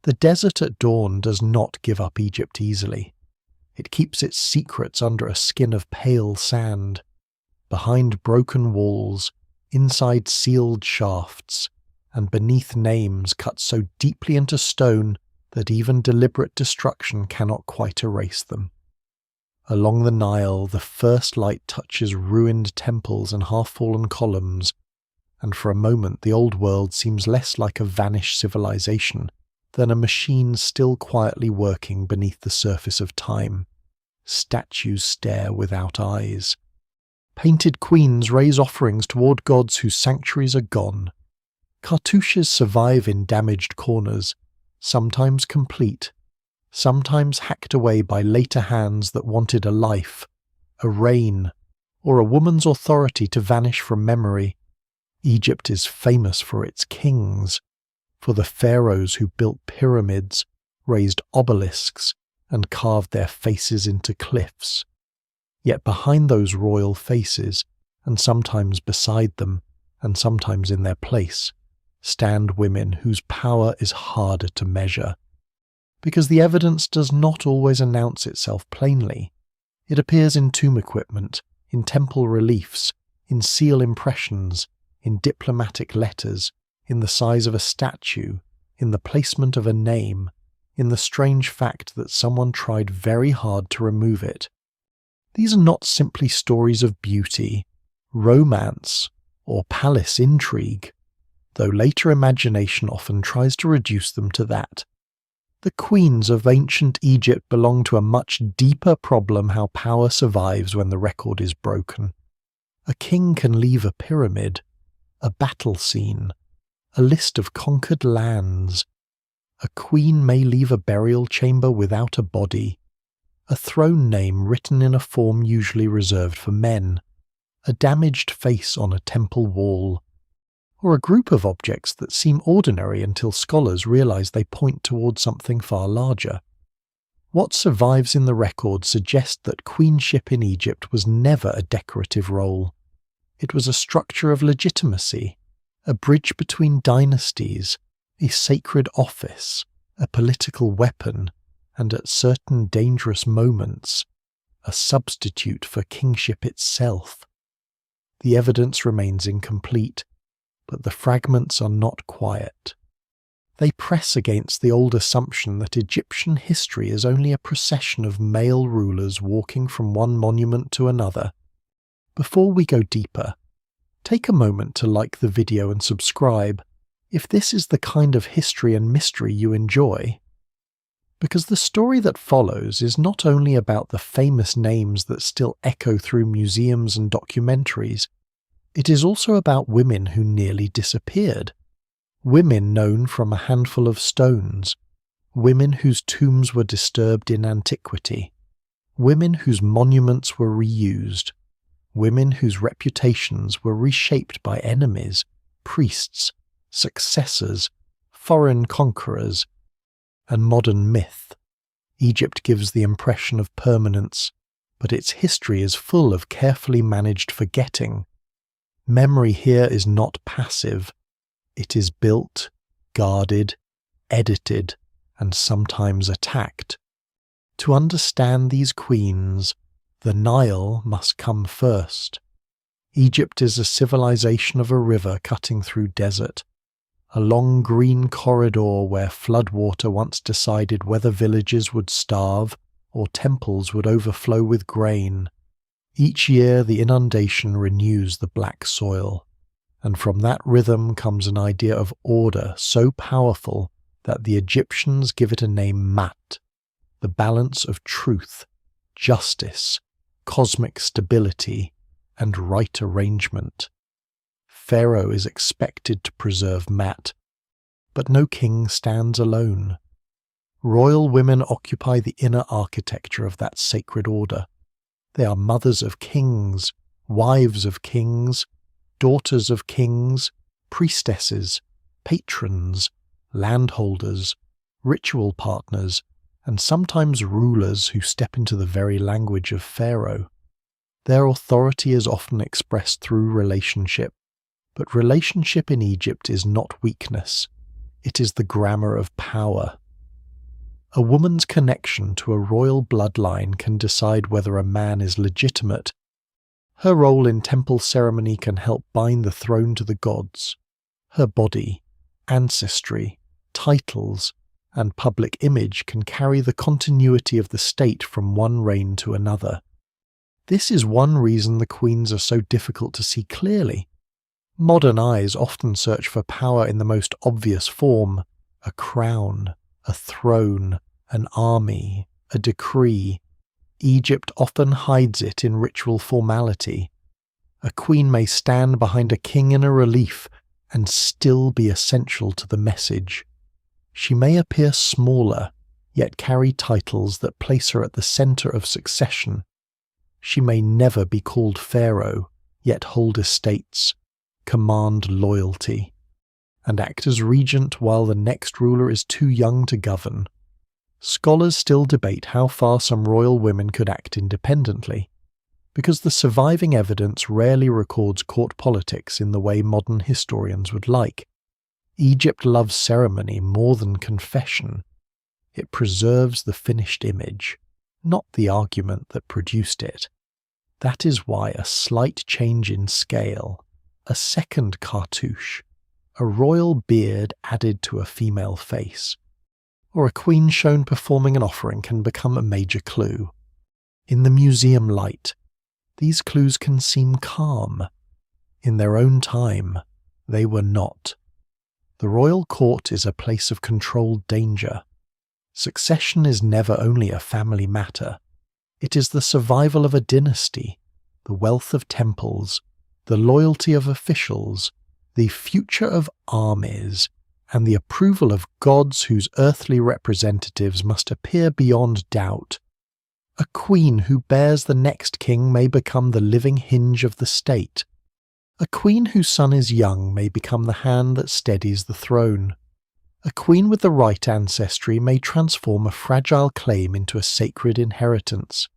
The desert at dawn does not give up Egypt easily. It keeps its secrets under a skin of pale sand, behind broken walls, inside sealed shafts, and beneath names cut so deeply into stone that even deliberate destruction cannot quite erase them. Along the Nile, the first light touches ruined temples and half-fallen columns, and for a moment the old world seems less like a vanished civilization than a machine still quietly working beneath the surface of time. Statues stare without eyes. Painted queens raise offerings toward gods whose sanctuaries are gone. Cartouches survive in damaged corners, sometimes complete, sometimes hacked away by later hands that wanted a life, a reign, or a woman's authority to vanish from memory. Egypt is famous for its kings, for the pharaohs who built pyramids, raised obelisks, and carved their faces into cliffs. Yet behind those royal faces, and sometimes beside them, and sometimes in their place, stand women whose power is harder to measure. Because the evidence does not always announce itself plainly. It appears in tomb equipment, in temple reliefs, in seal impressions, in diplomatic letters, in the size of a statue, in the placement of a name, in the strange fact that someone tried very hard to remove it. These are not simply stories of beauty, romance, or palace intrigue, though later imagination often tries to reduce them to that. The queens of ancient Egypt belong to a much deeper problem: how power survives when the record is broken. A king can leave a pyramid, a battle scene, a list of conquered lands. A queen may leave a burial chamber without a body, a throne name written in a form usually reserved for men, a damaged face on a temple wall, or a group of objects that seem ordinary until scholars realize they point towards something far larger. What survives in the record suggests that queenship in Egypt was never a decorative role. It was a structure of legitimacy, a bridge between dynasties, a sacred office, a political weapon, and at certain dangerous moments, a substitute for kingship itself. The evidence remains incomplete, but the fragments are not quiet. They press against the old assumption that Egyptian history is only a procession of male rulers walking from one monument to another. Before we go deeper, take a moment to like the video and subscribe if this is the kind of history and mystery you enjoy. Because the story that follows is not only about the famous names that still echo through museums and documentaries, it is also about women who nearly disappeared. Women known from a handful of stones, women whose tombs were disturbed in antiquity, women whose monuments were reused, women whose reputations were reshaped by enemies, priests, successors, foreign conquerors, and modern myth. Egypt gives the impression of permanence, but its history is full of carefully managed forgetting. Memory here is not passive. It is built, guarded, edited, and sometimes attacked. To understand these queens, the Nile must come first. Egypt is a civilization of a river cutting through desert, a long green corridor where floodwater once decided whether villages would starve or temples would overflow with grain. Each year the inundation renews the black soil, and from that rhythm comes an idea of order so powerful that the Egyptians give it a name Mat, the balance of truth, justice, cosmic stability, and right arrangement. Pharaoh is expected to preserve Mat, but no king stands alone. Royal women occupy the inner architecture of that sacred order. They are mothers of kings, wives of kings, daughters of kings, priestesses, patrons, landholders, ritual partners, and sometimes rulers who step into the very language of Pharaoh. Their authority is often expressed through relationship, but relationship in Egypt is not weakness. It is the grammar of power, A woman's connection to a royal bloodline can decide whether a man is legitimate. Her role in temple ceremony can help bind the throne to the gods. Her body, ancestry, titles, and public image can carry the continuity of the state from one reign to another. This is one reason the queens are so difficult to see clearly. Modern eyes often search for power in the most obvious form: a crown, a throne, an army, a decree. Egypt often hides it in ritual formality. A queen may stand behind a king in a relief and still be essential to the message. She may appear smaller, yet carry titles that place her at the center of succession. She may never be called pharaoh, yet hold estates, command loyalty, and act as regent while the next ruler is too young to govern. Scholars still debate how far some royal women could act independently, because the surviving evidence rarely records court politics in the way modern historians would like. Egypt loves ceremony more than confession. It preserves the finished image, not the argument that produced it. That is why a slight change in scale, a second cartouche, a royal beard added to a female face, or a queen shown performing an offering can become a major clue. In the museum light, these clues can seem calm. In their own time, they were not. The royal court is a place of controlled danger. Succession is never only a family matter. It is the survival of a dynasty, the wealth of temples, the loyalty of officials, the future of armies, and the approval of gods whose earthly representatives must appear beyond doubt. A queen who bears the next king may become the living hinge of the state. A queen whose son is young may become the hand that steadies the throne. A queen with the right ancestry may transform a fragile claim into a sacred inheritance.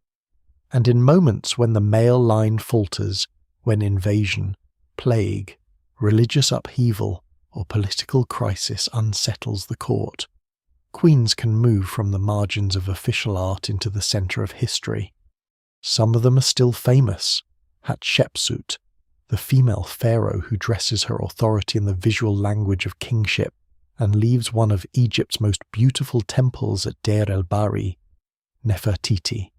And in moments when the male line falters, when invasion, plague, religious upheaval, or political crisis unsettles the court, queens can move from the margins of official art into the center of history. Some of them are still famous. Hatshepsut, the female pharaoh who dresses her authority in the visual language of kingship and leaves one of Egypt's most beautiful temples at Deir el-Bahri. Nefertiti,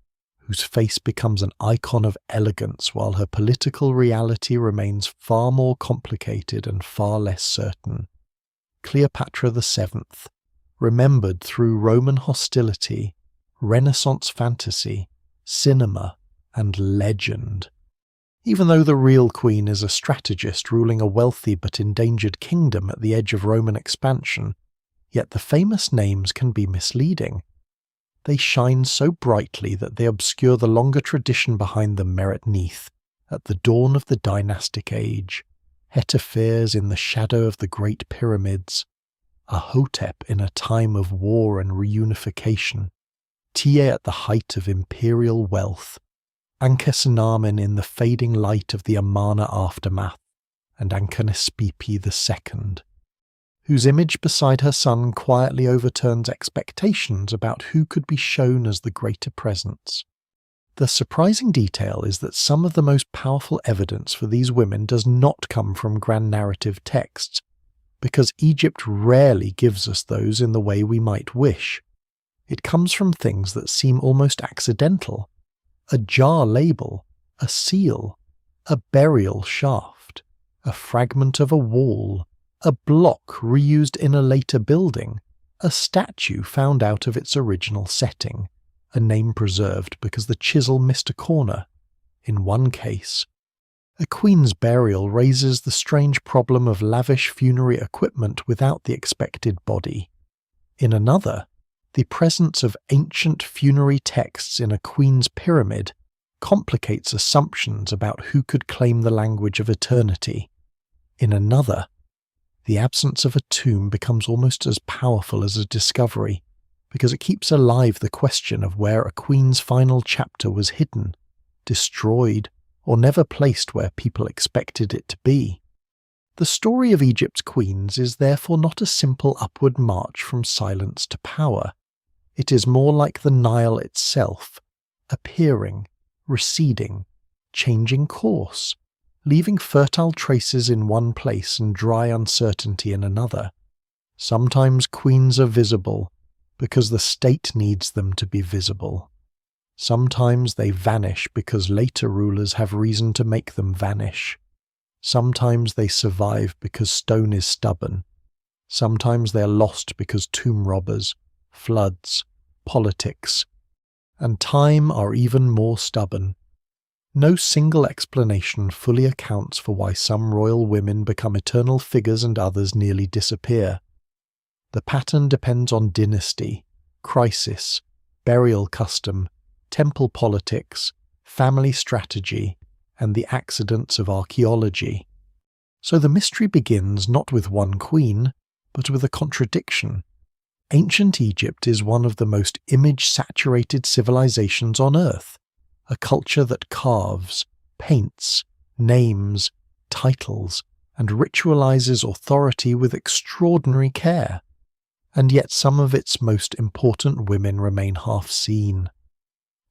whose face becomes an icon of elegance while her political reality remains far more complicated and far less certain. Cleopatra VII, remembered through Roman hostility, Renaissance fantasy, cinema, and legend. Even though the real queen is a strategist ruling a wealthy but endangered kingdom at the edge of Roman expansion, yet the famous names can be misleading. They shine so brightly that they obscure the longer tradition behind them. Meret-Neith, at the dawn of the dynastic age, Hetepheres in the shadow of the Great Pyramids, Ahhotep in a time of war and reunification, Tiye at the height of imperial wealth, Ankhesenamun in the fading light of the Amarna aftermath, and Ankhnespepy II, whose image beside her son quietly overturns expectations about who could be shown as the greater presence. The surprising detail is that some of the most powerful evidence for these women does not come from grand narrative texts, because Egypt rarely gives us those in the way we might wish. It comes from things that seem almost accidental: a jar label, a seal, a burial shaft, a fragment of a wall, a block reused in a later building, a statue found out of its original setting, a name preserved because the chisel missed a corner. In one case, a queen's burial raises the strange problem of lavish funerary equipment without the expected body. In another, the presence of ancient funerary texts in a queen's pyramid complicates assumptions about who could claim the language of eternity. In another, the absence of a tomb becomes almost as powerful as a discovery, because it keeps alive the question of where a queen's final chapter was hidden, destroyed, or never placed where people expected it to be. The story of Egypt's queens is therefore not a simple upward march from silence to power. It is more like the Nile itself, appearing, receding, changing course, leaving fertile traces in one place and dry uncertainty in another. Sometimes queens are visible because the state needs them to be visible. Sometimes they vanish because later rulers have reason to make them vanish. Sometimes they survive because stone is stubborn. Sometimes they are lost because tomb robbers, floods, politics, and time are even more stubborn. No single explanation fully accounts for why some royal women become eternal figures and others nearly disappear. The pattern depends on dynasty, crisis, burial custom, temple politics, family strategy, and the accidents of archaeology. So the mystery begins not with one queen, but with a contradiction. Ancient Egypt is one of the most image-saturated civilizations on Earth, a culture that carves, paints, names, titles, and ritualizes authority with extraordinary care. And yet some of its most important women remain half-seen.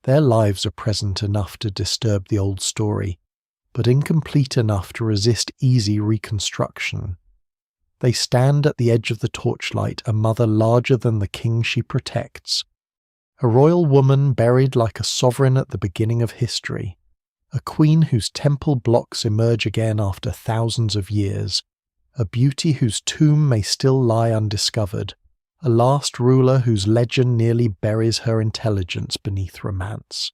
Their lives are present enough to disturb the old story, but incomplete enough to resist easy reconstruction. They stand at the edge of the torchlight, a mother larger than the king she protects. A royal woman buried like a sovereign at the beginning of history. A queen whose temple blocks emerge again after thousands of years. A beauty whose tomb may still lie undiscovered. A last ruler whose legend nearly buries her intelligence beneath romance.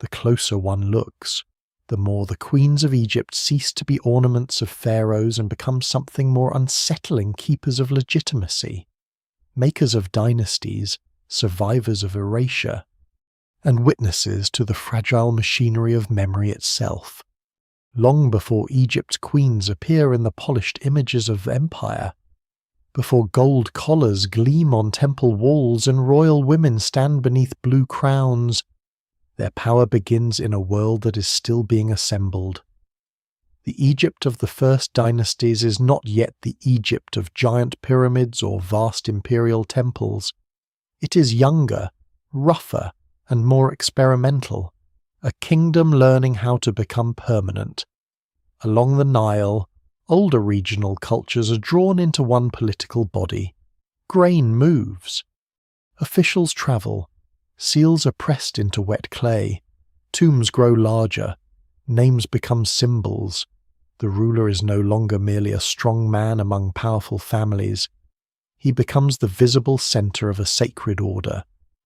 The closer one looks, the more the queens of Egypt cease to be ornaments of pharaohs and become something more unsettling, keepers of legitimacy, makers of dynasties, survivors of erasure, and witnesses to the fragile machinery of memory itself. Long before Egypt's queens appear in the polished images of empire, before gold collars gleam on temple walls and royal women stand beneath blue crowns, their power begins in a world that is still being assembled. The Egypt of the first dynasties is not yet the Egypt of giant pyramids or vast imperial temples. It is younger, rougher, and more experimental, a kingdom learning how to become permanent. Along the Nile, older regional cultures are drawn into one political body. Grain moves. Officials travel. Seals are pressed into wet clay. Tombs grow larger. Names become symbols. The ruler is no longer merely a strong man among powerful families. He becomes the visible center of a sacred order,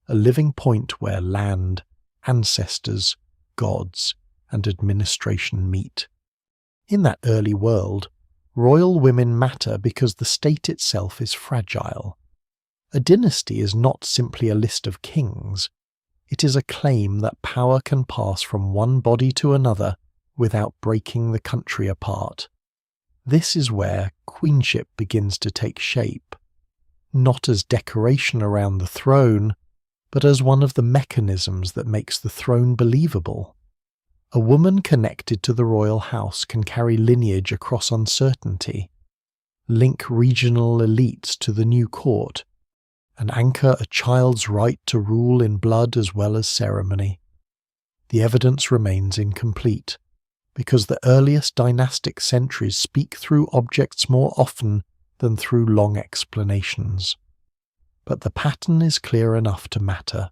a living point where land, ancestors, gods, and administration meet. In that early world, royal women matter because the state itself is fragile. A dynasty is not simply a list of kings. It is a claim that power can pass from one body to another without breaking the country apart. This is where queenship begins to take shape, not as decoration around the throne, but as one of the mechanisms that makes the throne believable. A woman connected to the royal house can carry lineage across uncertainty, link regional elites to the new court, and anchor a child's right to rule in blood as well as ceremony. The evidence remains incomplete, because the earliest dynastic centuries speak through objects more often than through long explanations. But the pattern is clear enough to matter.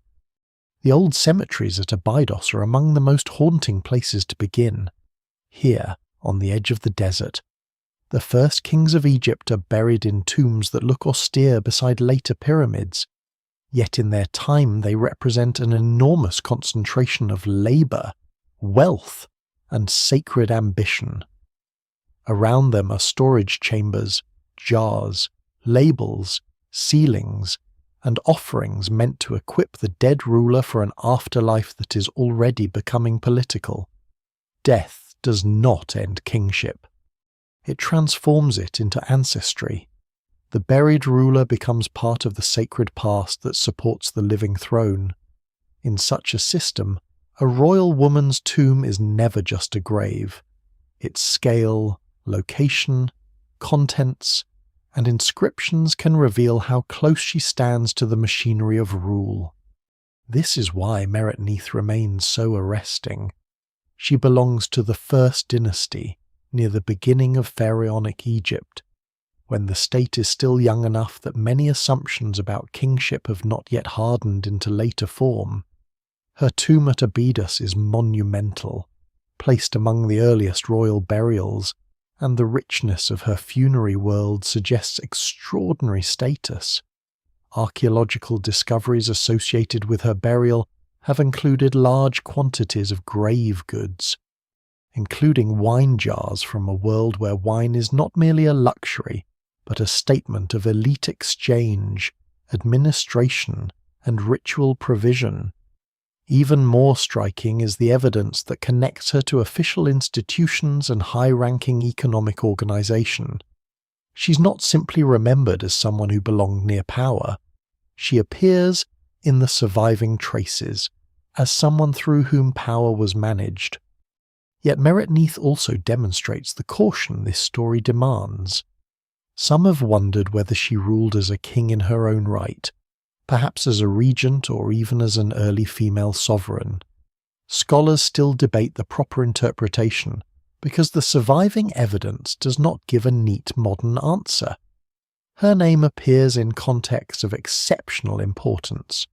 The old cemeteries at Abydos are among the most haunting places to begin. Here, on the edge of the desert, the first kings of Egypt are buried in tombs that look austere beside later pyramids, yet in their time they represent an enormous concentration of labor, wealth, and sacred ambition. Around them are storage chambers, jars, labels, ceilings, and offerings meant to equip the dead ruler for an afterlife that is already becoming political. Death does not end kingship. It transforms it into ancestry. The buried ruler becomes part of the sacred past that supports the living throne. In such a system, a royal woman's tomb is never just a grave. Its scale, location, contents, and inscriptions can reveal how close she stands to the machinery of rule. This is why Meret-Neith remains so arresting. She belongs to the first dynasty, near the beginning of pharaonic Egypt, when the state is still young enough that many assumptions about kingship have not yet hardened into later form. Her tomb at Abydos is monumental, placed among the earliest royal burials, and the richness of her funerary world suggests extraordinary status. Archaeological discoveries associated with her burial have included large quantities of grave goods, including wine jars from a world where wine is not merely a luxury, but a statement of elite exchange, administration, and ritual provision. Even more striking is the evidence that connects her to official institutions and high-ranking economic organization. She's not simply remembered as someone who belonged near power. She appears in the surviving traces as someone through whom power was managed. Yet Meret-Neith also demonstrates the caution this story demands. Some have wondered whether she ruled as a king in her own right, perhaps as a regent or even as an early female sovereign. Scholars still debate the proper interpretation because the surviving evidence does not give a neat modern answer. Her name appears in contexts of exceptional importance,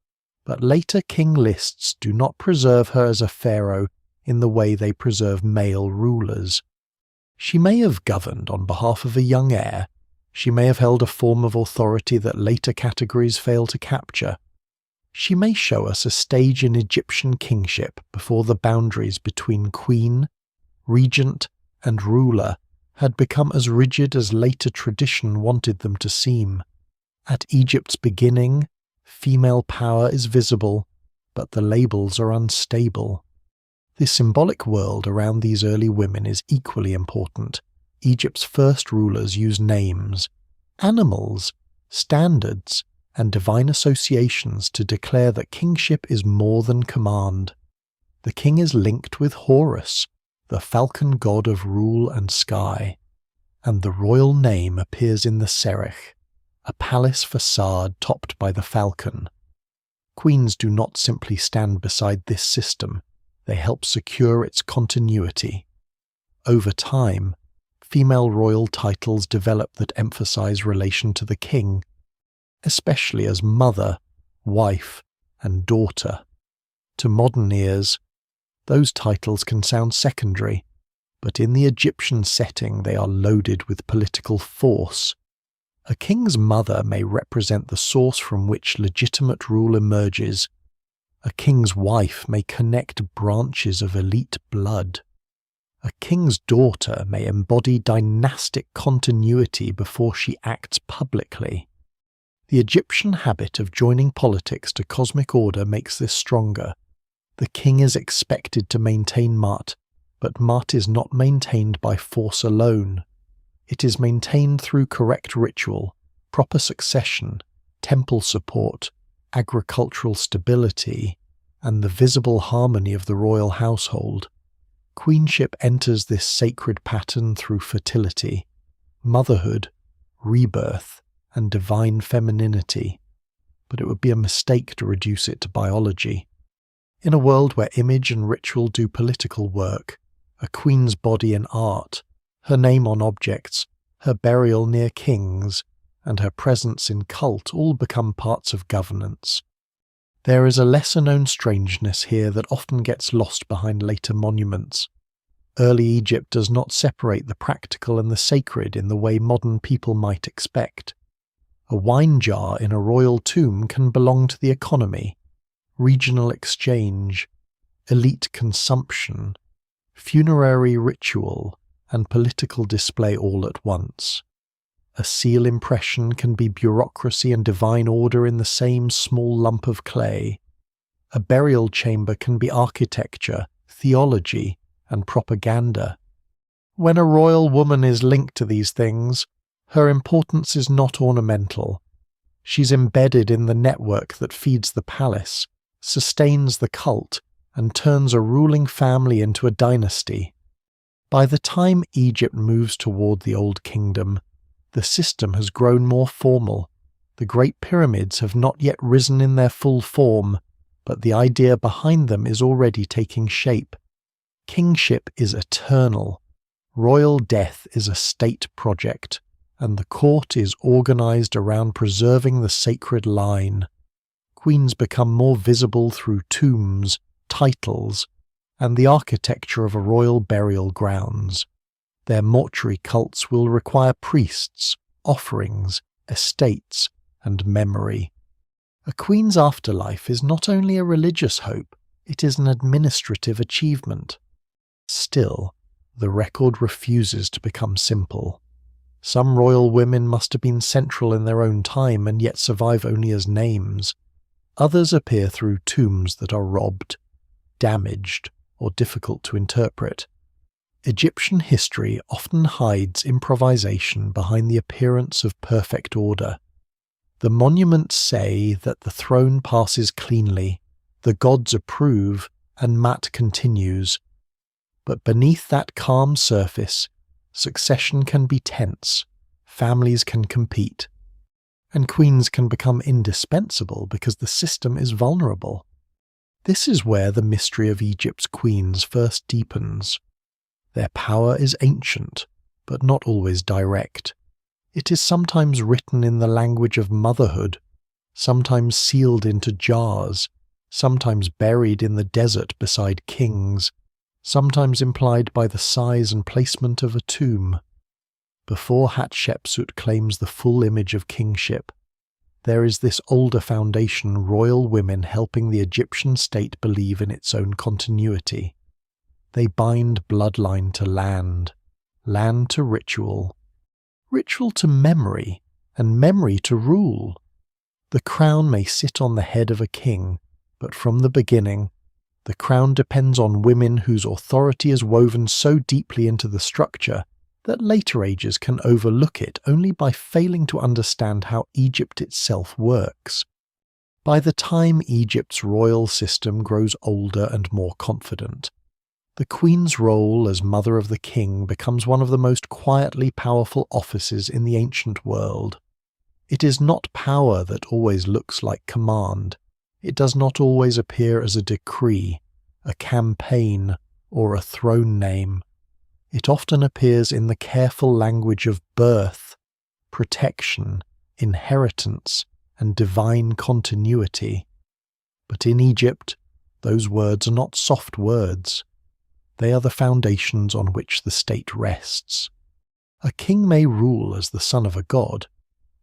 but later king lists do not preserve her as a pharaoh in the way they preserve male rulers. She may have governed on behalf of a young heir. She may have held a form of authority that later categories fail to capture. She may show us a stage in Egyptian kingship before the boundaries between queen, regent, and ruler had become as rigid as later tradition wanted them to seem. At Egypt's beginning, female power is visible, but the labels are unstable. The symbolic world around these early women is equally important. Egypt's first rulers use names, animals, standards, and divine associations to declare that kingship is more than command. The king is linked with Horus, the falcon god of rule and sky, and the royal name appears in the serech, a palace facade topped by the falcon. Queens do not simply stand beside this system, they help secure its continuity. Over time, female royal titles develop that emphasize relation to the king, especially as mother, wife, and daughter. To modern ears, those titles can sound secondary, but in the Egyptian setting they are loaded with political force. A king's mother may represent the source from which legitimate rule emerges. A king's wife may connect branches of elite blood. A king's daughter may embody dynastic continuity before she acts publicly. The Egyptian habit of joining politics to cosmic order makes this stronger. The king is expected to maintain Mut, but Mut is not maintained by force alone. It is maintained through correct ritual, proper succession, temple support, agricultural stability, and the visible harmony of the royal household. Queenship enters this sacred pattern through fertility, motherhood, rebirth, and divine femininity, but it would be a mistake to reduce it to biology. In a world where image and ritual do political work, a queen's body in art, her name on objects, her burial near kings, and her presence in cult all become parts of governance. There is a lesser-known strangeness here that often gets lost behind later monuments. Early Egypt does not separate the practical and the sacred in the way modern people might expect. A wine jar in a royal tomb can belong to the economy, regional exchange, elite consumption, funerary ritual, and political display all at once. A seal impression can be bureaucracy and divine order in the same small lump of clay. A burial chamber can be architecture, theology, and propaganda. When a royal woman is linked to these things, her importance is not ornamental. She's embedded in the network that feeds the palace, sustains the cult, and turns a ruling family into a dynasty. By the time Egypt moves toward the Old Kingdom, The system has grown more formal. The Great Pyramids have not yet risen in their full form, but the idea behind them is already taking shape. Kingship is eternal. Royal death is a state project, and the court is organized around preserving the sacred line. Queens become more visible through tombs, titles, and the architecture of a royal burial grounds. Their mortuary cults will require priests, offerings, estates, and memory. A queen's afterlife is not only a religious hope, it is an administrative achievement. Still, the record refuses to become simple. Some royal women must have been central in their own time and yet survive only as names. Others appear through tombs that are robbed, damaged, or difficult to interpret. Egyptian history often hides improvisation behind the appearance of perfect order. The monuments say that the throne passes cleanly, the gods approve, and Mat continues. But beneath that calm surface, succession can be tense, families can compete, and queens can become indispensable because the system is vulnerable. This is where the mystery of Egypt's queens first deepens. Their power is ancient, but not always direct. It is sometimes written in the language of motherhood, sometimes sealed into jars, sometimes buried in the desert beside kings, sometimes implied by the size and placement of a tomb. Before Hatshepsut claims the full image of kingship, there is this older foundation: royal women helping the Egyptian state believe in its own continuity. They bind bloodline to land, land to ritual, ritual to memory, and memory to rule. The crown may sit on the head of a king, but from the beginning, the crown depends on women whose authority is woven so deeply into the structure that later ages can overlook it only by failing to understand how Egypt itself works. By the time Egypt's royal system grows older and more confident, the queen's role as mother of the king becomes one of the most quietly powerful offices in the ancient world. It is not power that always looks like command. It does not always appear as a decree, a campaign, or a throne name. It often appears in the careful language of birth, protection, inheritance, and divine continuity. But in Egypt, those words are not soft words. They are the foundations on which the state rests. A king may rule as the son of a god,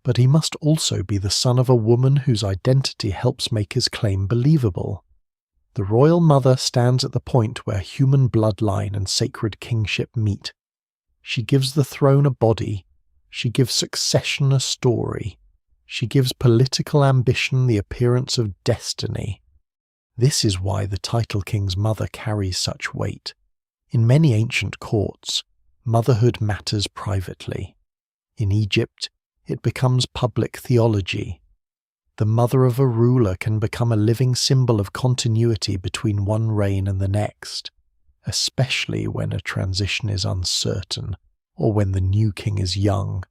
but he must also be the son of a woman whose identity helps make his claim believable. The royal mother stands at the point where human bloodline and sacred kingship meet. She gives the throne a body. She gives succession a story. She gives political ambition the appearance of destiny. This is why the title king's mother carries such weight. In many ancient courts, motherhood matters privately. In Egypt, it becomes public theology. The mother of a ruler can become a living symbol of continuity between one reign and the next, especially when a transition is uncertain or when the new king is young.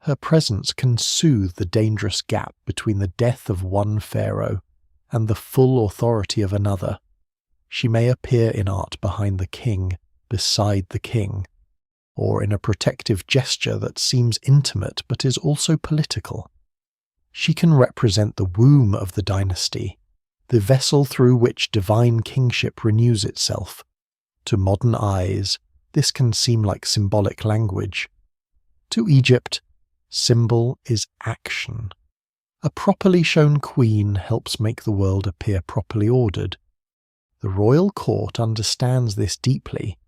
Her presence can soothe the dangerous gap between the death of one pharaoh and the full authority of another. She may appear in art behind the king, beside the king, or in a protective gesture that seems intimate but is also political. She can represent the womb of the dynasty, the vessel through which divine kingship renews itself. To modern eyes, this can seem like symbolic language. To Egypt, symbol is action. A properly shown queen helps make the world appear properly ordered. The royal court understands this deeply.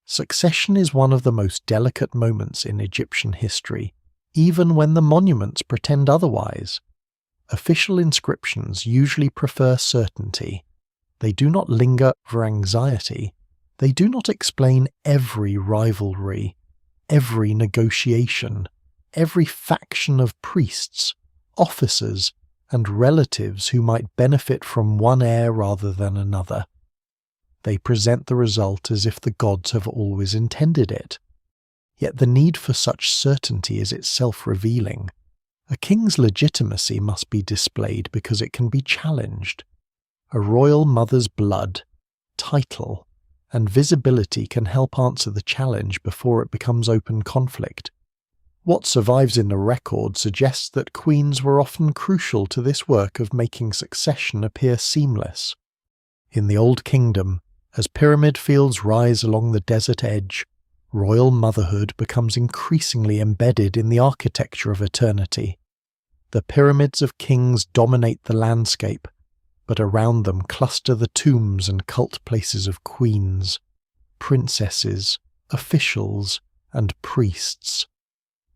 Succession is one of the most delicate moments in Egyptian history, even when the monuments pretend otherwise. Official inscriptions usually prefer certainty. They do not linger over anxiety. They do not explain every rivalry, every negotiation, every faction of priests, officers, and relatives who might benefit from one heir rather than another. They present the result as if the gods have always intended it. Yet the need for such certainty is itself revealing. A king's legitimacy must be displayed because it can be challenged. A royal mother's blood, title, and visibility can help answer the challenge before it becomes open conflict. What survives in the record suggests that queens were often crucial to this work of making succession appear seamless. In the Old Kingdom, as pyramid fields rise along the desert edge, royal motherhood becomes increasingly embedded in the architecture of eternity. The pyramids of kings dominate the landscape, but around them cluster the tombs and cult places of queens, princesses, officials, and priests.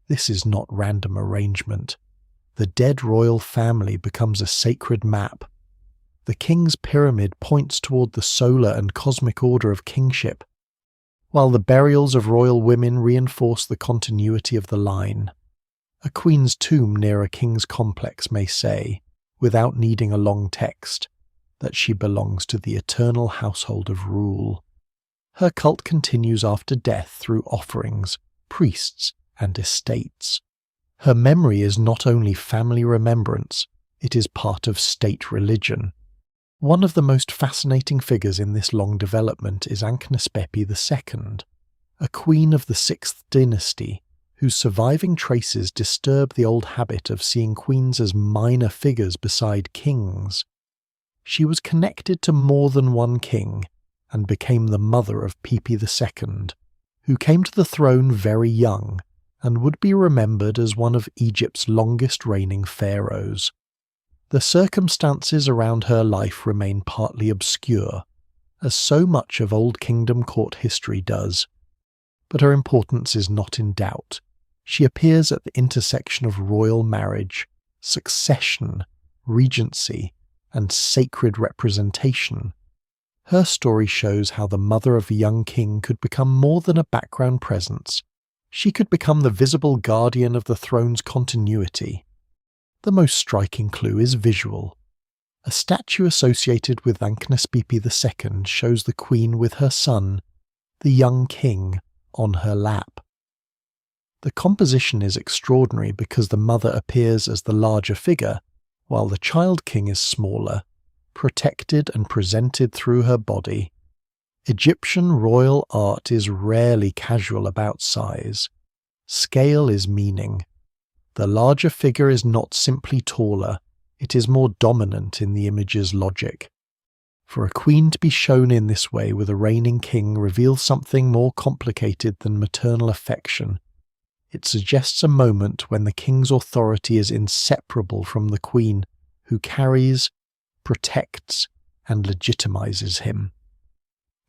This is not random arrangement. The dead royal family becomes a sacred map. The king's pyramid points toward the solar and cosmic order of kingship, while the burials of royal women reinforce the continuity of the line. A queen's tomb near a king's complex may say, without needing a long text, that she belongs to the eternal household of rule. Her cult continues after death through offerings, priests, and estates. Her memory is not only family remembrance, it is part of state religion. One of the most fascinating figures in this long development is Ankhnespepy II, a queen of the 6th dynasty, whose surviving traces disturb the old habit of seeing queens as minor figures beside kings. She was connected to more than one king, and became the mother of Pepi II, who came to the throne very young, and would be remembered as one of Egypt's longest reigning pharaohs. The circumstances around her life remain partly obscure, as so much of Old Kingdom court history does, but her importance is not in doubt. She appears at the intersection of royal marriage, succession, regency, and sacred representation. Her story shows how the mother of a young king could become more than a background presence. She could become the visible guardian of the throne's continuity. The most striking clue is visual. A statue associated with Ankhnespepy II shows the queen with her son, the young king, on her lap. The composition is extraordinary because the mother appears as the larger figure, while the child king is smaller, protected and presented through her body. Egyptian royal art is rarely casual about size. Scale is meaning. The larger figure is not simply taller, it is more dominant in the image's logic. For a queen to be shown in this way with a reigning king reveals something more complicated than maternal affection. It suggests a moment when the king's authority is inseparable from the queen, who carries, protects, and legitimizes him.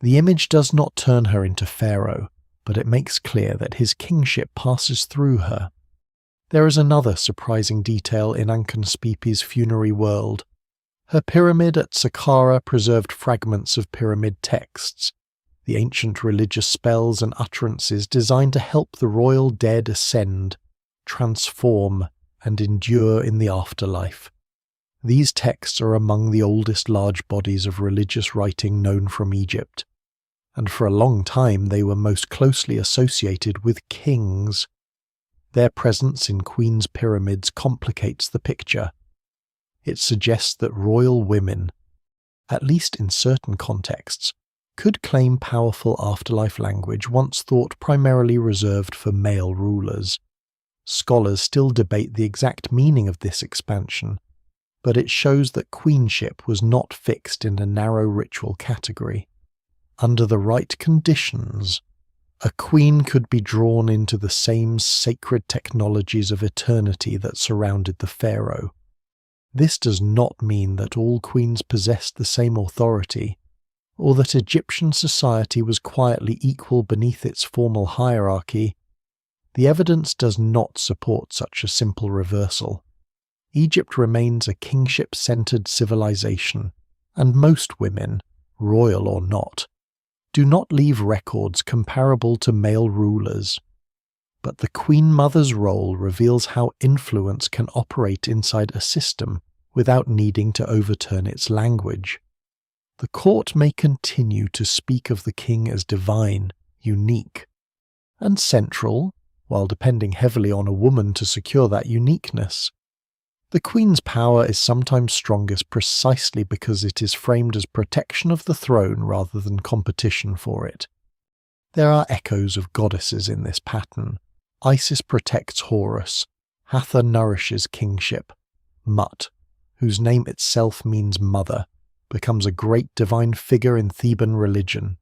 The image does not turn her into pharaoh, but it makes clear that his kingship passes through her. There is another surprising detail in Ankhnespepy's funerary world. Her pyramid at Saqqara preserved fragments of pyramid texts, the ancient religious spells and utterances designed to help the royal dead ascend, transform, and endure in the afterlife. These texts are among the oldest large bodies of religious writing known from Egypt, and for a long time they were most closely associated with kings. Their presence in Queen's pyramids complicates the picture. It suggests that royal women, at least in certain contexts, could claim powerful afterlife language once thought primarily reserved for male rulers. Scholars still debate the exact meaning of this expansion, but it shows that queenship was not fixed in a narrow ritual category. Under the right conditions, a queen could be drawn into the same sacred technologies of eternity that surrounded the pharaoh. This does not mean that all queens possessed the same authority, or that Egyptian society was quietly equal beneath its formal hierarchy. The evidence does not support such a simple reversal. Egypt remains a kingship-centered civilization, and most women, royal or not, do not leave records comparable to male rulers. But the Queen Mother's role reveals how influence can operate inside a system without needing to overturn its language. The court may continue to speak of the king as divine, unique, and central, while depending heavily on a woman to secure that uniqueness. The queen's power is sometimes strongest precisely because it is framed as protection of the throne rather than competition for it. There are echoes of goddesses in this pattern. Isis protects Horus, Hathor nourishes kingship, Mut, whose name itself means mother, becomes a great divine figure in Theban religion.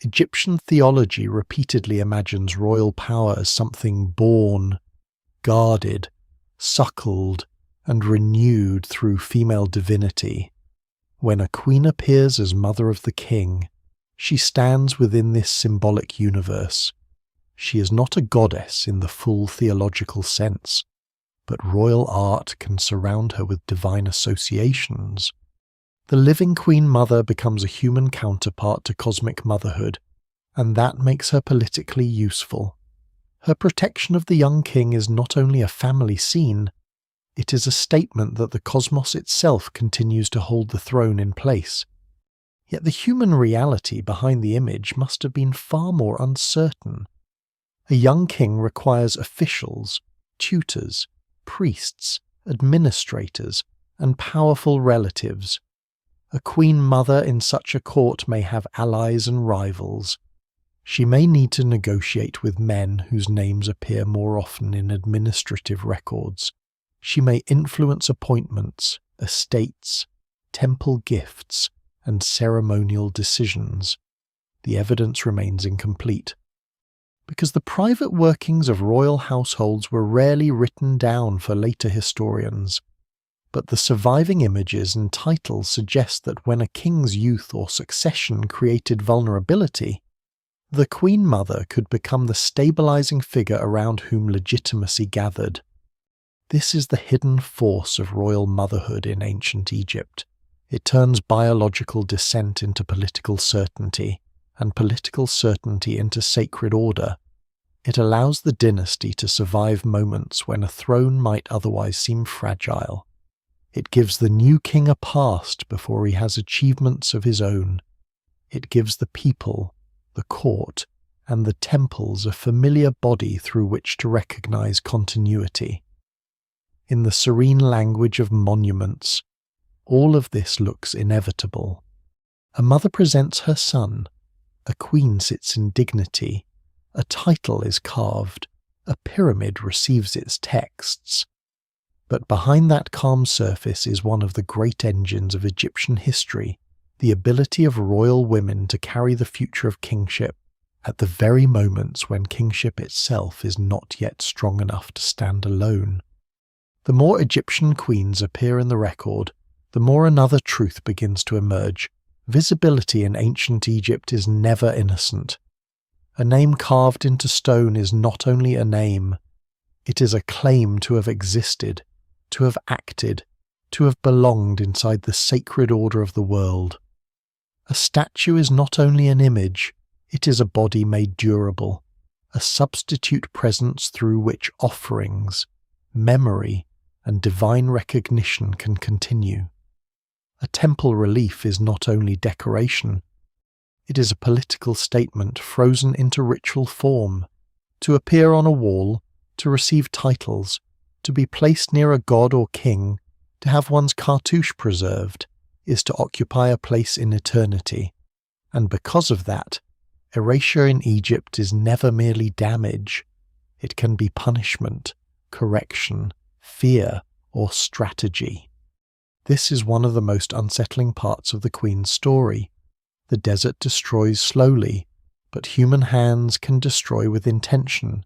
Egyptian theology repeatedly imagines royal power as something born, guarded, suckled, and renewed through female divinity. When a queen appears as mother of the king, she stands within this symbolic universe. She is not a goddess in the full theological sense, but royal art can surround her with divine associations. The living Queen Mother becomes a human counterpart to cosmic motherhood, and that makes her politically useful. Her protection of the young king is not only a family scene, it is a statement that the cosmos itself continues to hold the throne in place. Yet the human reality behind the image must have been far more uncertain. A young king requires officials, tutors, priests, administrators, and powerful relatives. A queen mother in such a court may have allies and rivals. She may need to negotiate with men whose names appear more often in administrative records. She may influence appointments, estates, temple gifts, and ceremonial decisions. The evidence remains incomplete, because the private workings of royal households were rarely written down for later historians. But the surviving images and titles suggest that when a king's youth or succession created vulnerability, the Queen Mother could become the stabilizing figure around whom legitimacy gathered. This is the hidden force of royal motherhood in ancient Egypt. It turns biological descent into political certainty, and political certainty into sacred order. It allows the dynasty to survive moments when a throne might otherwise seem fragile. It gives the new king a past before he has achievements of his own. It gives the people, the court, and the temples a familiar body through which to recognize continuity. In the serene language of monuments, all of this looks inevitable. A mother presents her son, a queen sits in dignity, a title is carved, a pyramid receives its texts. But behind that calm surface is one of the great engines of Egyptian history, the ability of royal women to carry the future of kingship at the very moments when kingship itself is not yet strong enough to stand alone. The more Egyptian queens appear in the record, the more another truth begins to emerge. Visibility in ancient Egypt is never innocent. A name carved into stone is not only a name, it is a claim to have existed, to have acted, to have belonged inside the sacred order of the world. A statue is not only an image, it is a body made durable, a substitute presence through which offerings, memory, and divine recognition can continue. A temple relief is not only decoration, it is a political statement frozen into ritual form. To appear on a wall, to receive titles, to be placed near a god or king, to have one's cartouche preserved, is to occupy a place in eternity. And because of that, erasure in Egypt is never merely damage. It can be punishment, correction, fear, or strategy. This is one of the most unsettling parts of the Queen's story. The desert destroys slowly, but human hands can destroy with intention.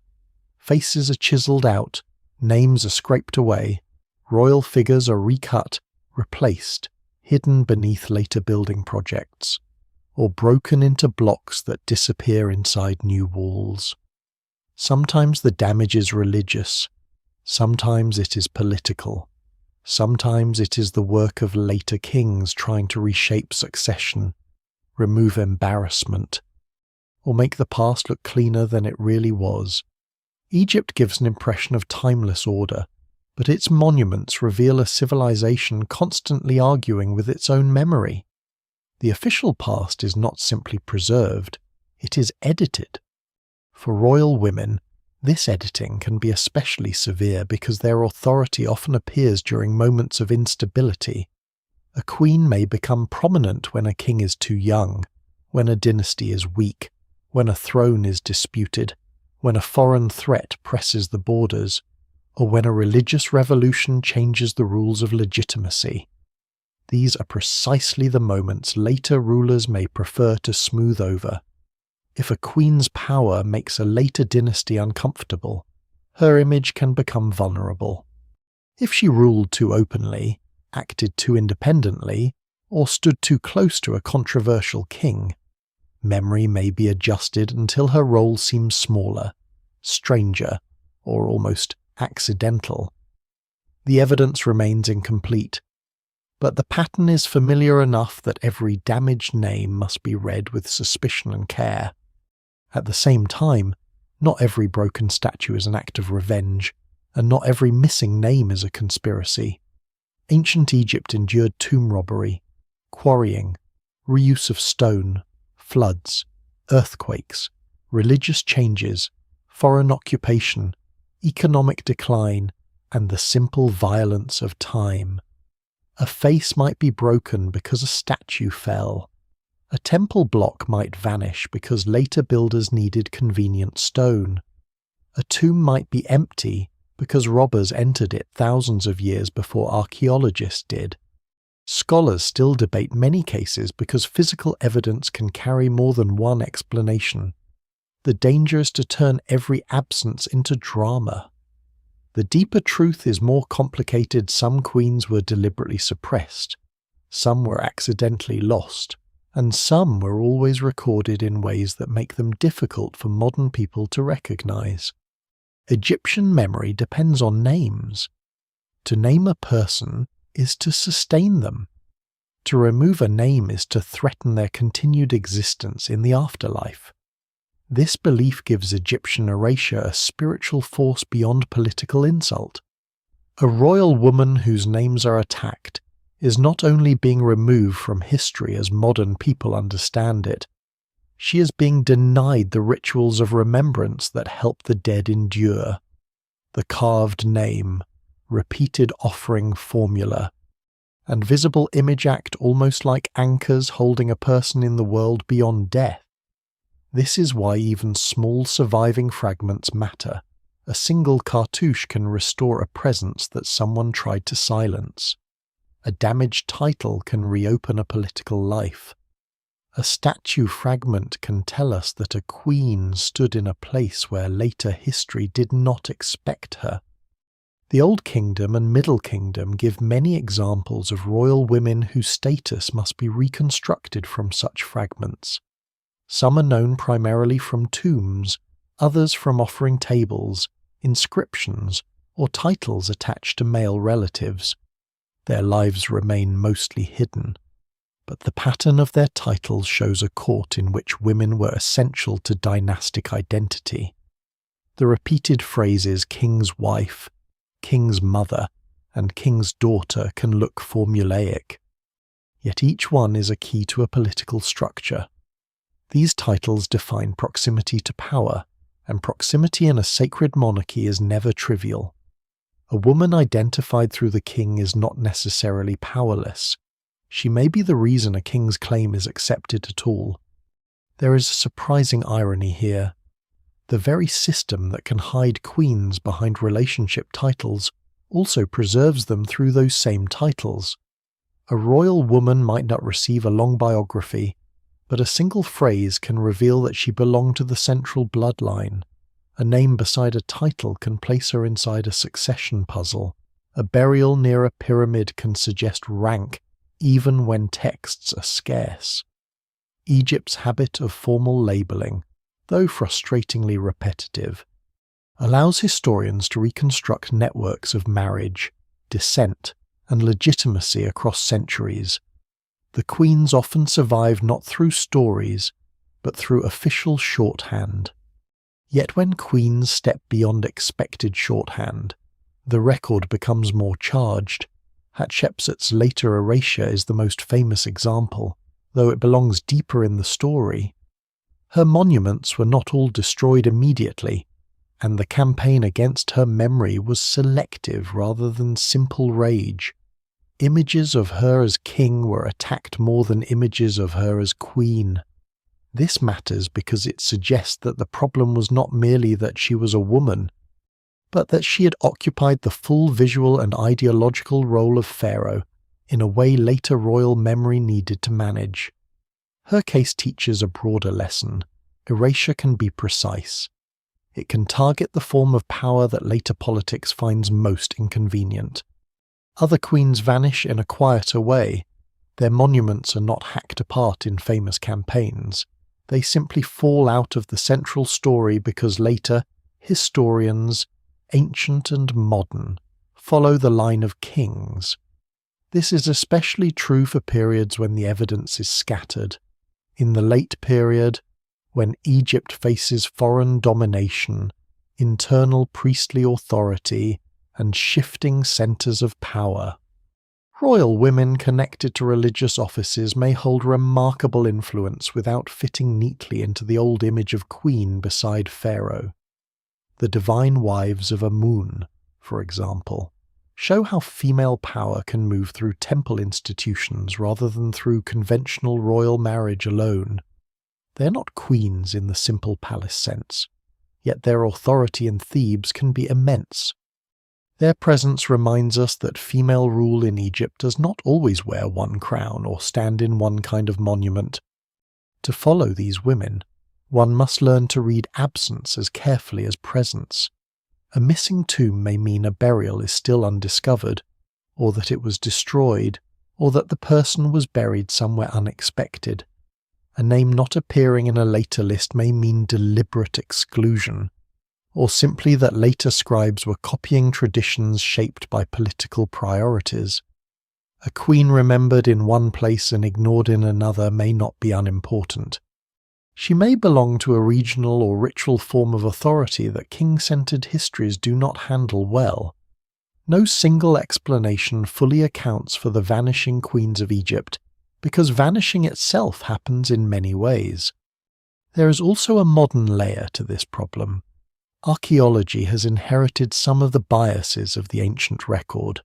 Faces are chiseled out, names are scraped away, royal figures are recut, replaced, hidden beneath later building projects, or broken into blocks that disappear inside new walls. Sometimes the damage is religious, sometimes it is political, sometimes it is the work of later kings trying to reshape succession, remove embarrassment, or make the past look cleaner than it really was. Egypt gives an impression of timeless order, but its monuments reveal a civilization constantly arguing with its own memory. The official past is not simply preserved, it is edited. For royal women, this editing can be especially severe because their authority often appears during moments of instability. A queen may become prominent when a king is too young, when a dynasty is weak, when a throne is disputed, when a foreign threat presses the borders, or when a religious revolution changes the rules of legitimacy. These are precisely the moments later rulers may prefer to smooth over. If a queen's power makes a later dynasty uncomfortable, her image can become vulnerable. If she ruled too openly, acted too independently, or stood too close to a controversial king, memory may be adjusted until her role seems smaller, stranger, or almost accidental. The evidence remains incomplete, but the pattern is familiar enough that every damaged name must be read with suspicion and care. At the same time, not every broken statue is an act of revenge, and not every missing name is a conspiracy. Ancient Egypt endured tomb robbery, quarrying, reuse of stone, floods, earthquakes, religious changes, foreign occupation, economic decline, and the simple violence of time. A face might be broken because a statue fell. A temple block might vanish because later builders needed convenient stone. A tomb might be empty because robbers entered it thousands of years before archaeologists did. Scholars still debate many cases because physical evidence can carry more than one explanation. The danger is to turn every absence into drama. The deeper truth is more complicated. Some queens were deliberately suppressed, some were accidentally lost, and some were always recorded in ways that make them difficult for modern people to recognize. Egyptian memory depends on names. To name a person is to sustain them. To remove a name is to threaten their continued existence in the afterlife. This belief gives Egyptian erasure a spiritual force beyond political insult. A royal woman whose names are attacked is not only being removed from history as modern people understand it, she is being denied the rituals of remembrance that help the dead endure. The carved name, repeated offering formula, and visible image act almost like anchors holding a person in the world beyond death. This is why even small surviving fragments matter. A single cartouche can restore a presence that someone tried to silence. A damaged title can reopen a political life. A statue fragment can tell us that a queen stood in a place where later history did not expect her. The Old Kingdom and Middle Kingdom give many examples of royal women whose status must be reconstructed from such fragments. Some are known primarily from tombs, others from offering tables, inscriptions, or titles attached to male relatives. Their lives remain mostly hidden, but the pattern of their titles shows a court in which women were essential to dynastic identity. The repeated phrases king's wife, king's mother, and king's daughter can look formulaic, yet each one is a key to a political structure. These titles define proximity to power, and proximity in a sacred monarchy is never trivial. A woman identified through the king is not necessarily powerless. She may be the reason a king's claim is accepted at all. There is a surprising irony here. The very system that can hide queens behind relationship titles also preserves them through those same titles. A royal woman might not receive a long biography, but a single phrase can reveal that she belonged to the central bloodline. A name beside a title can place her inside a succession puzzle. A burial near a pyramid can suggest rank, even when texts are scarce. Egypt's habit of formal labeling, though frustratingly repetitive, allows historians to reconstruct networks of marriage, descent, and legitimacy across centuries. The queens often survive not through stories, but through official shorthand. Yet when queens step beyond expected shorthand, the record becomes more charged. Hatshepsut's later erasure is the most famous example, though it belongs deeper in the story. Her monuments were not all destroyed immediately, and the campaign against her memory was selective rather than simple rage. Images of her as king were attacked more than images of her as queen. This matters because it suggests that the problem was not merely that she was a woman, but that she had occupied the full visual and ideological role of pharaoh in a way later royal memory needed to manage. Her case teaches a broader lesson. Erasure can be precise. It can target the form of power that later politics finds most inconvenient. Other queens vanish in a quieter way. Their monuments are not hacked apart in famous campaigns. They simply fall out of the central story because later historians, ancient and modern, follow the line of kings. This is especially true for periods when the evidence is scattered. In the late period, when Egypt faces foreign domination, internal priestly authority, and shifting centres of power, royal women connected to religious offices may hold remarkable influence without fitting neatly into the old image of queen beside pharaoh. The divine wives of Amun, for example, show how female power can move through temple institutions rather than through conventional royal marriage alone. They are not queens in the simple palace sense, yet their authority in Thebes can be immense. Their presence reminds us that female rule in Egypt does not always wear one crown or stand in one kind of monument. To follow these women, one must learn to read absence as carefully as presence. A missing tomb may mean a burial is still undiscovered, or that it was destroyed, or that the person was buried somewhere unexpected. A name not appearing in a later list may mean deliberate exclusion, or simply that later scribes were copying traditions shaped by political priorities. A queen remembered in one place and ignored in another may not be unimportant. She may belong to a regional or ritual form of authority that king-centered histories do not handle well. No single explanation fully accounts for the vanishing queens of Egypt, because vanishing itself happens in many ways. There is also a modern layer to this problem. Archaeology has inherited some of the biases of the ancient record.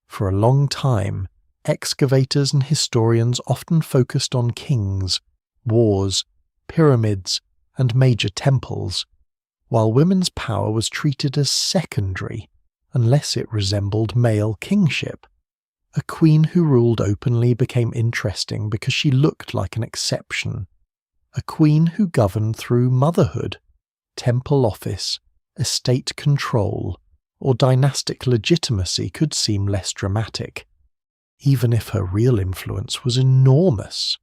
For a long time, excavators and historians often focused on kings, wars, pyramids, and major temples, while women's power was treated as secondary unless it resembled male kingship. A queen who ruled openly became interesting because she looked like an exception. A queen who governed through motherhood, temple office, estate control, or dynastic legitimacy could seem less dramatic, even if her real influence was enormous.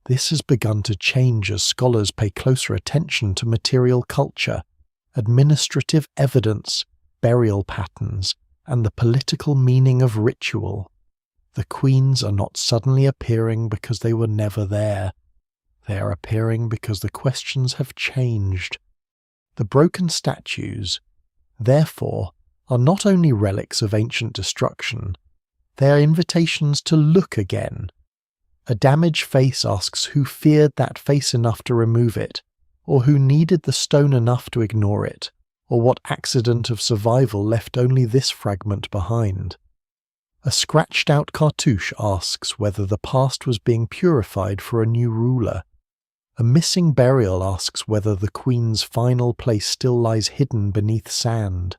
This has begun to change as scholars pay closer attention to material culture, administrative evidence, burial patterns, and the political meaning of ritual. The queens are not suddenly appearing because they were never there. They are appearing because the questions have changed. The broken statues, therefore, are not only relics of ancient destruction, they are invitations to look again. A damaged face asks who feared that face enough to remove it, or who needed the stone enough to ignore it, or what accident of survival left only this fragment behind. A scratched-out cartouche asks whether the past was being purified for a new ruler. A missing burial asks whether the queen's final place still lies hidden beneath sand,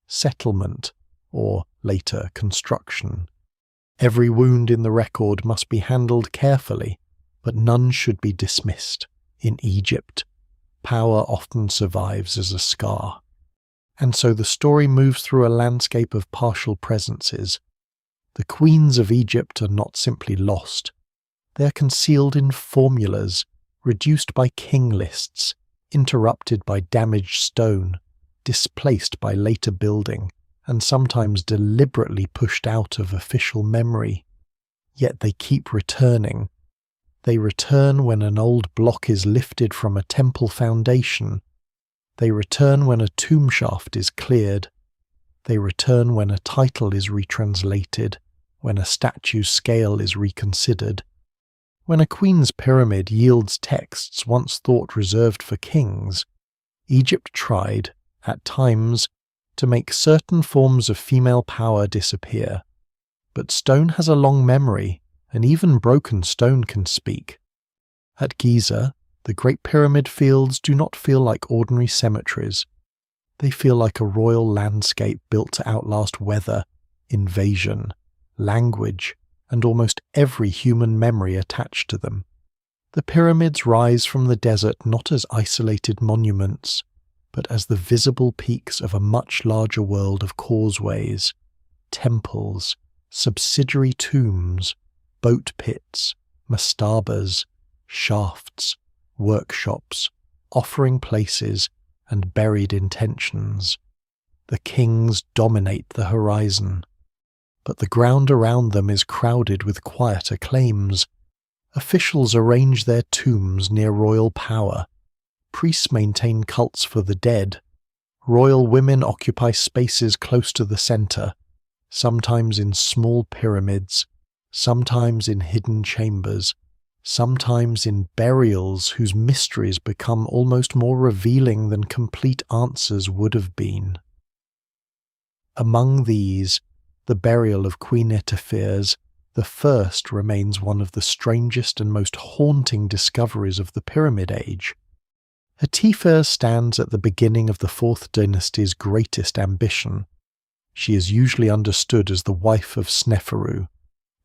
settlement, or, later, construction. Every wound in the record must be handled carefully, but none should be dismissed. In Egypt, power often survives as a scar. And so the story moves through a landscape of partial presences. The queens of Egypt are not simply lost. They are concealed in formulas, reduced by king lists, interrupted by damaged stone, displaced by later building, and sometimes deliberately pushed out of official memory. Yet they keep returning. They return when an old block is lifted from a temple foundation. They return when a tomb shaft is cleared. They return when a title is retranslated, when a statue's scale is reconsidered. When a queen's pyramid yields texts once thought reserved for kings, Egypt tried, at times, to make certain forms of female power disappear. But stone has a long memory, and even broken stone can speak. At Giza, the Great Pyramid fields do not feel like ordinary cemeteries. They feel like a royal landscape built to outlast weather, invasion, language, and almost every human memory attached to them. The pyramids rise from the desert not as isolated monuments, but as the visible peaks of a much larger world of causeways, temples, subsidiary tombs, boat pits, mastabas, shafts, workshops, offering places, and buried intentions. The kings dominate the horizon, but the ground around them is crowded with quieter claims. Officials arrange their tombs near royal power. Priests maintain cults for the dead. Royal women occupy spaces close to the center, sometimes in small pyramids, sometimes in hidden chambers, sometimes in burials whose mysteries become almost more revealing than complete answers would have been. Among these, the burial of Queen Hetepheres, the first, remains one of the strangest and most haunting discoveries of the Pyramid Age. Hetepheres stands at the beginning of the Fourth Dynasty's greatest ambition. She is usually understood as the wife of Sneferu,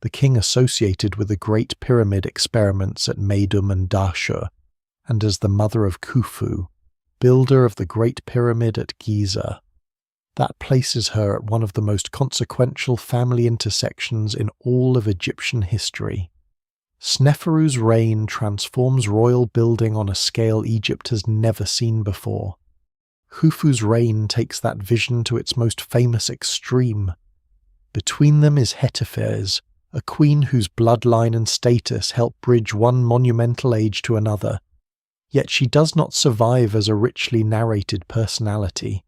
the king associated with the Great Pyramid experiments at Meidum and Dashur, and as the mother of Khufu, builder of the Great Pyramid at Giza. That places her at one of the most consequential family intersections in all of Egyptian history. Sneferu's reign transforms royal building on a scale Egypt has never seen before. Khufu's reign takes that vision to its most famous extreme. Between them is Hetepheres, a queen whose bloodline and status help bridge one monumental age to another. Yet she does not survive as a richly narrated personality.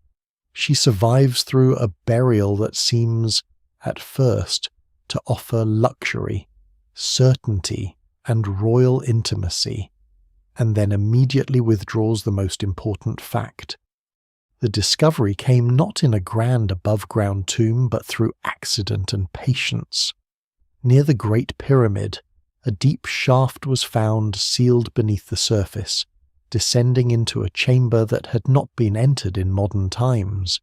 She survives through a burial that seems, at first, to offer luxury, certainty, and royal intimacy, and then immediately withdraws the most important fact. The discovery came not in a grand above-ground tomb, but through accident and patience. Near the Great Pyramid, a deep shaft was found sealed beneath the surface, descending into a chamber that had not been entered in modern times.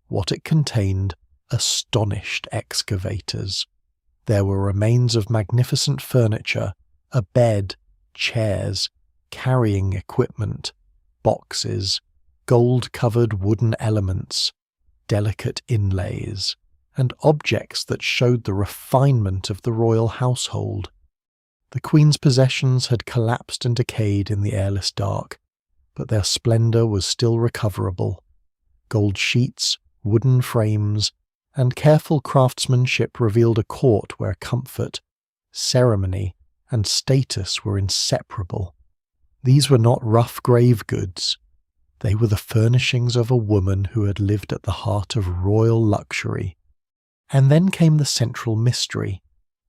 What it contained astonished excavators. There were remains of magnificent furniture, a bed, chairs, carrying equipment, boxes, gold-covered wooden elements, delicate inlays, and objects that showed the refinement of the royal household. The Queen's possessions had collapsed and decayed in the airless dark, but their splendour was still recoverable. Gold sheets, wooden frames, and careful craftsmanship revealed a court where comfort, ceremony, and status were inseparable. These were not rough grave goods. They were the furnishings of a woman who had lived at the heart of royal luxury. And then came the central mystery.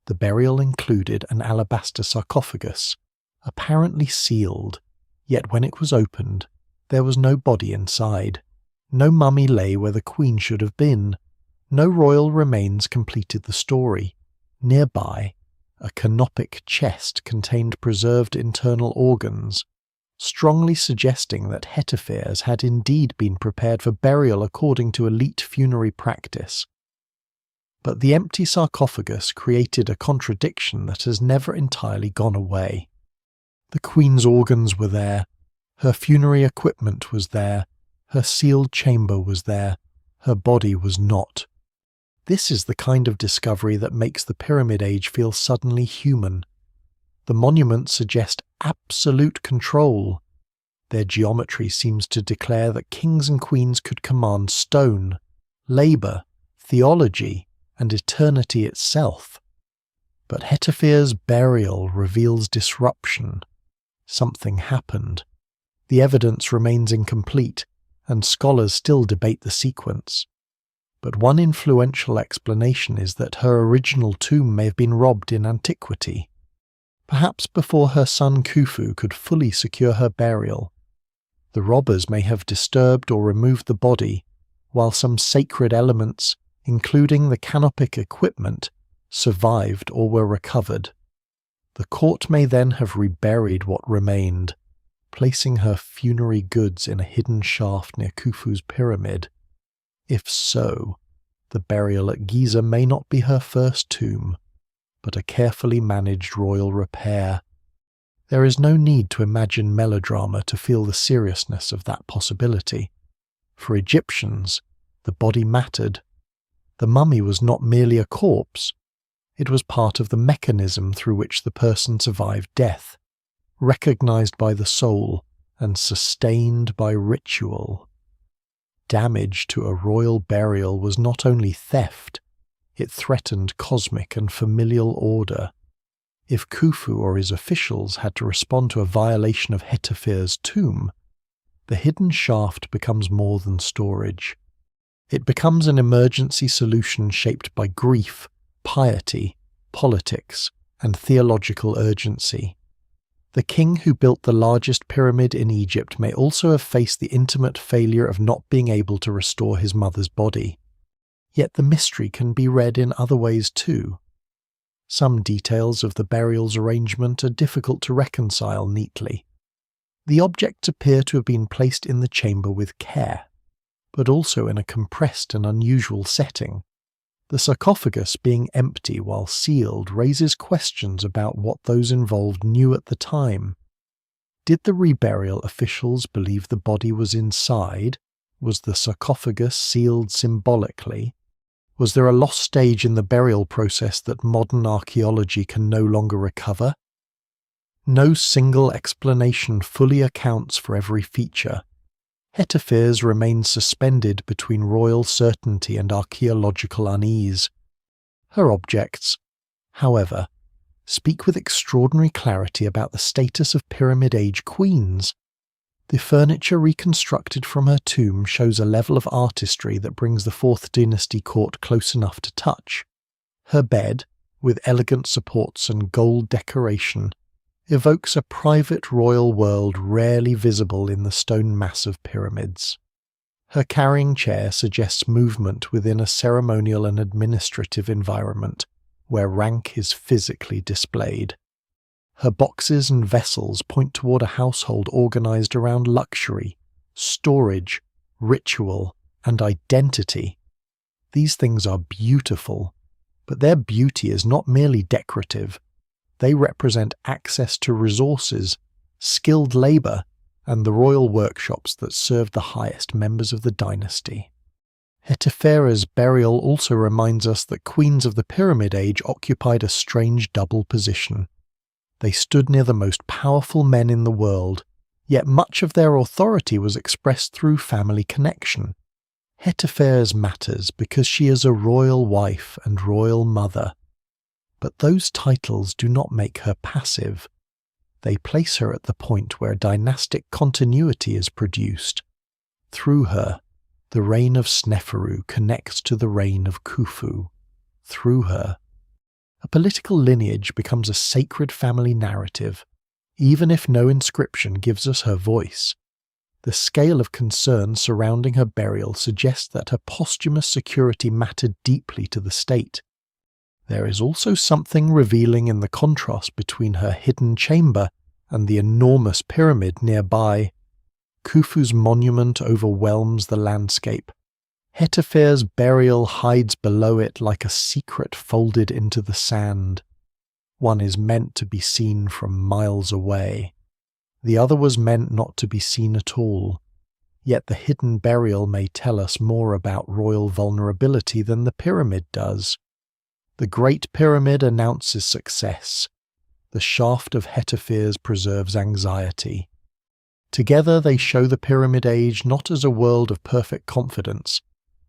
The burial included an alabaster sarcophagus, apparently sealed, yet when it was opened, there was no body inside. No mummy lay where the queen should have been. No royal remains completed the story. Nearby, a canopic chest contained preserved internal organs, strongly suggesting that Hetepheres had indeed been prepared for burial according to elite funerary practice. But the empty sarcophagus created a contradiction that has never entirely gone away. The queen's organs were there, her funerary equipment was there, her sealed chamber was there, her body was not. This is the kind of discovery that makes the Pyramid Age feel suddenly human. The monuments suggest absolute control. Their geometry seems to declare that kings and queens could command stone, labour, theology, and eternity itself. But Hetepheres' burial reveals disruption. Something happened. The evidence remains incomplete, and scholars still debate the sequence. But one influential explanation is that her original tomb may have been robbed in antiquity. perhaps before her son Khufu could fully secure her burial. The robbers may have disturbed or removed the body, while some sacred elements, including the canopic equipment, survived or were recovered. The court may then have reburied what remained, placing her funerary goods in a hidden shaft near Khufu's pyramid. If so, the burial at Giza may not be her first tomb, but a carefully managed royal repair. There is no need to imagine melodrama to feel the seriousness of that possibility. For Egyptians, the body mattered. The mummy was not merely a corpse. It was part of the mechanism through which the person survived death, recognized by the soul and sustained by ritual. Damage to a royal burial was not only theft, it threatened cosmic and familial order. If Khufu or his officials had to respond to a violation of Hetepheres' tomb, the hidden shaft becomes more than storage. It becomes an emergency solution shaped by grief, piety, politics, and theological urgency. The king who built the largest pyramid in Egypt may also have faced the intimate failure of not being able to restore his mother's body. Yet the mystery can be read in other ways too. Some details of the burial's arrangement are difficult to reconcile neatly. The objects appear to have been placed in the chamber with care, but also in a compressed and unusual setting. The sarcophagus being empty while sealed raises questions about what those involved knew at the time. Did the reburial officials believe the body was inside? Was the sarcophagus sealed symbolically? Was there a lost stage in the burial process that modern archaeology can no longer recover? No single explanation fully accounts for every feature. Hetepheres remains suspended between royal certainty and archaeological unease. Her objects, however, speak with extraordinary clarity about the status of Pyramid-Age queens. The furniture reconstructed from her tomb shows a level of artistry that brings the 4th Dynasty court close enough to touch. Her bed, with elegant supports and gold decoration, evokes a private royal world rarely visible in the stone mass of pyramids. Her carrying chair suggests movement within a ceremonial and administrative environment where rank is physically displayed. Her boxes and vessels point toward a household organized around luxury, storage, ritual, and identity. These things are beautiful, but their beauty is not merely decorative. They represent access to resources, skilled labor, and the royal workshops that served the highest members of the dynasty. Hetepheres' burial also reminds us that queens of the Pyramid Age occupied a strange double position. They stood near the most powerful men in the world, yet much of their authority was expressed through family connection. Hetepheres matters because she is a royal wife and royal mother. But those titles do not make her passive. They place her at the point where dynastic continuity is produced. Through her, the reign of Sneferu connects to the reign of Khufu. Through her, a political lineage becomes a sacred family narrative, even if no inscription gives us her voice. The scale of concern surrounding her burial suggests that her posthumous security mattered deeply to the state. There is also something revealing in the contrast between her hidden chamber and the enormous pyramid nearby. Khufu's monument overwhelms the landscape. Hetepheres' burial hides below it like a secret folded into the sand. One is meant to be seen from miles away. The other was meant not to be seen at all. Yet the hidden burial may tell us more about royal vulnerability than the pyramid does. The Great Pyramid announces success. The shaft of Hetepheres preserves anxiety. Together they show the Pyramid Age not as a world of perfect confidence,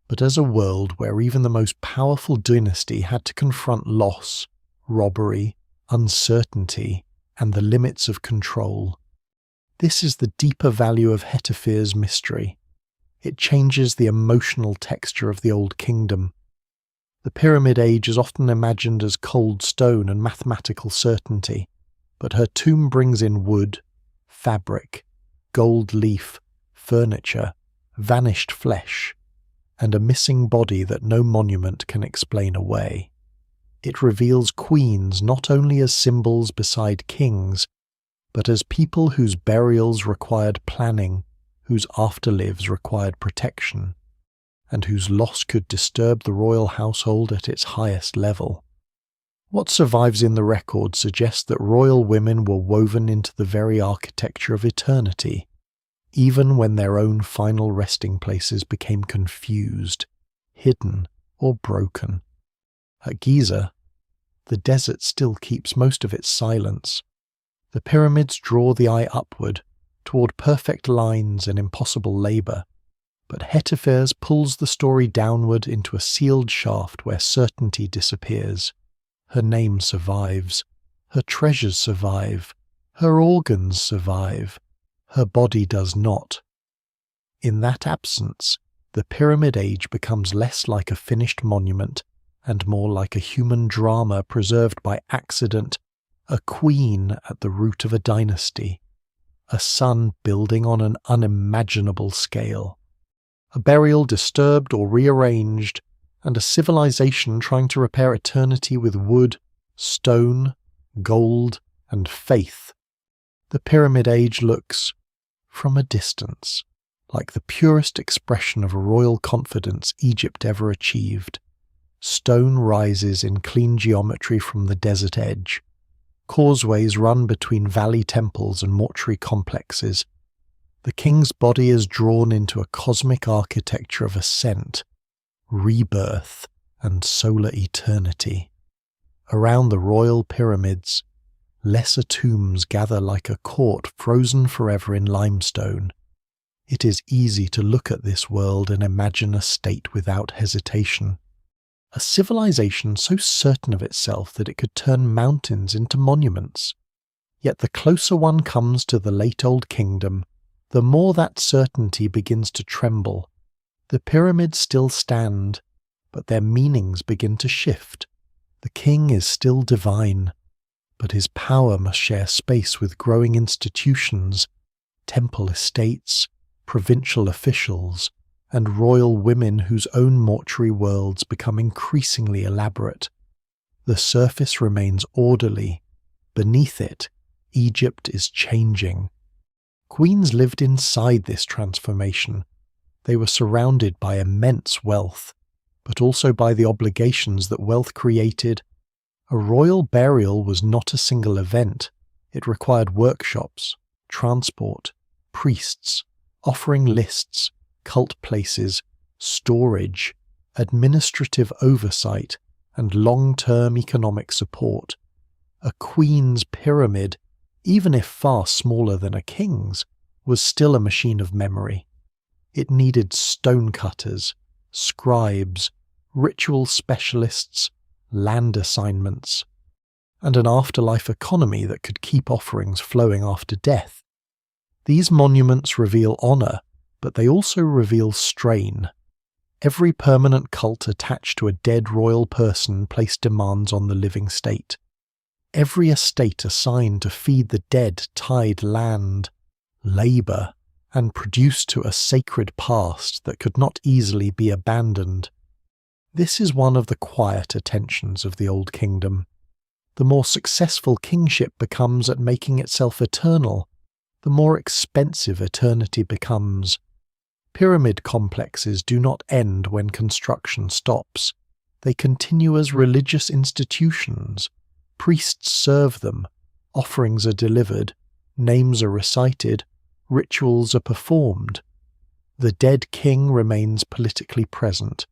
but as a world where even the most powerful dynasty had to confront loss, robbery, uncertainty, and the limits of control. This is the deeper value of Hetepheres' mystery. It changes the emotional texture of the Old Kingdom. The Pyramid Age is often imagined as cold stone and mathematical certainty, but her tomb brings in wood, fabric, gold leaf, furniture, vanished flesh, and a missing body that no monument can explain away. It reveals queens not only as symbols beside kings, but as people whose burials required planning, whose afterlives required protection, and whose loss could disturb the royal household at its highest level. What survives in the record suggests that royal women were woven into the very architecture of eternity, even when their own final resting places became confused, hidden, or broken. At Giza, the desert still keeps most of its silence. The pyramids draw the eye upward, toward perfect lines and impossible labour, but Hetepheres pulls the story downward into a sealed shaft where certainty disappears. Her name survives, her treasures survive, her organs survive, her body does not. In that absence, the Pyramid Age becomes less like a finished monument and more like a human drama preserved by accident, a queen at the root of a dynasty, a son building on an unimaginable scale, a burial disturbed or rearranged, and a civilization trying to repair eternity with wood, stone, gold, and faith. The Pyramid Age looks, from a distance, like the purest expression of royal confidence Egypt ever achieved. Stone rises in clean geometry from the desert edge. Causeways run between valley temples and mortuary complexes. The king's body is drawn into a cosmic architecture of ascent, rebirth, and solar eternity. Around the royal pyramids, lesser tombs gather like a court frozen forever in limestone. It is easy to look at this world and imagine a state without hesitation. A civilization so certain of itself that it could turn mountains into monuments. Yet the closer one comes to the late Old Kingdom, the more that certainty begins to tremble. The pyramids still stand, but their meanings begin to shift. The king is still divine, but his power must share space with growing institutions, temple estates, provincial officials, and royal women whose own mortuary worlds become increasingly elaborate. The surface remains orderly. Beneath it, Egypt is changing. Queens lived inside this transformation. They were surrounded by immense wealth, but also by the obligations that wealth created. A royal burial was not a single event. It required workshops, transport, priests, offering lists, cult places, storage, administrative oversight, and long-term economic support. A queen's pyramid, even if far smaller than a king's, was still a machine of memory. It needed stonecutters, scribes, ritual specialists, land assignments, and an afterlife economy that could keep offerings flowing after death. These monuments reveal honour, but they also reveal strain. Every permanent cult attached to a dead royal person placed demands on the living state. Every estate assigned to feed the dead tied land, labour, and produced to a sacred past that could not easily be abandoned. This is one of the quieter tensions of the Old Kingdom. The more successful kingship becomes at making itself eternal, the more expensive eternity becomes. Pyramid complexes do not end when construction stops. They continue as religious institutions. Priests serve them, offerings are delivered, names are recited, rituals are performed. The dead king remains politically present,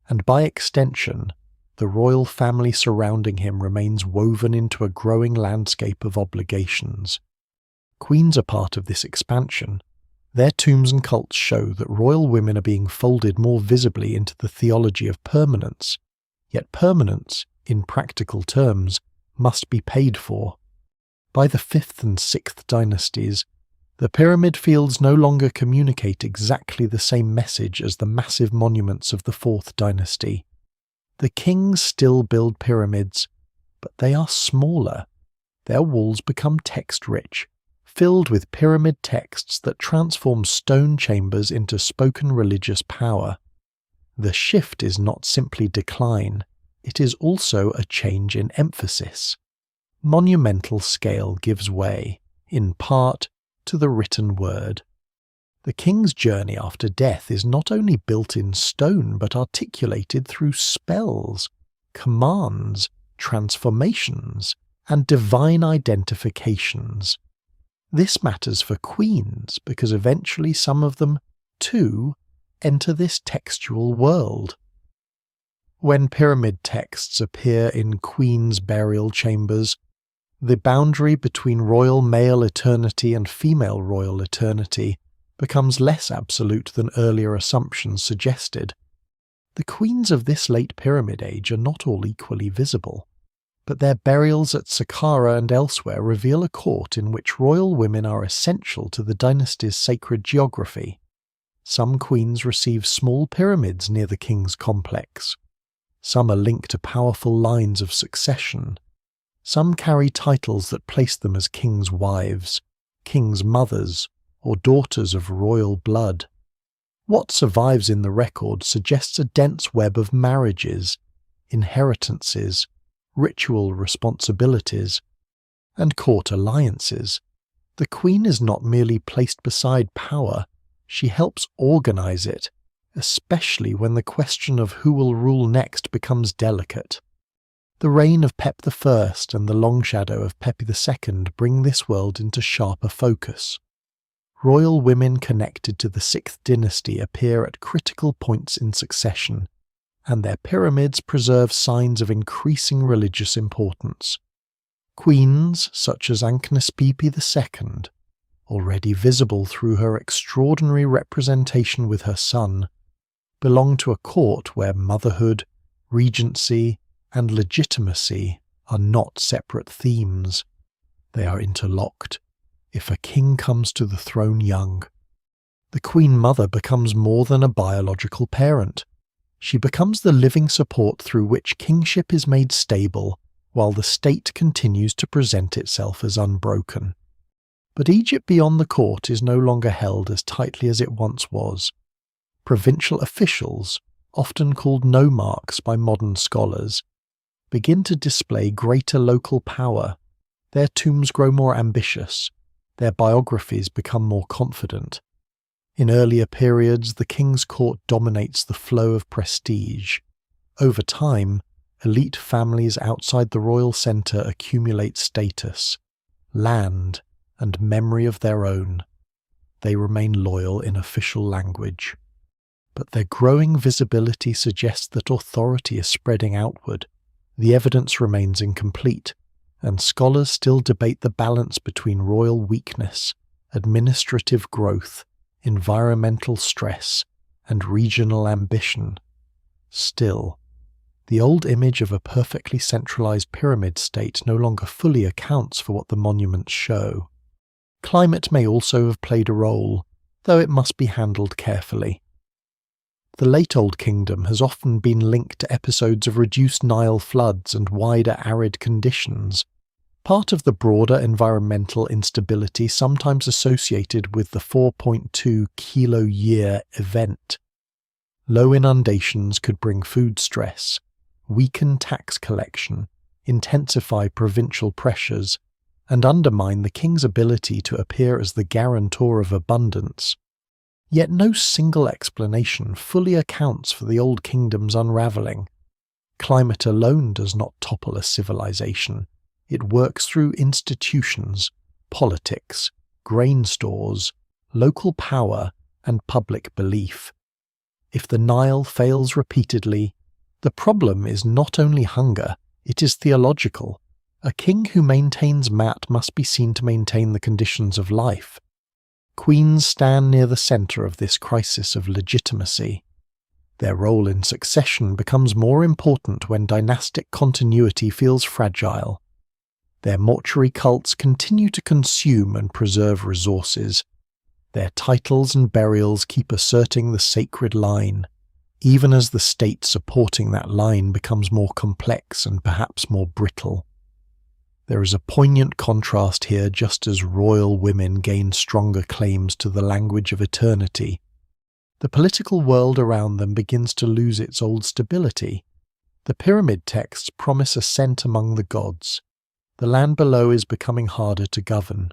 and by extension, the royal family surrounding him remains woven into a growing landscape of obligations. Queens are part of this expansion. Their tombs and cults show that royal women are being folded more visibly into the theology of permanence, yet permanence, in practical terms, must be paid for. By the 5th and 6th dynasties, the pyramid fields no longer communicate exactly the same message as the massive monuments of the 4th dynasty. The kings still build pyramids, but they are smaller. their walls become text-rich, filled with pyramid texts that transform stone chambers into spoken religious power. The shift is not simply decline, it is also a change in emphasis. Monumental scale gives way, in part, to the written word. The king's journey after death is not only built in stone but articulated through spells, commands, transformations, and divine identifications. This matters for queens because eventually some of them, too, enter this textual world. When pyramid texts appear in queens' burial chambers, the boundary between royal male eternity and female royal eternity becomes less absolute than earlier assumptions suggested. The queens of this late Pyramid Age are not all equally visible, but their burials at Saqqara and elsewhere reveal a court in which royal women are essential to the dynasty's sacred geography. Some queens receive small pyramids near the king's complex. Some are linked to powerful lines of succession. Some carry titles that place them as king's wives, king's mothers, or daughters of royal blood. What survives in the record suggests a dense web of marriages, inheritances, ritual responsibilities, and court alliances. The queen is not merely placed beside power, she helps organize it, especially when the question of who will rule next becomes delicate. The reign of Pep I and the long shadow of Pepi II bring this world into sharper focus. Royal women connected to the 6th dynasty appear at critical points in succession, and their pyramids preserve signs of increasing religious importance. Queens such as Ankhnespepy II, already visible through her extraordinary representation with her son, belong to a court where motherhood, regency, and legitimacy are not separate themes. They are interlocked. If a king comes to the throne young, the Queen Mother becomes more than a biological parent. She becomes the living support through which kingship is made stable, while the state continues to present itself as unbroken. But Egypt beyond the court is no longer held as tightly as it once was. Provincial officials, often called nomarchs by modern scholars, begin to display greater local power. Their tombs grow more ambitious. Their biographies become more confident. In earlier periods, the king's court dominates the flow of prestige. Over time, elite families outside the royal centre accumulate status, land, and memory of their own. They remain loyal in official language. But their growing visibility suggests that authority is spreading outward. The evidence remains incomplete, and scholars still debate the balance between royal weakness, administrative growth, environmental stress, and regional ambition. Still, the old image of a perfectly centralized pyramid state no longer fully accounts for what the monuments show. Climate may also have played a role, though it must be handled carefully. The late Old Kingdom has often been linked to episodes of reduced Nile floods and wider arid conditions, part of the broader environmental instability sometimes associated with the 4.2 kilo-year event. Low inundations could bring food stress, weaken tax collection, intensify provincial pressures, and undermine the king's ability to appear as the guarantor of abundance. Yet no single explanation fully accounts for the Old Kingdom's unravelling. Climate alone does not topple a civilization. It works through institutions, politics, grain stores, local power, and public belief. If the Nile fails repeatedly, the problem is not only hunger, it is theological. A king who maintains Mat must be seen to maintain the conditions of life. Queens stand near the centre of this crisis of legitimacy. Their role in succession becomes more important when dynastic continuity feels fragile. Their mortuary cults continue to consume and preserve resources. Their titles and burials keep asserting the sacred line, even as the state supporting that line becomes more complex and perhaps more brittle. There is a poignant contrast here just as royal women gain stronger claims to the language of eternity. The political world around them begins to lose its old stability. The pyramid texts promise ascent among the gods. The land below is becoming harder to govern.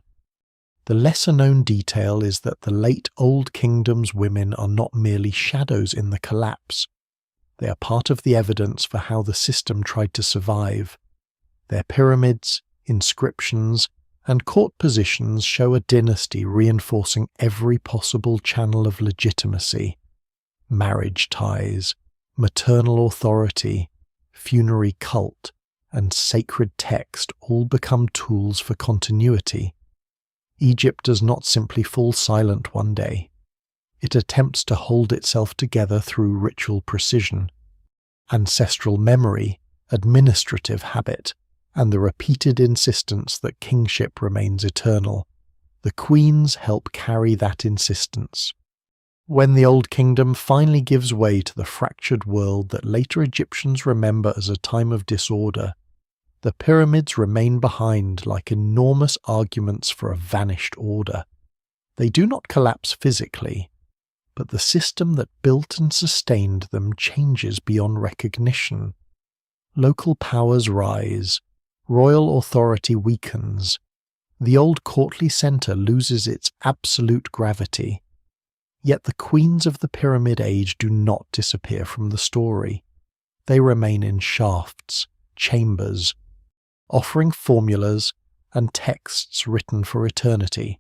The lesser-known detail is that the late Old Kingdom's women are not merely shadows in the collapse. They are part of the evidence for how the system tried to survive. Their pyramids, inscriptions, and court positions show a dynasty reinforcing every possible channel of legitimacy. Marriage ties, maternal authority, funerary cult, and sacred text all become tools for continuity. Egypt does not simply fall silent one day. It attempts to hold itself together through ritual precision, ancestral memory, administrative habit, and the repeated insistence that kingship remains eternal. The queens help carry that insistence. When the Old Kingdom finally gives way to the fractured world that later Egyptians remember as a time of disorder, the pyramids remain behind like enormous arguments for a vanished order. They do not collapse physically, but the system that built and sustained them changes beyond recognition. Local powers rise, royal authority weakens, the old courtly centre loses its absolute gravity. Yet the queens of the Pyramid Age do not disappear from the story. They remain in shafts, chambers, offering formulas and texts written for eternity.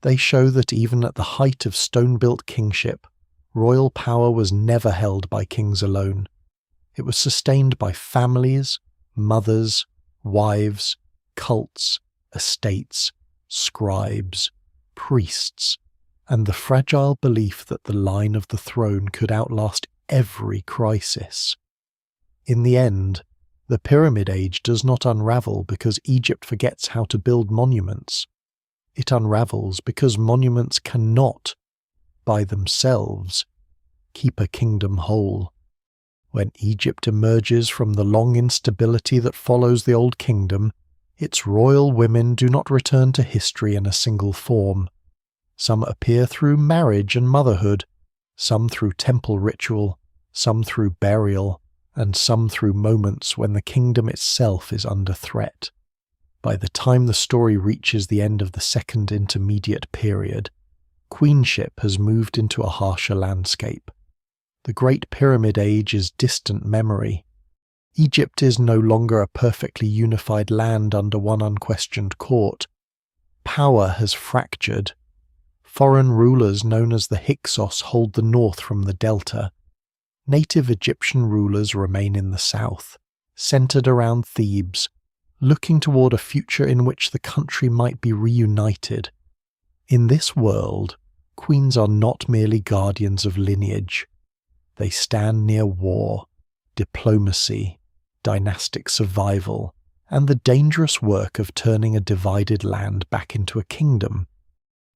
They show that even at the height of stone-built kingship, royal power was never held by kings alone. It was sustained by families, mothers, wives, cults, estates, scribes, priests, and the fragile belief that the line of the throne could outlast every crisis. In the end, the Pyramid Age does not unravel because Egypt forgets how to build monuments. It unravels because monuments cannot, by themselves, keep a kingdom whole. When Egypt emerges from the long instability that follows the Old Kingdom, its royal women do not return to history in a single form. Some appear through marriage and motherhood, some through temple ritual, some through burial, and some through moments when the kingdom itself is under threat. By the time the story reaches the end of the Second Intermediate Period, queenship has moved into a harsher landscape. The Great Pyramid Age is distant memory. Egypt is no longer a perfectly unified land under one unquestioned court. Power has fractured. Foreign rulers known as the Hyksos hold the north from the delta. Native Egyptian rulers remain in the south, centered around Thebes, looking toward a future in which the country might be reunited. In this world, queens are not merely guardians of lineage. They stand near war, diplomacy, dynastic survival, and the dangerous work of turning a divided land back into a kingdom.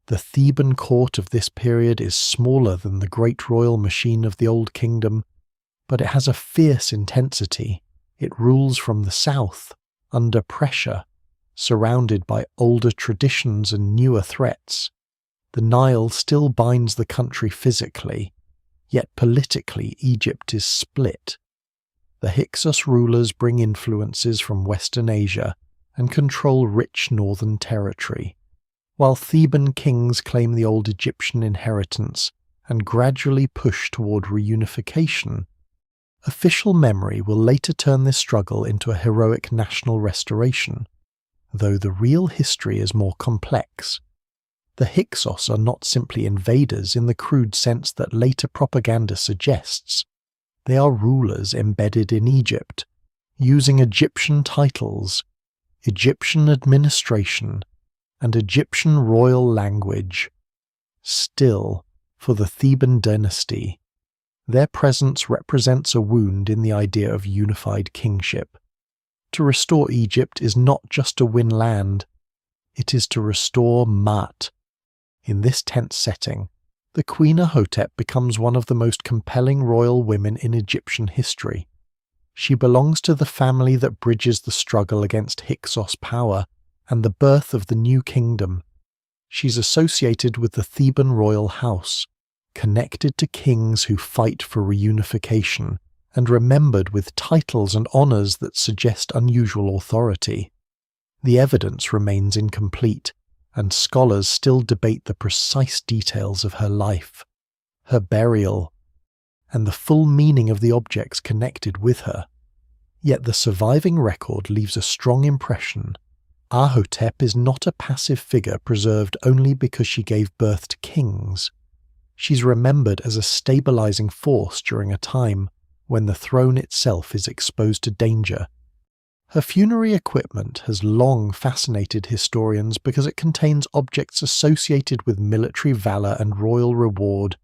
The Theban court of this period is smaller than the great royal machine of the Old Kingdom, but it has a fierce intensity. It rules from the south, under pressure, surrounded by older traditions and newer threats. The Nile still binds the country physically, yet politically Egypt is split. The Hyksos rulers bring influences from Western Asia and control rich northern territory, while Theban kings claim the old Egyptian inheritance and gradually push toward reunification. Official memory will later turn this struggle into a heroic national restoration, though the real history is more complex. The Hyksos are not simply invaders in the crude sense that later propaganda suggests. They are rulers embedded in Egypt, using Egyptian titles, Egyptian administration, and Egyptian royal language. Still, for the Theban dynasty, their presence represents a wound in the idea of unified kingship. To restore Egypt is not just to win land, it is to restore Maat. In this tense setting, the Queen Ahhotep becomes one of the most compelling royal women in Egyptian history. She belongs to the family that bridges the struggle against Hyksos power and the birth of the new kingdom. She's associated with the Theban royal house, connected to kings who fight for reunification, and remembered with titles and honours that suggest unusual authority. The evidence remains incomplete, and scholars still debate the precise details of her life, her burial, and the full meaning of the objects connected with her. Yet the surviving record leaves a strong impression. Ahhotep is not a passive figure preserved only because she gave birth to kings. She's remembered as a stabilizing force during a time when the throne itself is exposed to danger. Her funerary equipment has long fascinated historians because it contains objects associated with military valor and royal reward.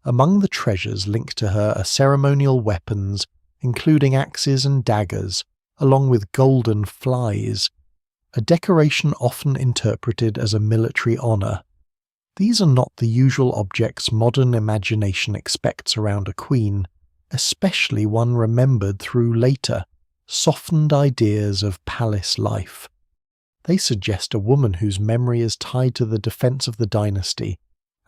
Among the treasures linked to her are ceremonial weapons, including axes and daggers, along with golden flies, a decoration often interpreted as a military honor. These are not the usual objects modern imagination expects around a queen, especially one remembered through later, softened ideas of palace life. They suggest a woman whose memory is tied to the defense of the dynasty,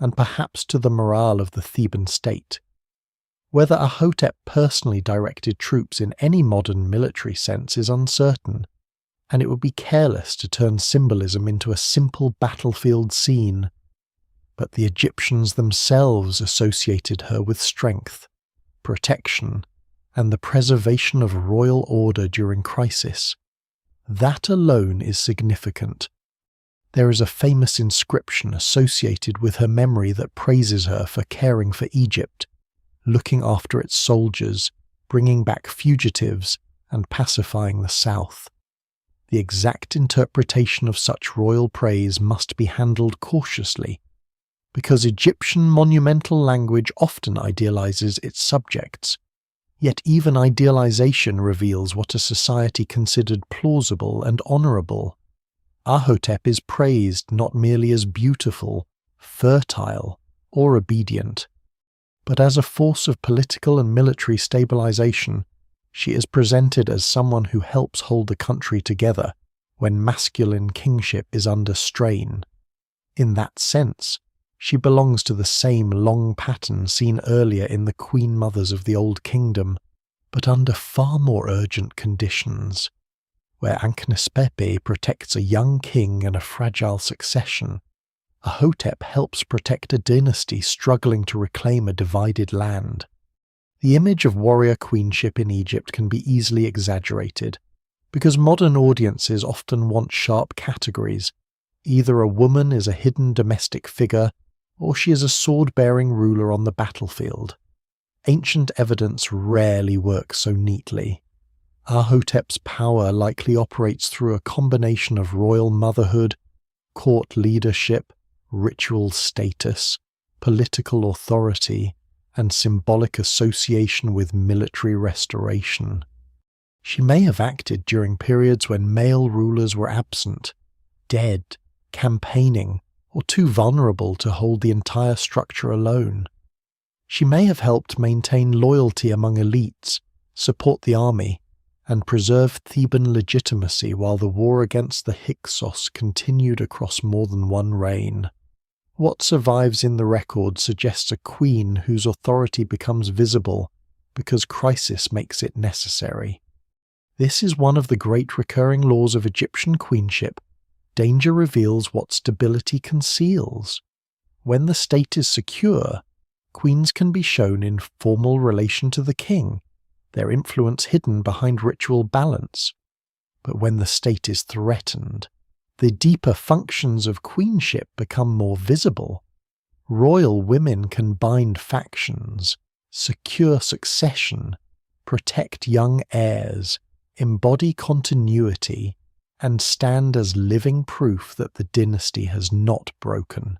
and perhaps to the morale of the Theban state. Whether Ahhotep personally directed troops in any modern military sense is uncertain, and it would be careless to turn symbolism into a simple battlefield scene. But the Egyptians themselves associated her with strength, protection, and the preservation of royal order during crisis. That alone is significant. There is a famous inscription associated with her memory that praises her for caring for Egypt, looking after its soldiers, bringing back fugitives, and pacifying the south. The exact interpretation of such royal praise must be handled cautiously, because Egyptian monumental language often idealizes its subjects. Yet even idealization reveals what a society considered plausible and honorable. Ahhotep is praised not merely as beautiful, fertile, or obedient, but as a force of political and military stabilization. She is presented as someone who helps hold the country together when masculine kingship is under strain. In that sense, she belongs to the same long pattern seen earlier in the queen mothers of the Old Kingdom, but under far more urgent conditions. Where Ankhnespepy protects a young king and a fragile succession, Ahhotep helps protect a dynasty struggling to reclaim a divided land. The image of warrior queenship in Egypt can be easily exaggerated, because modern audiences often want sharp categories. Either a woman is a hidden domestic figure, or she is a sword-bearing ruler on the battlefield. Ancient evidence rarely works so neatly. Ahhotep's power likely operates through a combination of royal motherhood, court leadership, ritual status, political authority, and symbolic association with military restoration. She may have acted during periods when male rulers were absent, dead, campaigning, or too vulnerable to hold the entire structure alone. She may have helped maintain loyalty among elites, support the army, and preserve Theban legitimacy while the war against the Hyksos continued across more than one reign. What survives in the record suggests a queen whose authority becomes visible because crisis makes it necessary. This is one of the great recurring laws of Egyptian queenship. Danger reveals what stability conceals. When the state is secure, queens can be shown in formal relation to the king, their influence hidden behind ritual balance. But when the state is threatened, the deeper functions of queenship become more visible. Royal women can bind factions, secure succession, protect young heirs, embody continuity, and stand as living proof that the dynasty has not broken.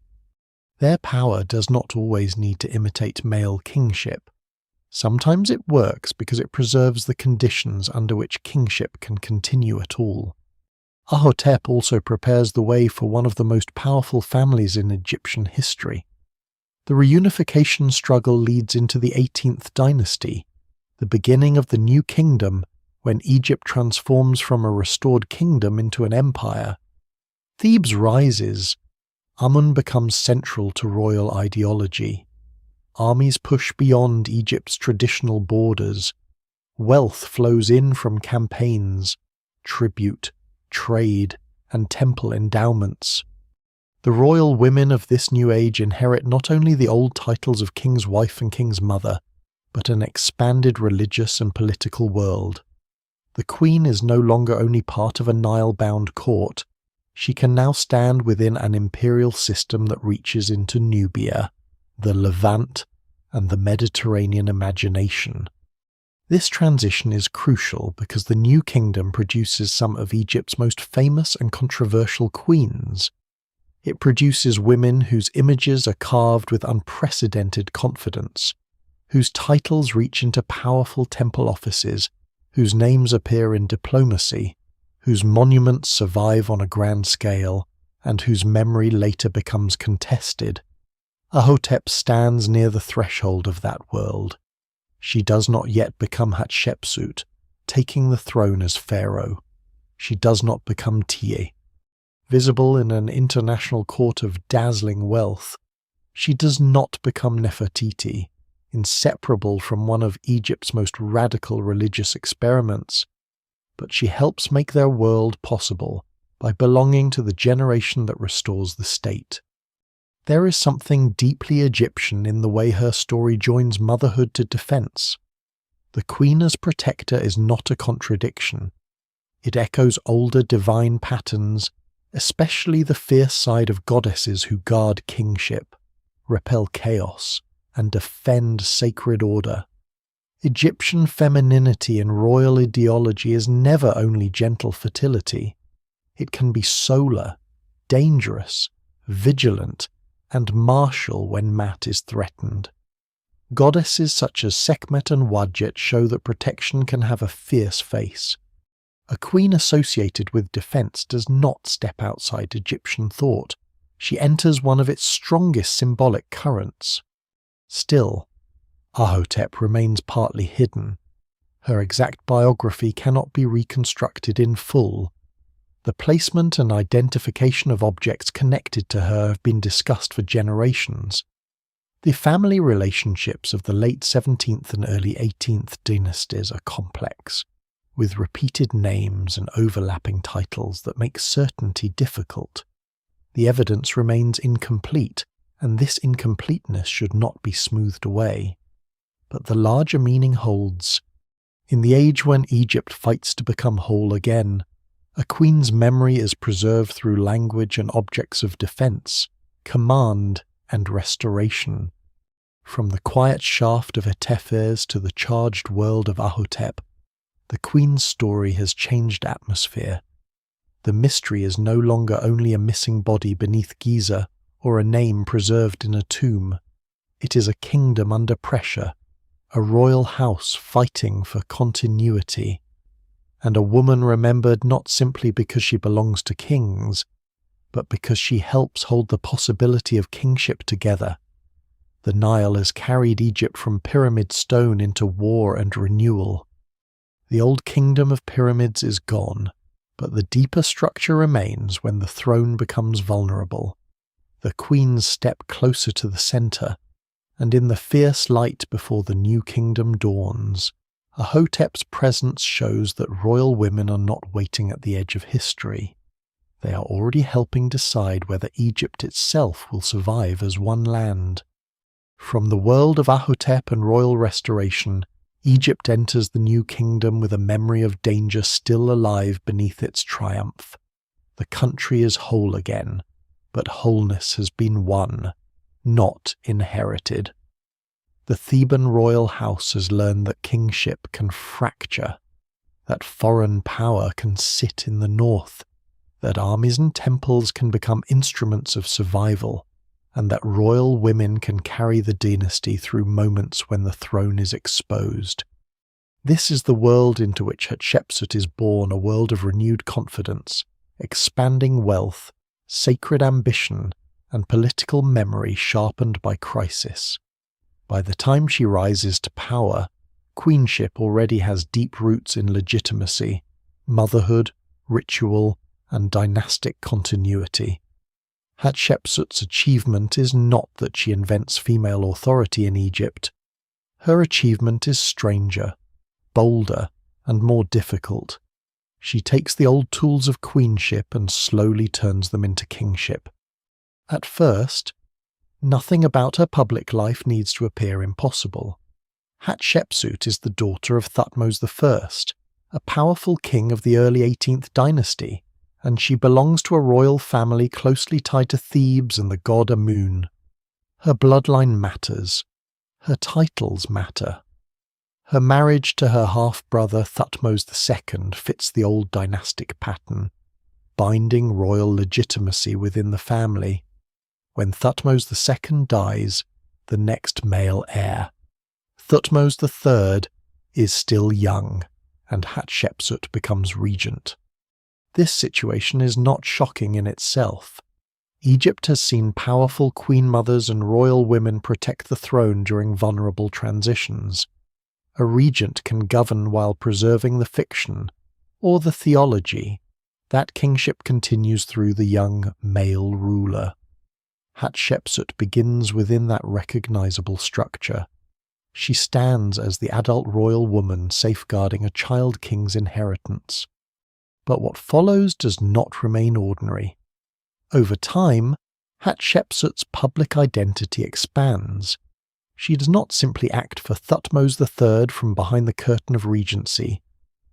Their power does not always need to imitate male kingship. Sometimes it works because it preserves the conditions under which kingship can continue at all. Ahhotep also prepares the way for one of the most powerful families in Egyptian history. The reunification struggle leads into the 18th dynasty, the beginning of the new kingdom when Egypt transforms from a restored kingdom into an empire. Thebes rises. Amun becomes central to royal ideology. Armies push beyond Egypt's traditional borders. Wealth flows in from campaigns, tribute, trade, and temple endowments. The royal women of this new age inherit not only the old titles of king's wife and king's mother, but an expanded religious and political world. The queen is no longer only part of a Nile-bound court. She can now stand within an imperial system that reaches into Nubia, the Levant, and the Mediterranean imagination. This transition is crucial because the new kingdom produces some of Egypt's most famous and controversial queens. It produces women whose images are carved with unprecedented confidence, whose titles reach into powerful temple offices, whose names appear in diplomacy, whose monuments survive on a grand scale, and whose memory later becomes contested. Ahhotep stands near the threshold of that world. She does not yet become Hatshepsut, taking the throne as pharaoh. She does not become Tiye. Visible in an international court of dazzling wealth, she does not become Nefertiti, inseparable from one of Egypt's most radical religious experiments, but she helps make their world possible by belonging to the generation that restores the state. There is something deeply Egyptian in the way her story joins motherhood to defense. The queen as protector is not a contradiction. It echoes older divine patterns, especially the fierce side of goddesses who guard kingship, repel chaos, and defend sacred order. Egyptian femininity in royal ideology is never only gentle fertility. It can be solar, dangerous, vigilant, and martial when Mat is threatened. Goddesses such as Sekhmet and Wadjet show that protection can have a fierce face. A queen associated with defense does not step outside Egyptian thought. She enters one of its strongest symbolic currents. Still, Ahhotep remains partly hidden. Her exact biography cannot be reconstructed in full. The placement and identification of objects connected to her have been discussed for generations. The family relationships of the late 17th and early 18th dynasties are complex, with repeated names and overlapping titles that make certainty difficult. The evidence remains incomplete, and this incompleteness should not be smoothed away. But the larger meaning holds. In the age when Egypt fights to become whole again, a queen's memory is preserved through language and objects of defense, command, and restoration. From the quiet shaft of Hetepheres to the charged world of Ahhotep, the queen's story has changed atmosphere. The mystery is no longer only a missing body beneath Giza or a name preserved in a tomb. It is a kingdom under pressure, a royal house fighting for continuity, and a woman remembered not simply because she belongs to kings, but because she helps hold the possibility of kingship together. The Nile has carried Egypt from pyramid stone into war and renewal. The old kingdom of pyramids is gone, but the deeper structure remains when the throne becomes vulnerable. The queens step closer to the center, and in the fierce light before the new kingdom dawns, Ahhotep's presence shows that royal women are not waiting at the edge of history. They are already helping decide whether Egypt itself will survive as one land. From the world of Ahhotep and royal restoration, Egypt enters the new kingdom with a memory of danger still alive beneath its triumph. The country is whole again, but wholeness has been won, not inherited. The Theban royal house has learned that kingship can fracture, that foreign power can sit in the north, that armies and temples can become instruments of survival, and that royal women can carry the dynasty through moments when the throne is exposed. This is the world into which Hatshepsut is born, a world of renewed confidence, expanding wealth, sacred ambition, and political memory sharpened by crisis. By the time she rises to power, Queenship already has deep roots in legitimacy, motherhood, ritual, and dynastic continuity. Hatshepsut's achievement is not that she invents female authority in Egypt. Her achievement is stranger, bolder, and more difficult. She takes the old tools of queenship and slowly turns them into kingship. At first, nothing about her public life needs to appear impossible. Hatshepsut is the daughter of Thutmose I, a powerful king of the early 18th dynasty, and she belongs to a royal family closely tied to Thebes and the god Amun. Her bloodline matters. Her titles matter. Her marriage to her half-brother Thutmose II fits the old dynastic pattern, binding royal legitimacy within the family. When Thutmose II dies, the next male heir, Thutmose III, is still young, and Hatshepsut becomes regent. This situation is not shocking in itself. Egypt has seen powerful queen mothers and royal women protect the throne during vulnerable transitions. A regent can govern while preserving the fiction, or the theology. That kingship continues through the young male ruler. Hatshepsut begins within that recognizable structure. She stands as the adult royal woman safeguarding a child king's inheritance. But what follows does not remain ordinary. Over time, Hatshepsut's public identity expands. She does not simply act for Thutmose III from behind the curtain of regency.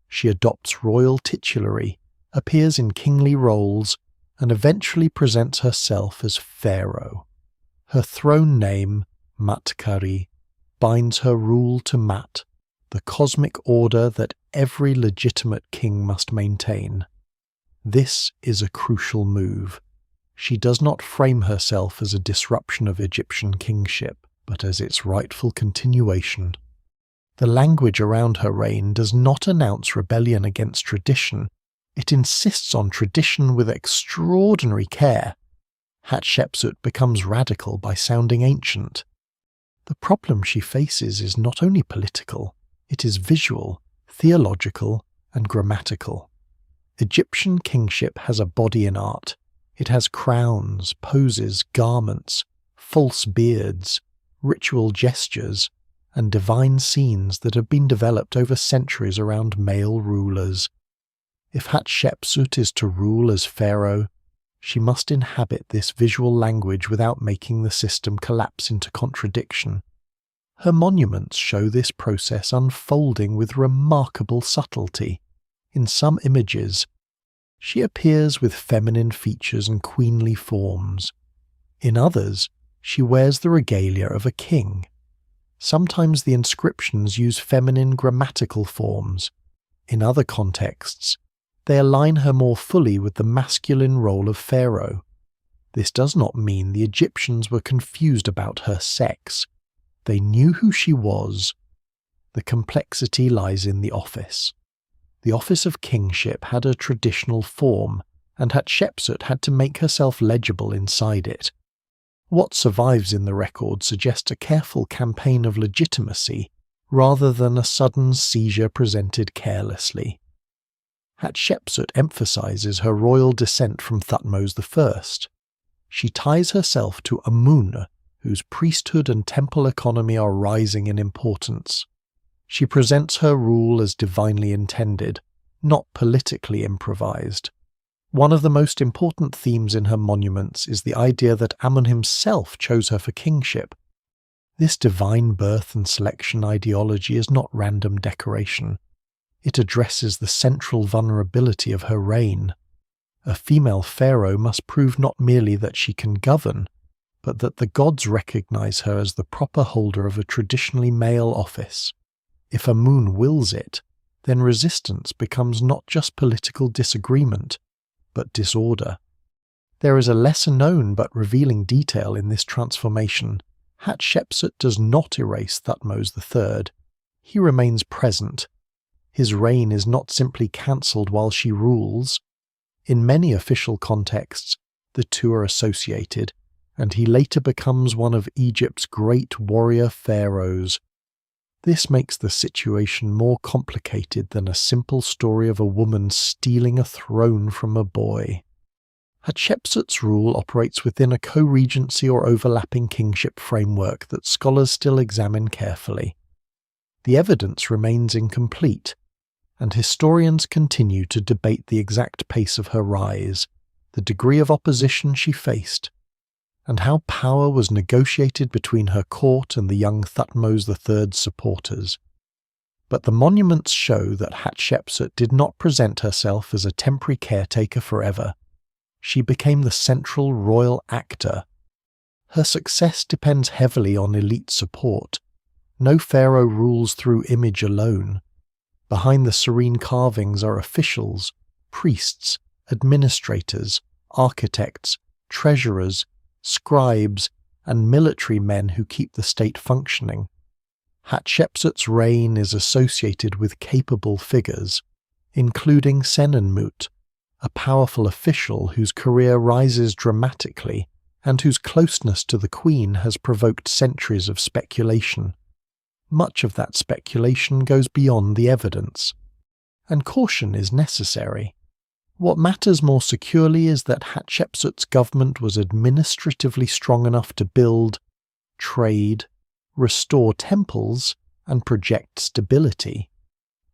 She adopts royal titulary, appears in kingly roles, and eventually presents herself as pharaoh. Her throne name, Matkari, binds her rule to Mat, the cosmic order that every legitimate king must maintain. This is a crucial move. She does not frame herself as a disruption of Egyptian kingship, but as its rightful continuation. The language around her reign does not announce rebellion against tradition. It insists on tradition with extraordinary care. Hatshepsut becomes radical by sounding ancient. The problem she faces is not only political, it is visual, theological, and grammatical. Egyptian kingship has a body in art. It has crowns, poses, garments, false beards, ritual gestures, and divine scenes that have been developed over centuries around male rulers. If Hatshepsut is to rule as pharaoh, she must inhabit this visual language without making the system collapse into contradiction. Her monuments show this process unfolding with remarkable subtlety. In some images, she appears with feminine features and queenly forms. In others, she wears the regalia of a king. Sometimes the inscriptions use feminine grammatical forms. In other contexts, they align her more fully with the masculine role of pharaoh. This does not mean the Egyptians were confused about her sex. They knew who she was. The complexity lies in the office. The office of kingship had a traditional form, and Hatshepsut had to make herself legible inside it. What survives in the record suggests a careful campaign of legitimacy, rather than a sudden seizure presented carelessly. Hatshepsut emphasizes her royal descent from Thutmose I. She ties herself to Amun, whose priesthood and temple economy are rising in importance. She presents her rule as divinely intended, not politically improvised. One of the most important themes in her monuments is the idea that Amun himself chose her for kingship. This divine birth and selection ideology is not random decoration. It addresses the central vulnerability of her reign. A female pharaoh must prove not merely that she can govern, but that the gods recognize her as the proper holder of a traditionally male office. If Amun wills it, then resistance becomes not just political disagreement, but disorder. There is a lesser-known but revealing detail in this transformation. Hatshepsut does not erase Thutmose III. He remains present. His reign is not simply cancelled while she rules. In many official contexts, the two are associated, and he later becomes one of Egypt's great warrior pharaohs. This makes the situation more complicated than a simple story of a woman stealing a throne from a boy. Hatshepsut's rule operates within a co-regency or overlapping kingship framework that scholars still examine carefully. The evidence remains incomplete, and historians continue to debate the exact pace of her rise, the degree of opposition she faced, and how power was negotiated between her court and the young Thutmose III's supporters. But the monuments show that Hatshepsut did not present herself as a temporary caretaker forever. She became the central royal actor. Her success depends heavily on elite support. No pharaoh rules through image alone. Behind the serene carvings are officials, priests, administrators, architects, treasurers, scribes, and military men who keep the state functioning. Hatshepsut's reign is associated with capable figures, including Senenmut, a powerful official whose career rises dramatically and whose closeness to the queen has provoked centuries of speculation. Much of that speculation goes beyond the evidence, and caution is necessary. What matters more securely is that Hatshepsut's government was administratively strong enough to build, trade, restore temples, and project stability.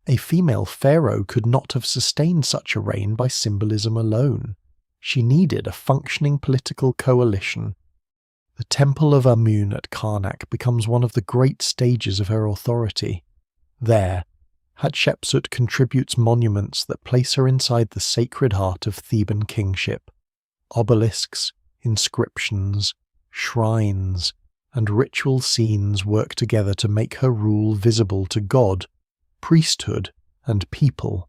A female pharaoh could not have sustained such a reign by symbolism alone. She needed a functioning political coalition. The Temple of Amun at Karnak becomes one of the great stages of her authority. There, Hatshepsut contributes monuments that place her inside the sacred heart of Theban kingship. Obelisks, inscriptions, shrines, and ritual scenes work together to make her rule visible to God, priesthood, and people.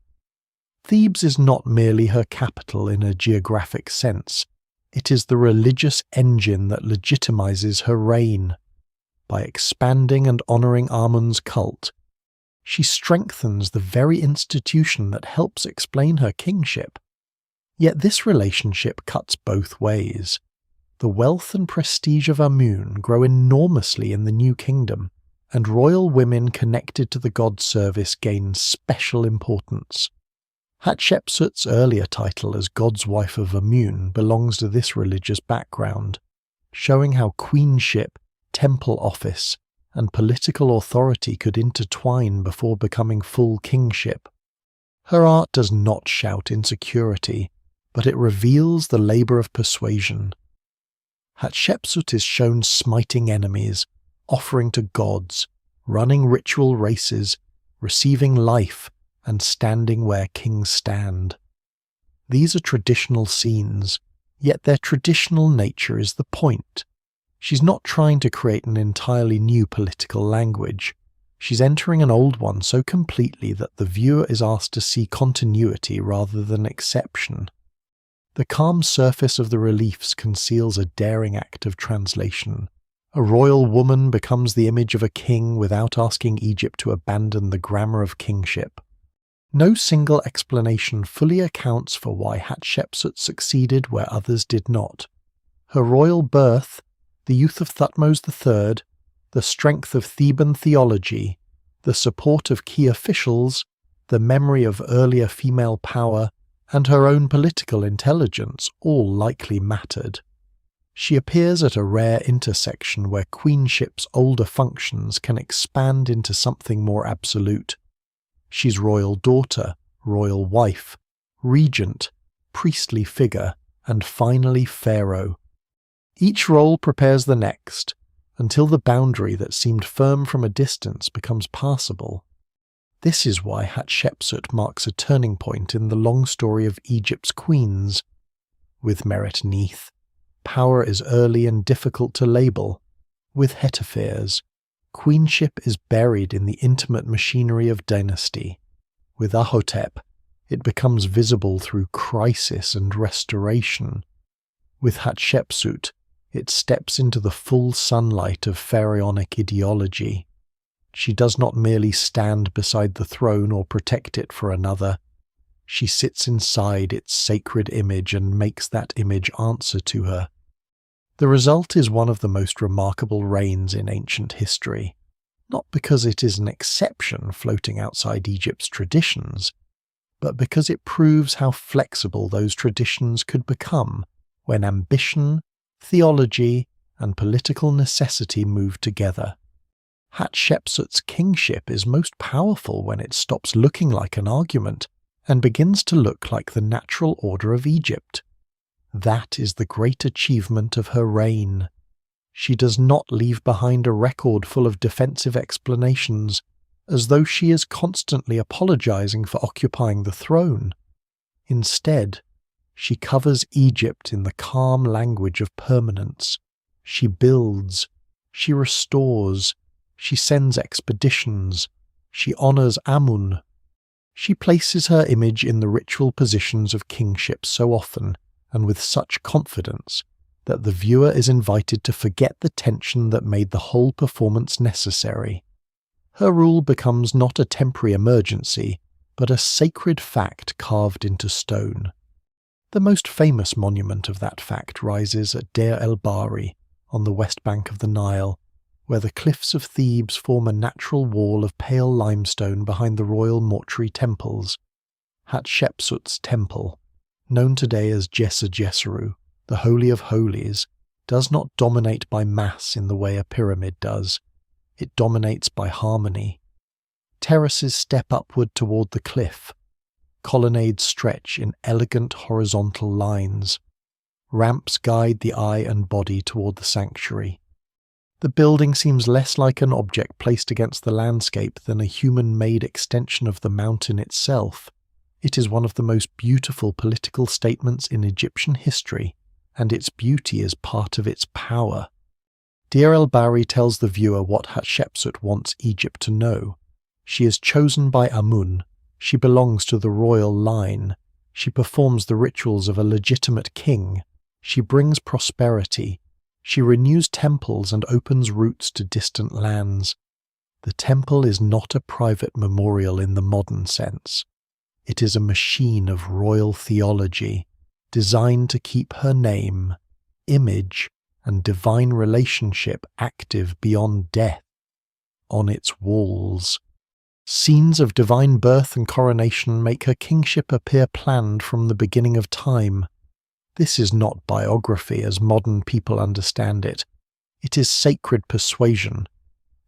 Thebes is not merely her capital in a geographic sense. It is the religious engine that legitimizes her reign. By expanding and honoring Amun's cult, she strengthens the very institution that helps explain her kingship. Yet this relationship cuts both ways. The wealth and prestige of Amun grow enormously in the New Kingdom, and royal women connected to the god service gain special importance. Hatshepsut's earlier title as God's Wife of Amun belongs to this religious background, showing how queenship, temple office, and political authority could intertwine before becoming full kingship. Her art does not shout insecurity, but it reveals the labour of persuasion. Hatshepsut is shown smiting enemies, offering to gods, running ritual races, receiving life, and standing where kings stand. These are traditional scenes, yet their traditional nature is the point. She's not trying to create an entirely new political language. She's entering an old one so completely that the viewer is asked to see continuity rather than exception. The calm surface of the reliefs conceals a daring act of translation. A royal woman becomes the image of a king without asking Egypt to abandon the grammar of kingship. No single explanation fully accounts for why Hatshepsut succeeded where others did not. Her royal birth, the youth of Thutmose III, the strength of Theban theology, the support of key officials, the memory of earlier female power, and her own political intelligence all likely mattered. She appears at a rare intersection where queenship's older functions can expand into something more absolute. She's royal daughter, royal wife, regent, priestly figure, and finally pharaoh. Each role prepares the next, until the boundary that seemed firm from a distance becomes passable. This is why Hatshepsut marks a turning point in the long story of Egypt's queens. With Meret-Neith, power is early and difficult to label. With Hetepheres, queenship is buried in the intimate machinery of dynasty. With Ahhotep, it becomes visible through crisis and restoration. With Hatshepsut, it steps into the full sunlight of pharaonic ideology. She does not merely stand beside the throne or protect it for another. She sits inside its sacred image and makes that image answer to her. The result is one of the most remarkable reigns in ancient history, not because it is an exception floating outside Egypt's traditions, but because it proves how flexible those traditions could become when ambition, theology, and political necessity move together. Hatshepsut's kingship is most powerful when it stops looking like an argument and begins to look like the natural order of Egypt. That is the great achievement of her reign. She does not leave behind a record full of defensive explanations, as though she is constantly apologizing for occupying the throne. Instead, she covers Egypt in the calm language of permanence. She builds, she restores, she sends expeditions, she honors Amun. She places her image in the ritual positions of kingship so often and with such confidence that the viewer is invited to forget the tension that made the whole performance necessary. Her rule becomes not a temporary emergency, but a sacred fact carved into stone. The most famous monument of that fact rises at Deir el-Bahari, on the west bank of the Nile, where the cliffs of Thebes form a natural wall of pale limestone behind the royal mortuary temples. Hatshepsut's temple, known today as Djeser-Djeseru, the Holy of Holies, does not dominate by mass in the way a pyramid does. It dominates by harmony. Terraces step upward toward the cliff. Colonnades stretch in elegant horizontal lines. Ramps guide the eye and body toward the sanctuary. The building seems less like an object placed against the landscape than a human-made extension of the mountain itself. It is one of the most beautiful political statements in Egyptian history, and its beauty is part of its power. Deir el-Bahari tells the viewer what Hatshepsut wants Egypt to know. She is chosen by Amun. She belongs to the royal line. She performs the rituals of a legitimate king. She brings prosperity. She renews temples and opens routes to distant lands. The temple is not a private memorial in the modern sense. It is a machine of royal theology, designed to keep her name, image, and divine relationship active beyond death. On its walls, scenes of divine birth and coronation make her kingship appear planned from the beginning of time. This is not biography as modern people understand it. It is sacred persuasion.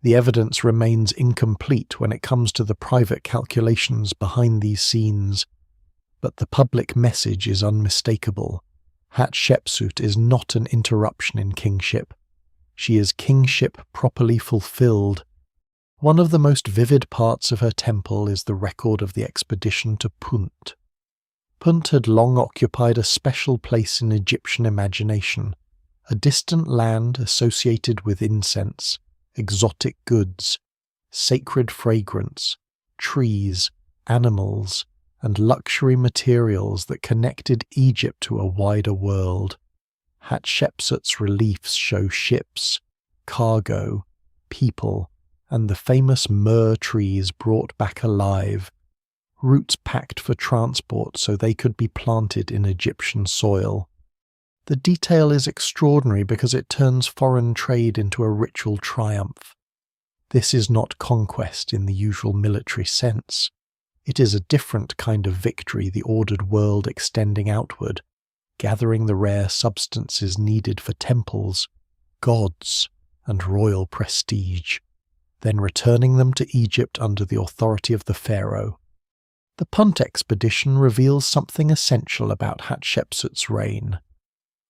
The evidence remains incomplete when it comes to the private calculations behind these scenes, but the public message is unmistakable. Hatshepsut is not an interruption in kingship. She is kingship properly fulfilled. One of the most vivid parts of her temple is the record of the expedition to Punt. Punt had long occupied a special place in Egyptian imagination, a distant land associated with incense, exotic goods, sacred fragrance, trees, animals, and luxury materials that connected Egypt to a wider world. Hatshepsut's reliefs show ships, cargo, people, and the famous myrrh trees brought back alive, roots packed for transport so they could be planted in Egyptian soil. The detail is extraordinary because it turns foreign trade into a ritual triumph. This is not conquest in the usual military sense. It is a different kind of victory, the ordered world extending outward, gathering the rare substances needed for temples, gods, and royal prestige, then returning them to Egypt under the authority of the pharaoh. The Punt expedition reveals something essential about Hatshepsut's reign.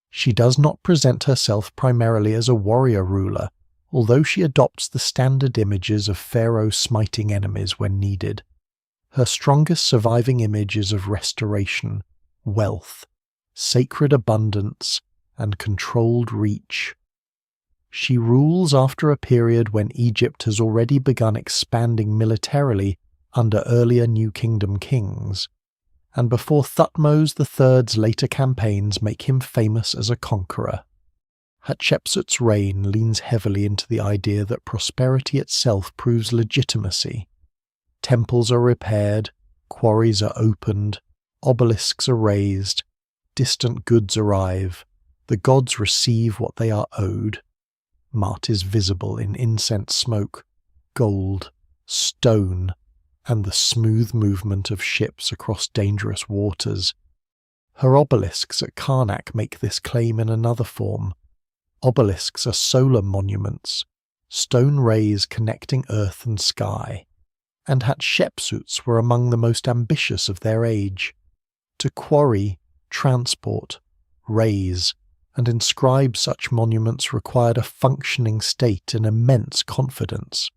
She does not present herself primarily as a warrior ruler, although she adopts the standard images of pharaoh smiting enemies when needed. Her strongest surviving image is of restoration, wealth, sacred abundance, and controlled reach. She rules after a period when Egypt has already begun expanding militarily under earlier New Kingdom kings, and before Thutmose III's later campaigns make him famous as a conqueror. Hatshepsut's reign leans heavily into the idea that prosperity itself proves legitimacy. Temples are repaired, quarries are opened, obelisks are raised, distant goods arrive, the gods receive what they are owed. Mart is visible in incense smoke, gold, stone, and the smooth movement of ships across dangerous waters. Her obelisks at Karnak make this claim in another form. Obelisks are solar monuments, stone rays connecting earth and sky, and Hatshepsuts were among the most ambitious of their age. To quarry, transport, raise, and inscribe such monuments required a functioning state and immense confidence.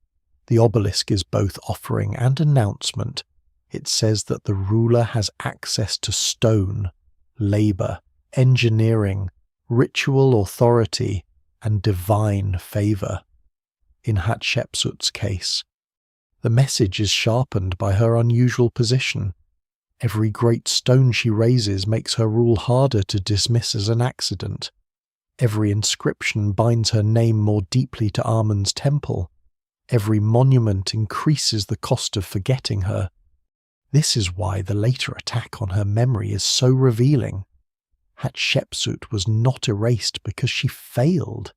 The obelisk is both offering and announcement. It says that the ruler has access to stone, labour, engineering, ritual authority, and divine favour. In Hatshepsut's case, the message is sharpened by her unusual position. Every great stone she raises makes her rule harder to dismiss as an accident. Every inscription binds her name more deeply to Amun's temple. Every monument increases the cost of forgetting her. This is why the later attack on her memory is so revealing. Hatshepsut was not erased because she failed.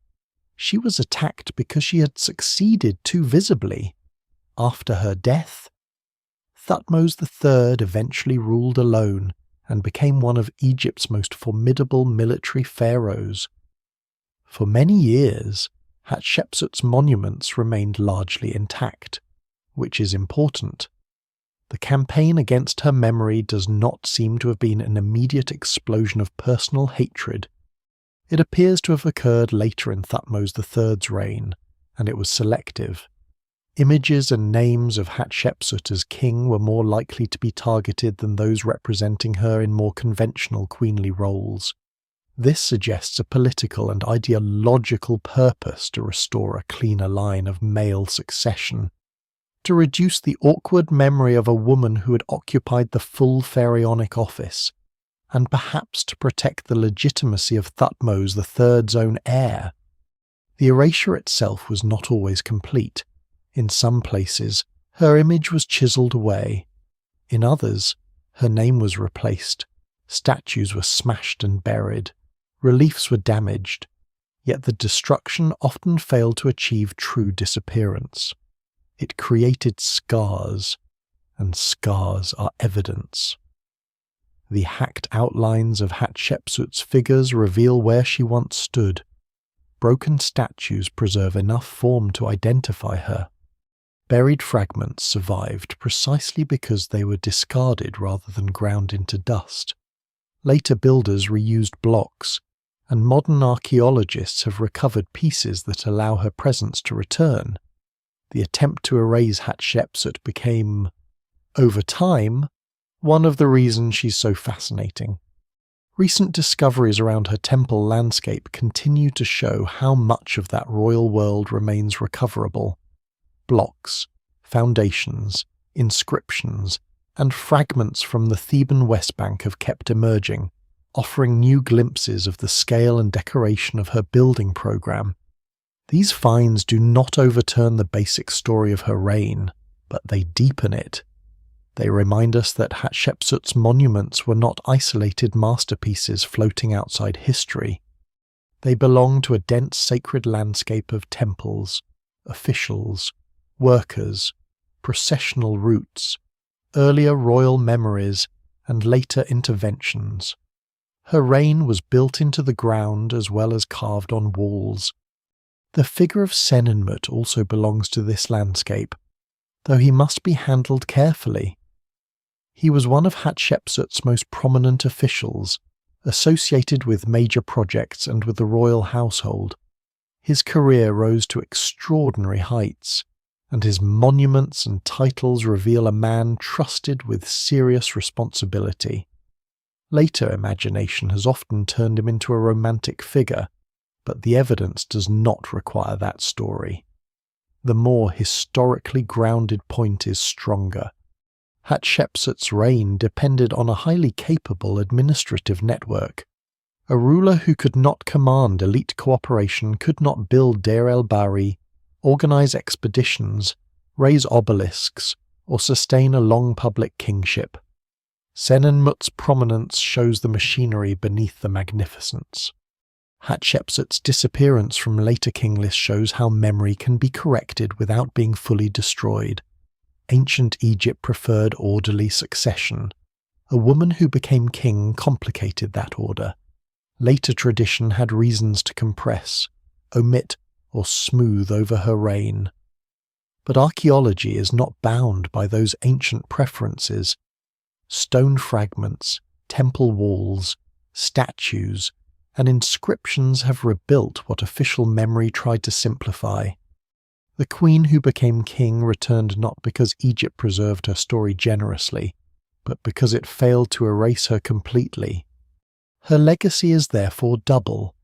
She was attacked because she had succeeded too visibly. After her death, Thutmose III eventually ruled alone and became one of Egypt's most formidable military pharaohs. For many years, Hatshepsut's monuments remained largely intact, which is important. The campaign against her memory does not seem to have been an immediate explosion of personal hatred. It appears to have occurred later in Thutmose III's reign, and it was selective. Images and names of Hatshepsut as king were more likely to be targeted than those representing her in more conventional queenly roles. This suggests a political and ideological purpose to restore a cleaner line of male succession, to reduce the awkward memory of a woman who had occupied the full pharaonic office, and perhaps to protect the legitimacy of Thutmose III's own heir. The erasure itself was not always complete. In some places, her image was chiselled away. In others, her name was replaced. Statues were smashed and buried. Reliefs were damaged. Yet the destruction often failed to achieve true disappearance. It created scars, and scars are evidence. The hacked outlines of Hatshepsut's figures reveal where she once stood. Broken statues preserve enough form to identify her. Buried fragments survived precisely because they were discarded rather than ground into dust. Later builders reused blocks, and modern archaeologists have recovered pieces that allow her presence to return. The attempt to erase Hatshepsut became, over time, one of the reasons she's so fascinating. Recent discoveries around her temple landscape continue to show how much of that royal world remains recoverable. Blocks, foundations, inscriptions, and fragments from the Theban West Bank have kept emerging, offering new glimpses of the scale and decoration of her building program. These finds do not overturn the basic story of her reign, but they deepen it. They remind us that Hatshepsut's monuments were not isolated masterpieces floating outside history. They belong to a dense sacred landscape of temples, officials, workers, processional routes, earlier royal memories, and later interventions. Her reign was built into the ground as well as carved on walls. The figure of Senenmut also belongs to this landscape, though he must be handled carefully. He was one of Hatshepsut's most prominent officials, associated with major projects and with the royal household. His career rose to extraordinary heights, and his monuments and titles reveal a man trusted with serious responsibility. Later imagination has often turned him into a romantic figure, but the evidence does not require that story. The more historically grounded point is stronger. Hatshepsut's reign depended on a highly capable administrative network. A ruler who could not command elite cooperation could not build Deir el-Bahari, organize expeditions, raise obelisks, or sustain a long public kingship. Senenmut's prominence shows the machinery beneath the magnificence. Hatshepsut's disappearance from later king lists shows how memory can be corrected without being fully destroyed. Ancient Egypt preferred orderly succession. A woman who became king complicated that order. Later tradition had reasons to compress, omit, or smooth over her reign. But archaeology is not bound by those ancient preferences. Stone fragments, temple walls, statues, and inscriptions have rebuilt what official memory tried to simplify. The queen who became king returned not because Egypt preserved her story generously, but because it failed to erase her completely. Her legacy is therefore double.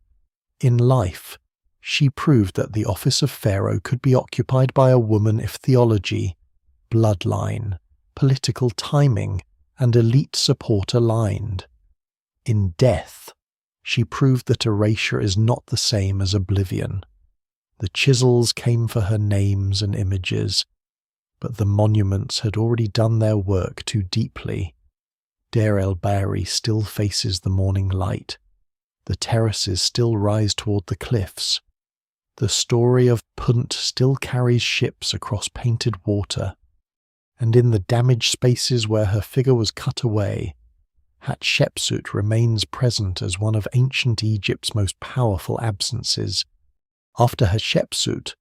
In life, she proved that the office of pharaoh could be occupied by a woman if theology, bloodline, political timing, and elite support aligned. In death, she proved that erasure is not the same as oblivion. The chisels came for her names and images, but the monuments had already done their work too deeply. Deir el-Bahari still faces the morning light. The terraces still rise toward the cliffs. The story of Punt still carries ships across painted water. And in the damaged spaces where her figure was cut away, Hatshepsut remains present as one of ancient Egypt's most powerful absences. After Hatshepsut,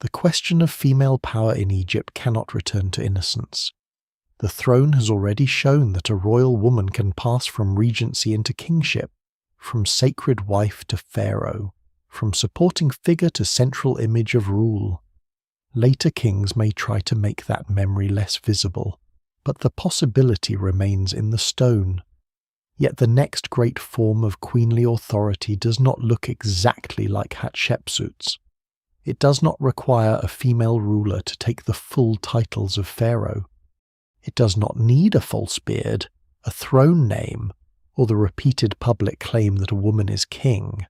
the question of female power in Egypt cannot return to innocence. The throne has already shown that a royal woman can pass from regency into kingship, from sacred wife to pharaoh, from supporting figure to central image of rule. Later kings may try to make that memory less visible, but the possibility remains in the stone. Yet the next great form of queenly authority does not look exactly like Hatshepsut's. It does not require a female ruler to take the full titles of pharaoh. It does not need a false beard, a throne name, or the repeated public claim that a woman is king.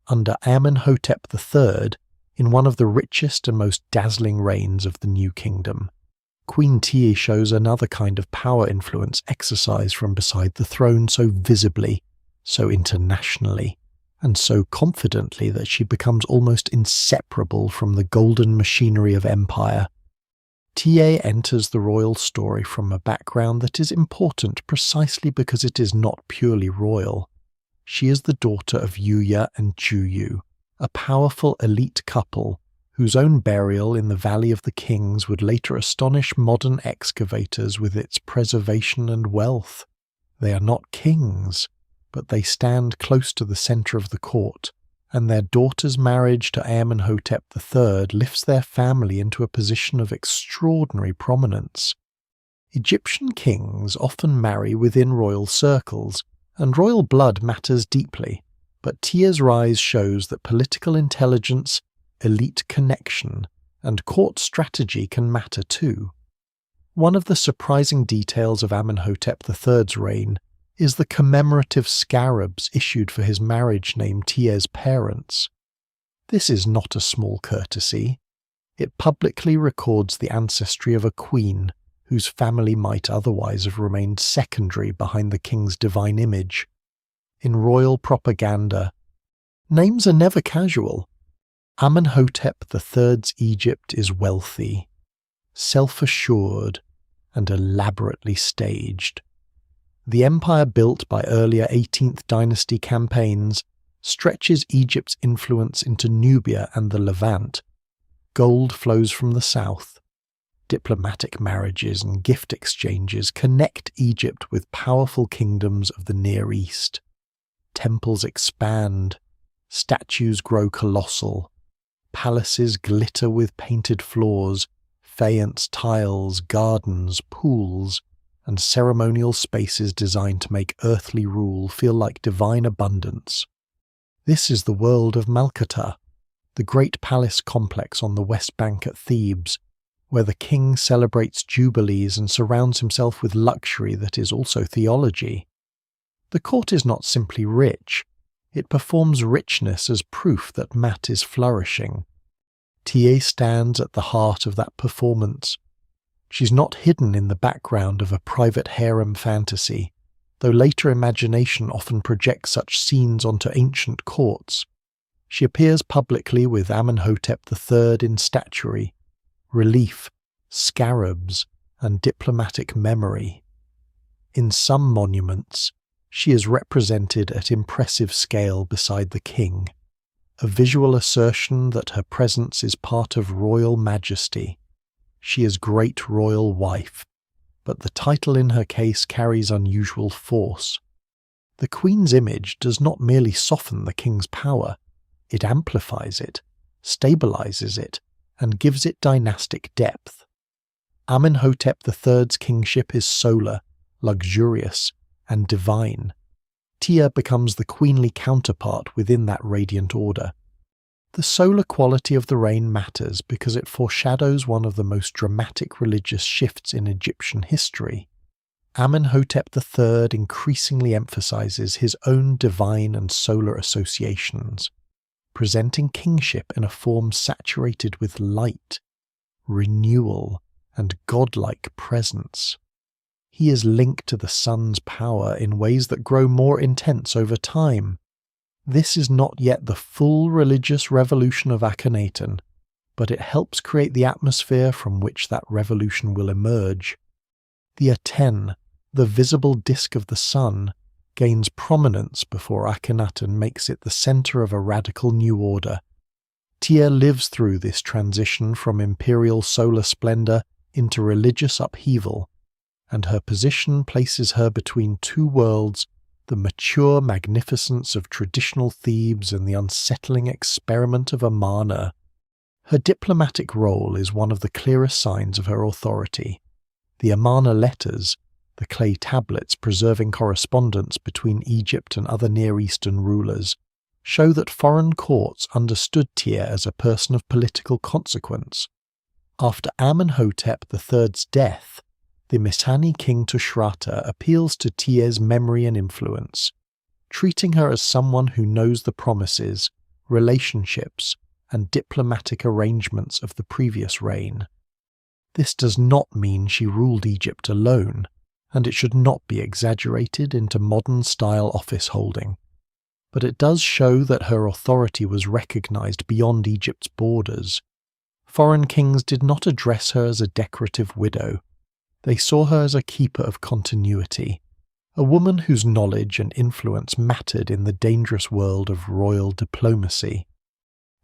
Under Amenhotep III, in one of the richest and most dazzling reigns of the New Kingdom, Queen Tiye shows another kind of power influence exercised from beside the throne so visibly, so internationally, and so confidently that she becomes almost inseparable from the golden machinery of empire. Tiye enters the royal story from a background that is important precisely because it is not purely royal. She is the daughter of Yuya and Juyu, a powerful elite couple whose own burial in the Valley of the Kings would later astonish modern excavators with its preservation and wealth. They are not kings, but they stand close to the centre of the court, and their daughter's marriage to Amenhotep III lifts their family into a position of extraordinary prominence. Egyptian kings often marry within royal circles, and royal blood matters deeply, but Tiye's rise shows that political intelligence, elite connection, and court strategy can matter too. One of the surprising details of Amenhotep III's reign is the commemorative scarabs issued for his marriage named Tiye's parents. This is not a small courtesy. It publicly records the ancestry of a queen whose family might otherwise have remained secondary behind the king's divine image. In royal propaganda, names are never casual. Amenhotep III's Egypt is wealthy, self-assured, and elaborately staged. The empire built by earlier 18th dynasty campaigns stretches Egypt's influence into Nubia and the Levant. Gold flows from the south. Diplomatic marriages and gift exchanges connect Egypt with powerful kingdoms of the Near East. Temples expand, statues grow colossal, palaces glitter with painted floors, faience tiles, gardens, pools, and ceremonial spaces designed to make earthly rule feel like divine abundance. This is the world of Malkata, the great palace complex on the west bank at Thebes, where the king celebrates jubilees and surrounds himself with luxury that is also theology. The court is not simply rich, it performs richness as proof that Mat is flourishing. Tiye stands at the heart of that performance. She's not hidden in the background of a private harem fantasy. though later imagination often projects such scenes onto ancient courts. She appears publicly with Amenhotep III in statuary, relief, scarabs, and diplomatic memory. In some monuments, she is represented at impressive scale beside the king, a visual assertion that her presence is part of royal majesty. She is great royal wife, but the title in her case carries unusual force. The queen's image does not merely soften the king's power, it amplifies it, stabilizes it, and gives it dynastic depth. Amenhotep III's kingship is solar, luxurious, and divine. Tiye becomes the queenly counterpart within that radiant order. The solar quality of the reign matters because it foreshadows one of the most dramatic religious shifts in Egyptian history. Amenhotep III increasingly emphasizes his own divine and solar associations, presenting kingship in a form saturated with light, renewal, and godlike presence. He is linked to the sun's power in ways that grow more intense over time. This is not yet the full religious revolution of Akhenaten, but it helps create the atmosphere from which that revolution will emerge. The Aten, the visible disk of the sun, gains prominence before Akhenaten makes it the center of a radical new order. Tiye lives through this transition from imperial solar splendor into religious upheaval, and her position places her between two worlds, the mature magnificence of traditional Thebes and the unsettling experiment of Amarna. Her diplomatic role is one of the clearest signs of her authority. The Amarna letters, the clay tablets preserving correspondence between Egypt and other Near Eastern rulers, show that foreign courts understood Tiye as a person of political consequence. After Amenhotep III's death, the Mitanni king Tushratta appeals to Tiye's memory and influence, treating her as someone who knows the promises, relationships, and diplomatic arrangements of the previous reign. This does not mean she ruled Egypt alone, and it should not be exaggerated into modern-style office-holding, but it does show that her authority was recognized beyond Egypt's borders. Foreign kings did not address her as a decorative widow. They saw her as a keeper of continuity, a woman whose knowledge and influence mattered in the dangerous world of royal diplomacy.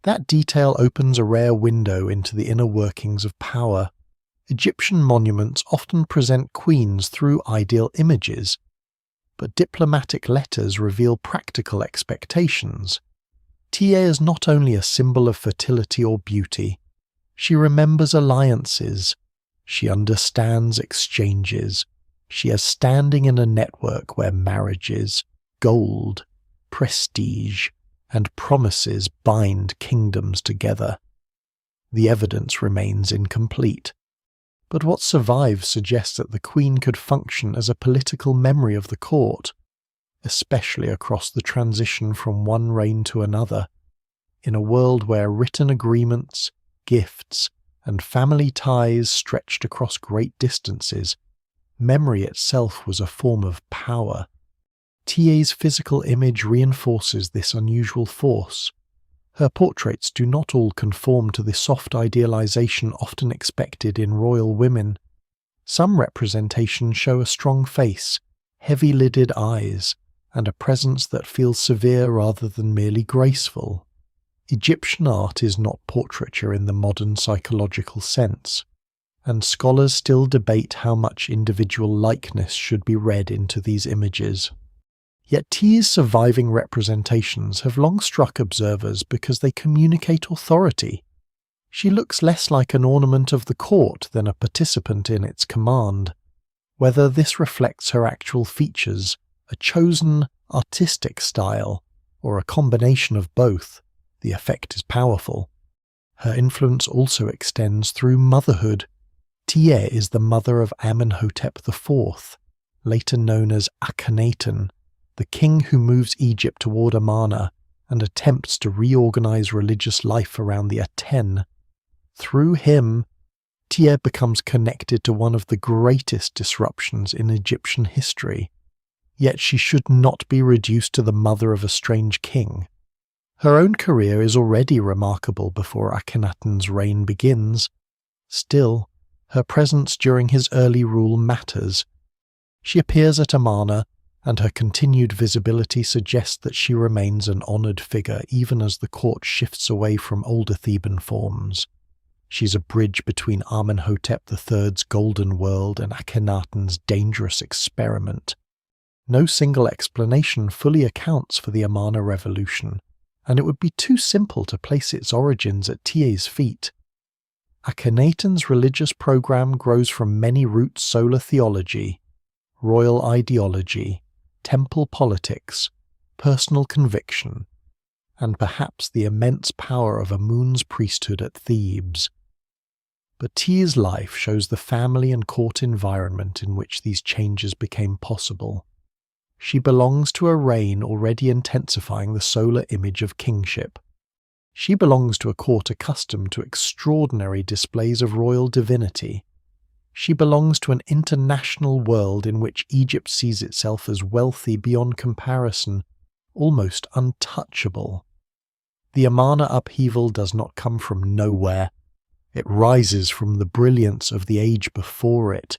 That detail opens a rare window into the inner workings of power. Egyptian monuments often present queens through ideal images, but diplomatic letters reveal practical expectations. Tiye is not only a symbol of fertility or beauty, she remembers alliances, she understands exchanges, she has standing in a network where marriages, gold, prestige, and promises bind kingdoms together. The evidence remains incomplete, but what survives suggests that the queen could function as a political memory of the court, especially across the transition from one reign to another, in a world where written agreements, gifts, and family ties stretched across great distances. Memory itself was a form of power. Tiye's physical image reinforces this unusual force. Her portraits do not all conform to the soft idealization often expected in royal women. Some representations show a strong face, heavy-lidded eyes, and a presence that feels severe rather than merely graceful. Egyptian art is not portraiture in the modern psychological sense, and scholars still debate how much individual likeness should be read into these images. Yet Tiye's surviving representations have long struck observers because they communicate authority. She looks less like an ornament of the court than a participant in its command. Whether this reflects her actual features, a chosen artistic style, or a combination of both, the effect is powerful. Her influence also extends through motherhood. Tiye is the mother of Amenhotep IV, later known as Akhenaten, the king who moves Egypt toward Amarna and attempts to reorganize religious life around the Aten. Through him, Tiye becomes connected to one of the greatest disruptions in Egyptian history. Yet she should not be reduced to the mother of a strange king. Her own career is already remarkable before Akhenaten's reign begins. Still, her presence during his early rule matters. She appears at Amarna, and her continued visibility suggests that she remains an honoured figure even as the court shifts away from older Theban forms. She's a bridge between Amenhotep III's golden world and Akhenaten's dangerous experiment. No single explanation fully accounts for the Amarna revolution, and it would be too simple to place its origins at Tiye's feet. Akhenaten's religious program grows from many roots: solar theology, royal ideology, temple politics, personal conviction, and perhaps the immense power of Amun's priesthood at Thebes. But Tiye's life shows the family and court environment in which these changes became possible. She belongs to a reign already intensifying the solar image of kingship. She belongs to a court accustomed to extraordinary displays of royal divinity. She belongs to an international world in which Egypt sees itself as wealthy beyond comparison, almost untouchable. The Amarna upheaval does not come from nowhere. It rises from the brilliance of the age before it.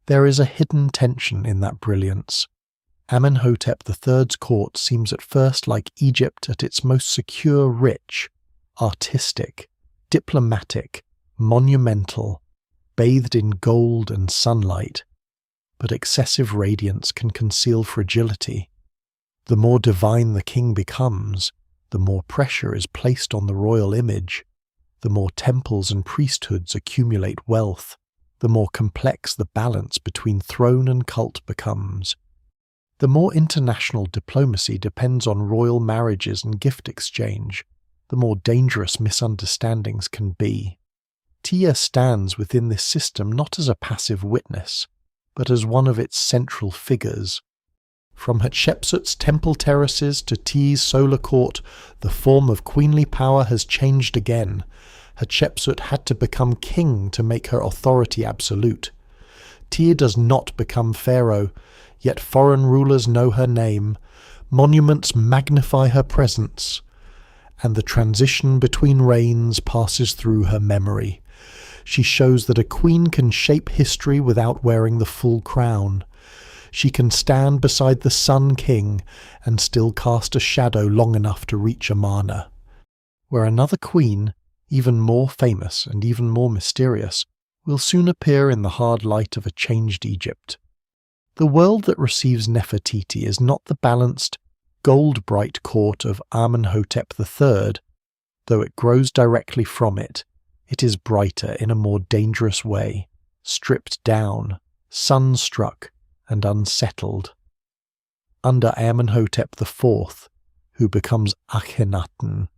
There is a hidden tension in that brilliance. Amenhotep III's court seems at first like Egypt at its most secure, rich, artistic, diplomatic, monumental, bathed in gold and sunlight. But excessive radiance can conceal fragility. The more divine the king becomes, the more pressure is placed on the royal image. The more temples and priesthoods accumulate wealth, the more complex the balance between throne and cult becomes. The more international diplomacy depends on royal marriages and gift exchange, the more dangerous misunderstandings can be. Tiye stands within this system not as a passive witness, but as one of its central figures. From Hatshepsut's temple terraces to Tiye's solar court, the form of queenly power has changed again. Hatshepsut had to become king to make her authority absolute. Tiye does not become pharaoh, yet foreign rulers know her name, monuments magnify her presence, and the transition between reigns passes through her memory. She shows that a queen can shape history without wearing the full crown. She can stand beside the Sun King and still cast a shadow long enough to reach Amarna, where another queen, even more famous and even more mysterious, will soon appear in the hard light of a changed Egypt. The world that receives Nefertiti is not the balanced, gold-bright court of Amenhotep III, though it grows directly from it. It is brighter in a more dangerous way, stripped down, sun-struck, and unsettled. Under Amenhotep IV, who becomes Akhenaten,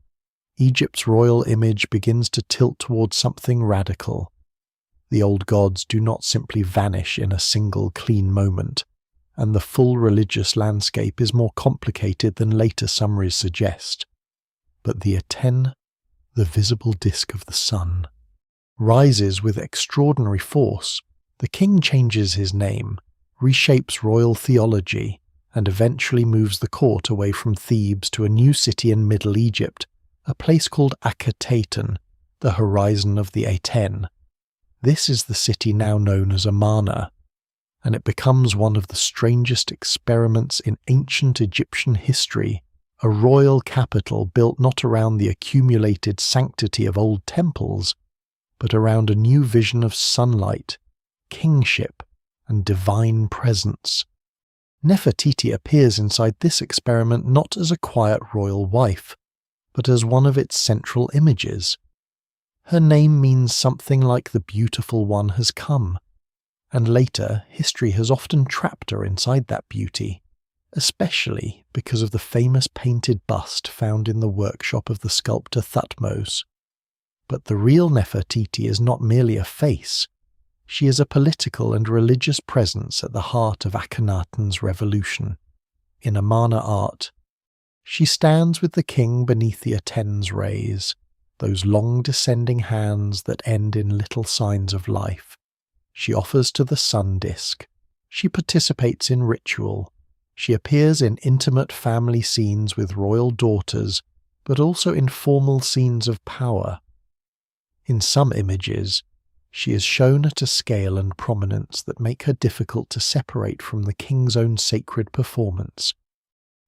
Egypt's royal image begins to tilt towards something radical. The old gods do not simply vanish in a single clean moment, and the full religious landscape is more complicated than later summaries suggest. But the Aten, the visible disk of the sun, rises with extraordinary force. The king changes his name, reshapes royal theology, and eventually moves the court away from Thebes to a new city in Middle Egypt, a place called Akhetaten, the horizon of the Aten. This is the city now known as Amarna, and it becomes one of the strangest experiments in ancient Egyptian history, a royal capital built not around the accumulated sanctity of old temples, but around a new vision of sunlight, kingship, and divine presence. Nefertiti appears inside this experiment not as a quiet royal wife, but as one of its central images. Her name means something like the beautiful one has come, and later history has often trapped her inside that beauty, especially because of the famous painted bust found in the workshop of the sculptor Thutmose. But the real Nefertiti is not merely a face. She is a political and religious presence at the heart of Akhenaten's revolution. In Amarna art, she stands with the king beneath the Aten's rays, those long descending hands that end in little signs of life. She offers to the sun disk. She participates in ritual, She appears in intimate family scenes with royal daughters, but also in formal scenes of power. In some images, she is shown at a scale and prominence that make her difficult to separate from the king's own sacred performance.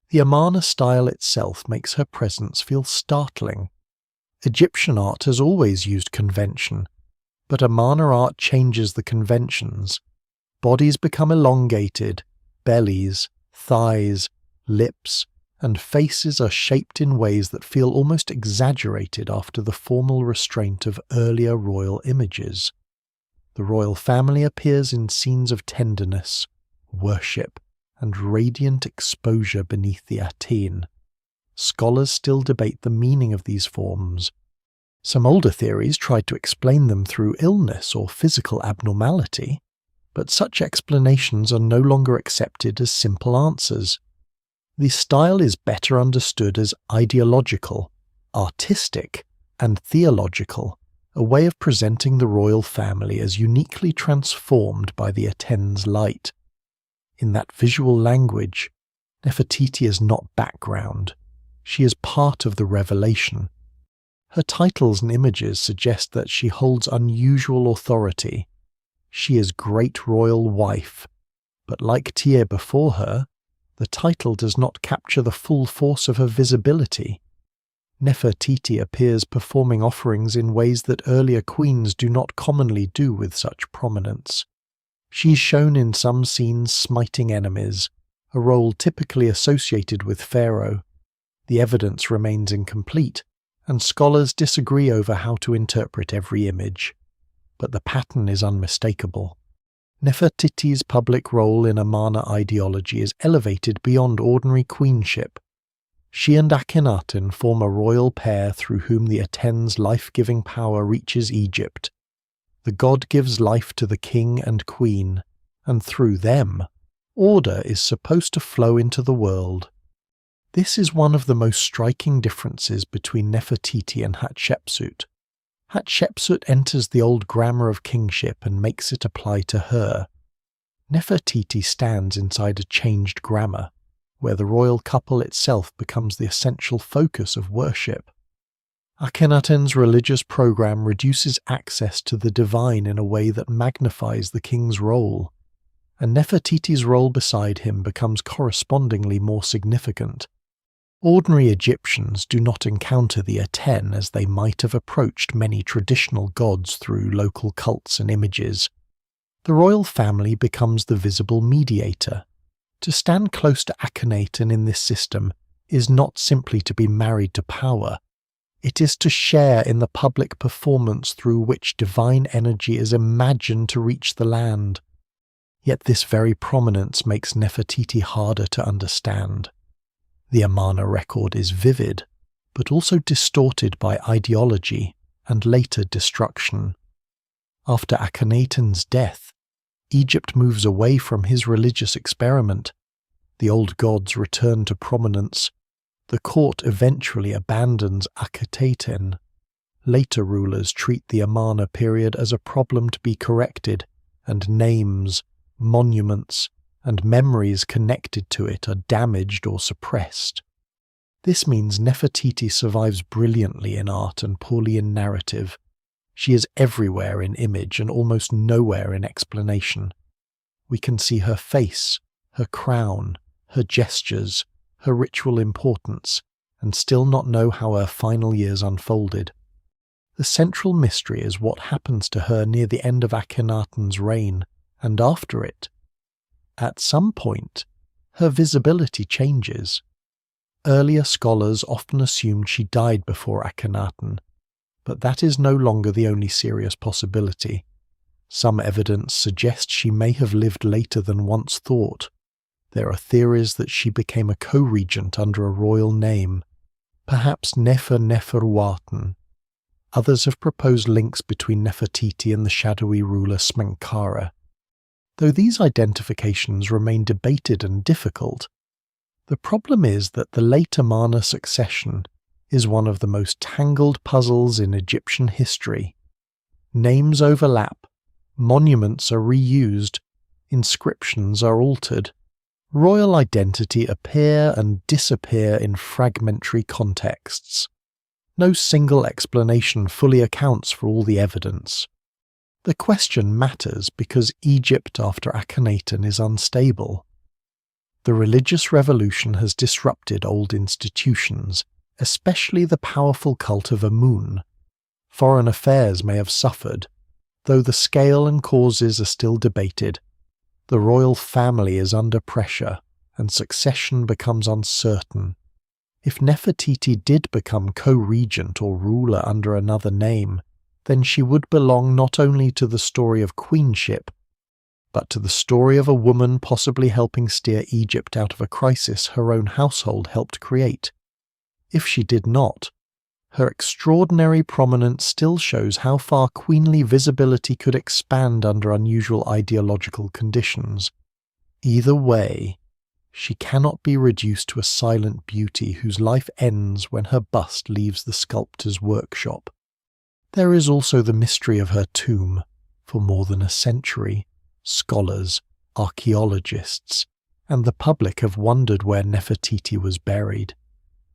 The Amarna style itself makes her presence feel startling. Egyptian art has always used convention, but Amarna art changes the conventions. Bodies become elongated, bellies, thighs, lips, and faces are shaped in ways that feel almost exaggerated after the formal restraint of earlier royal images. The royal family appears in scenes of tenderness, worship, and radiant exposure beneath the Atene. Scholars still debate the meaning of these forms. Some older theories tried to explain them through illness or physical abnormality, but such explanations are no longer accepted as simple answers. The style is better understood as ideological, artistic, and theological, a way of presenting the royal family as uniquely transformed by the Atene's light. In that visual language, Nefertiti is not background. She is part of the revelation. Her titles and images suggest that she holds unusual authority. She is Great Royal Wife, but like Tiye before her, the title does not capture the full force of her visibility. Nefertiti appears performing offerings in ways that earlier queens do not commonly do with such prominence. She is shown in some scenes smiting enemies, a role typically associated with pharaoh. The evidence remains incomplete, and scholars disagree over how to interpret every image. But the pattern is unmistakable. Nefertiti's public role in Amarna ideology is elevated beyond ordinary queenship. She and Akhenaten form a royal pair through whom the Atene's life-giving power reaches Egypt. The god gives life to the king and queen, and through them, order is supposed to flow into the world. This is one of the most striking differences between Nefertiti and Hatshepsut. Hatshepsut enters the old grammar of kingship and makes it apply to her. Nefertiti stands inside a changed grammar, where the royal couple itself becomes the essential focus of worship. Akhenaten's religious program reduces access to the divine in a way that magnifies the king's role, and Nefertiti's role beside him becomes correspondingly more significant. Ordinary Egyptians do not encounter the Aten as they might have approached many traditional gods through local cults and images. The royal family becomes the visible mediator. To stand close to Akhenaten in this system is not simply to be married to power. It is to share in the public performance through which divine energy is imagined to reach the land. Yet this very prominence makes Nefertiti harder to understand. The Amarna record is vivid, but also distorted by ideology and later destruction. After Akhenaten's death, Egypt moves away from his religious experiment. The old gods return to prominence. The court eventually abandons Akhetaten. Later rulers treat the Amarna period as a problem to be corrected, and names, monuments, and memories connected to it are damaged or suppressed. This means Nefertiti survives brilliantly in art and poorly in narrative. She is everywhere in image and almost nowhere in explanation. We can see her face, her crown, her gestures, her ritual importance, and still not know how her final years unfolded. The central mystery is what happens to her near the end of Akhenaten's reign, and after it. At some point, her visibility changes. Earlier scholars often assumed she died before Akhenaten, but that is no longer the only serious possibility. Some evidence suggests she may have lived later than once thought. There are theories that she became a co-regent under a royal name, perhaps Neferuaten. Others have proposed links between Nefertiti and the shadowy ruler Smenkhare. Though these identifications remain debated and difficult, the problem is that the late Amarna succession is one of the most tangled puzzles in Egyptian history. Names overlap, monuments are reused, inscriptions are altered, Royal identity appear and disappear in fragmentary contexts. No single explanation fully accounts for all the evidence. The question matters because Egypt after Akhenaten is unstable. The religious revolution has disrupted old institutions, especially the powerful cult of Amun. Foreign affairs may have suffered, though the scale and causes are still debated. The royal family is under pressure, and succession becomes uncertain. If Nefertiti did become co-regent or ruler under another name, then she would belong not only to the story of queenship, but to the story of a woman possibly helping steer Egypt out of a crisis her own household helped create. If she did not, her extraordinary prominence still shows how far queenly visibility could expand under unusual ideological conditions. Either way, she cannot be reduced to a silent beauty whose life ends when her bust leaves the sculptor's workshop. There is also the mystery of her tomb. For more than a century, scholars, archaeologists, and the public have wondered where Nefertiti was buried.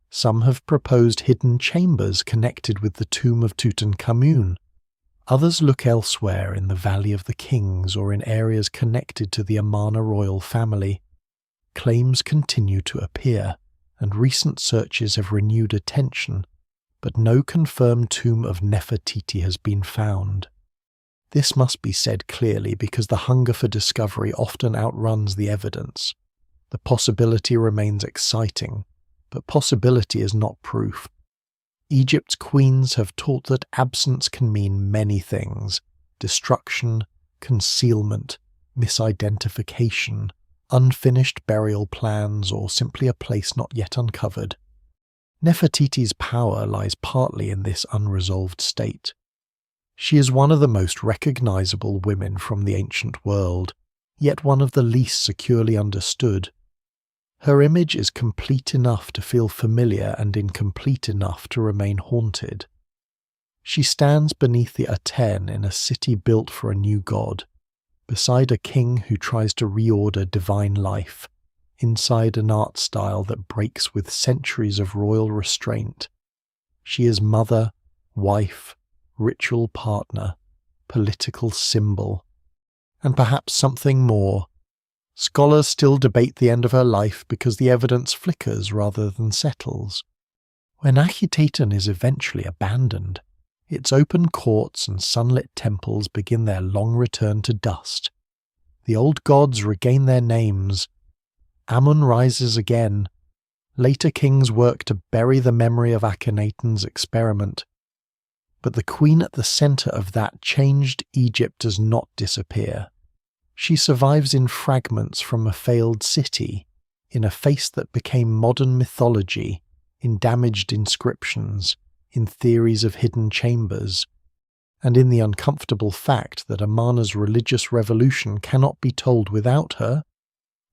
Some have proposed hidden chambers connected with the tomb of Tutankhamun. Others look elsewhere in the Valley of the Kings or in areas connected to the Amarna royal family. Claims continue to appear, and recent searches have renewed attention, but no confirmed tomb of Nefertiti has been found. This must be said clearly because the hunger for discovery often outruns the evidence. The possibility remains exciting, but possibility is not proof. Egypt's queens have taught that absence can mean many things: destruction, concealment, misidentification, unfinished burial plans, or simply a place not yet uncovered. Nefertiti's power lies partly in this unresolved state. She is one of the most recognizable women from the ancient world, yet one of the least securely understood. Her image is complete enough to feel familiar and incomplete enough to remain haunted. She stands beneath the Aten in a city built for a new god, beside a king who tries to reorder divine life, inside an art style that breaks with centuries of royal restraint. She is mother, wife, ritual partner, political symbol, and perhaps something more. Scholars still debate the end of her life because the evidence flickers rather than settles. When Akhenaten is eventually abandoned, its open courts and sunlit temples begin their long return to dust. The old gods regain their names. Amun rises again. Later kings work to bury the memory of Akhenaten's experiment. But the queen at the center of that changed Egypt does not disappear. She survives in fragments from a failed city, in a face that became modern mythology, in damaged inscriptions, in theories of hidden chambers, and in the uncomfortable fact that Amarna's religious revolution cannot be told without her.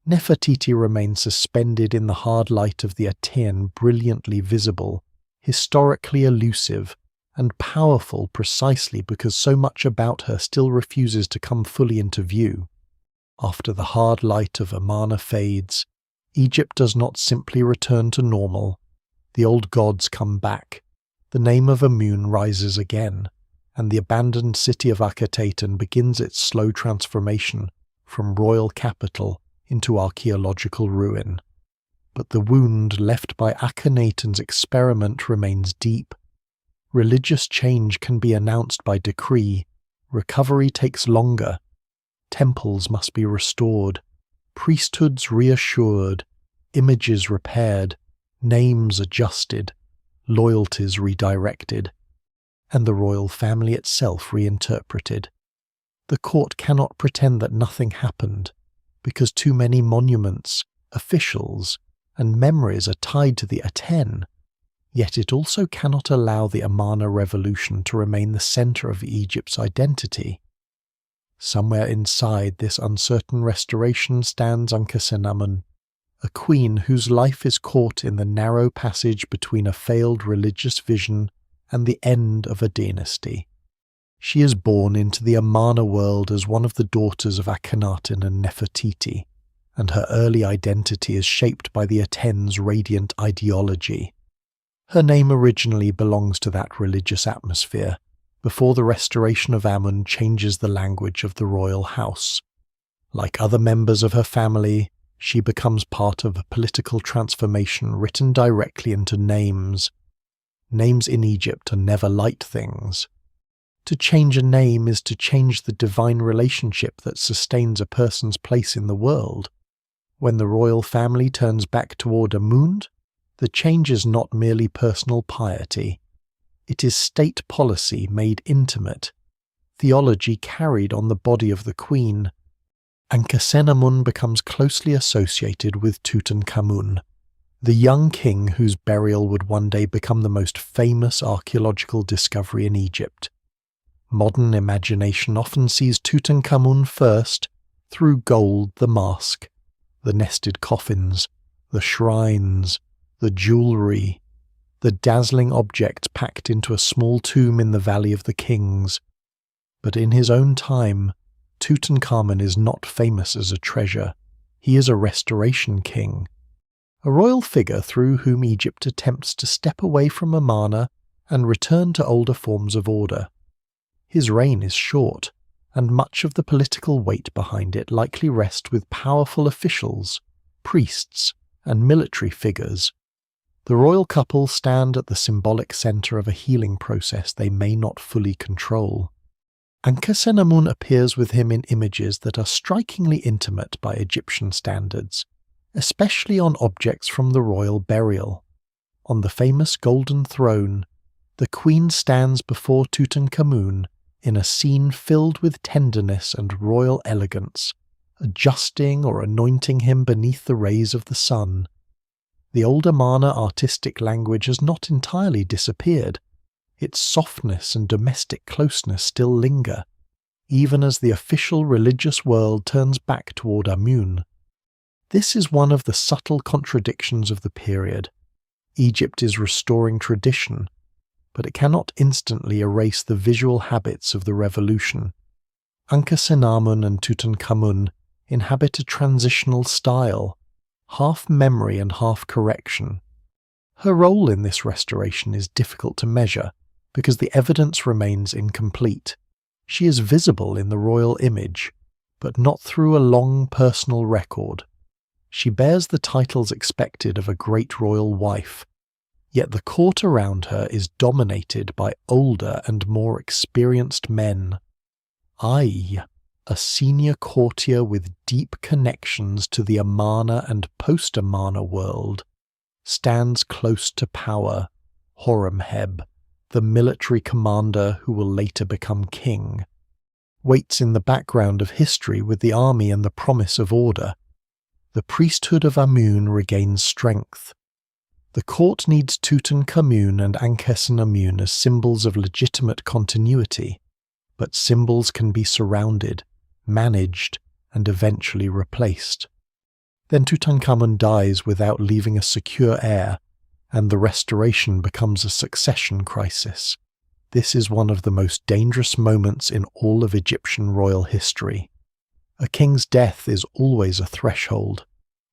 Nefertiti remains suspended in the hard light of the Aten, brilliantly visible, historically elusive, and powerful precisely because so much about her still refuses to come fully into view. After the hard light of Amarna fades, Egypt does not simply return to normal. The old gods come back, the name of Amun rises again, and the abandoned city of Akhenaten begins its slow transformation from royal capital into archaeological ruin. But the wound left by Akhenaten's experiment remains deep. Religious change can be announced by decree. Recovery takes longer. Temples must be restored, priesthoods reassured, images repaired, names adjusted, loyalties redirected, and the royal family itself reinterpreted. The court cannot pretend that nothing happened, because too many monuments, officials, and memories are tied to the Aten. Yet it also cannot allow the Amarna revolution to remain the center of Egypt's identity. Somewhere inside this uncertain restoration stands Ankhesenamun, a queen whose life is caught in the narrow passage between a failed religious vision and the end of a dynasty. She is born into the Amarna world as one of the daughters of Akhenaten and Nefertiti, and her early identity is shaped by the Aten's radiant ideology. Her name originally belongs to that religious atmosphere, before the restoration of Amun changes the language of the royal house. Like other members of her family, she becomes part of a political transformation written directly into names. Names in Egypt are never light things. To change a name is to change the divine relationship that sustains a person's place in the world. When the royal family turns back toward Amun, the change is not merely personal piety. It is state policy made intimate, theology carried on the body of the queen. Ankhesenamun becomes closely associated with Tutankhamun, the young king whose burial would one day become the most famous archaeological discovery in Egypt. Modern imagination often sees Tutankhamun first through gold, the mask, the nested coffins, the shrines, the jewellery, the dazzling objects packed into a small tomb in the Valley of the Kings. But in his own time, Tutankhamun is not famous as a treasure. He is a restoration king, a royal figure through whom Egypt attempts to step away from Amarna and return to older forms of order. His reign is short, and much of the political weight behind it likely rests with powerful officials, priests, and military figures. The royal couple stand at the symbolic centre of a healing process they may not fully control. Ankhesenamun appears with him in images that are strikingly intimate by Egyptian standards, especially on objects from the royal burial. On the famous golden throne, the queen stands before Tutankhamun in a scene filled with tenderness and royal elegance, adjusting or anointing him beneath the rays of the sun. The old Amarna artistic language has not entirely disappeared. Its softness and domestic closeness still linger, even as the official religious world turns back toward Amun. This is one of the subtle contradictions of the period. Egypt is restoring tradition, but it cannot instantly erase the visual habits of the revolution. Ankhesenamun and Tutankhamun inhabit a transitional style, half memory and half correction. Her role in this restoration is difficult to measure because the evidence remains incomplete. She is visible in the royal image, but not through a long personal record. She bears the titles expected of a great royal wife, yet the court around her is dominated by older and more experienced men. I, a senior courtier with deep connections to the Amarna and post-Amarna world, stands close to power, Horemheb, the military commander who will later become king, waits in the background of history with the army and the promise of order. The priesthood of Amun regains strength. The court needs Tutankhamun and Ankhesenamun as symbols of legitimate continuity, but symbols can be surrounded, managed, and eventually replaced. Then Tutankhamun dies without leaving a secure heir, and the restoration becomes a succession crisis. This is one of the most dangerous moments in all of Egyptian royal history. A king's death is always a threshold,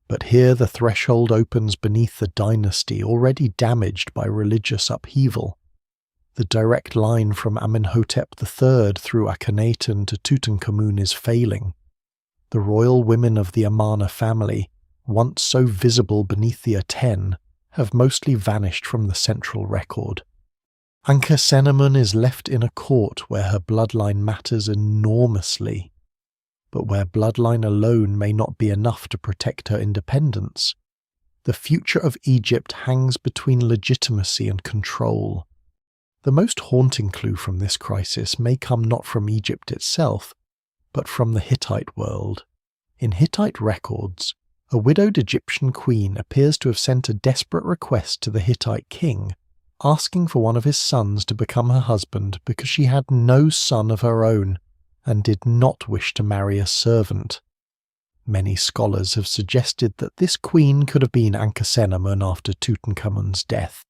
but here the threshold opens beneath the dynasty already damaged by religious upheaval. The direct line from Amenhotep III through Akhenaten to Tutankhamun is failing. The royal women of the Amarna family, once so visible beneath the Aten, have mostly vanished from the central record. Ankhesenamun is left in a court where her bloodline matters enormously, but where bloodline alone may not be enough to protect her independence. The future of Egypt hangs between legitimacy and control. The most haunting clue from this crisis may come not from Egypt itself, but from the Hittite world. In Hittite records, a widowed Egyptian queen appears to have sent a desperate request to the Hittite king, asking for one of his sons to become her husband because she had no son of her own and did not wish to marry a servant. Many scholars have suggested that this queen could have been Ankhesenamun after Tutankhamun's death,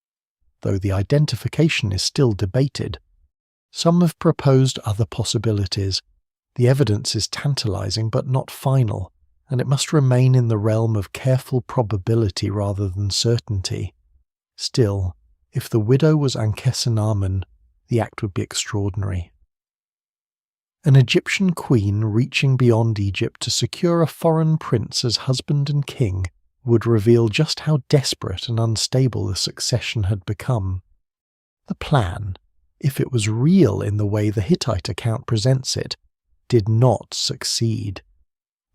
though the identification is still debated. Some have proposed other possibilities. The evidence is tantalizing but not final, and it must remain in the realm of careful probability rather than certainty. Still, if the widow was Ankhesenamun, the act would be extraordinary. An Egyptian queen reaching beyond Egypt to secure a foreign prince as husband and king would reveal just how desperate and unstable the succession had become. The plan, if it was real in the way the Hittite account presents it, did not succeed.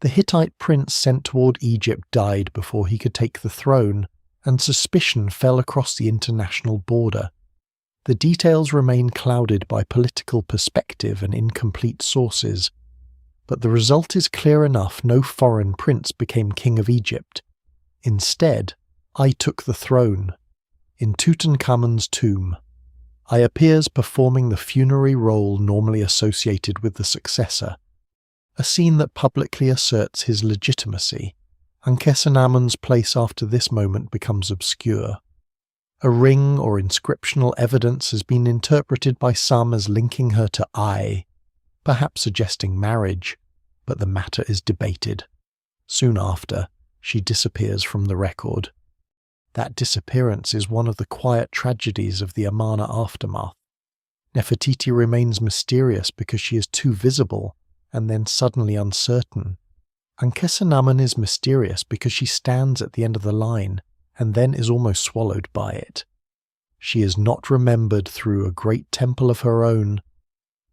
The Hittite prince sent toward Egypt died before he could take the throne, and suspicion fell across the international border. The details remain clouded by political perspective and incomplete sources, but the result is clear enough: no foreign prince became king of Egypt. Instead, I took the throne. In Tutankhamun's tomb, I appears performing the funerary role normally associated with the successor, a scene that publicly asserts his legitimacy. Ankhesenamun's place after this moment becomes obscure. A ring or inscriptional evidence has been interpreted by some as linking her to Ai, perhaps suggesting marriage, but the matter is debated. Soon after, she disappears from the record. That disappearance is one of the quiet tragedies of the Amarna aftermath. Nefertiti remains mysterious because she is too visible and then suddenly uncertain. Ankhesenamun is mysterious because she stands at the end of the line and then is almost swallowed by it. She is not remembered through a great temple of her own.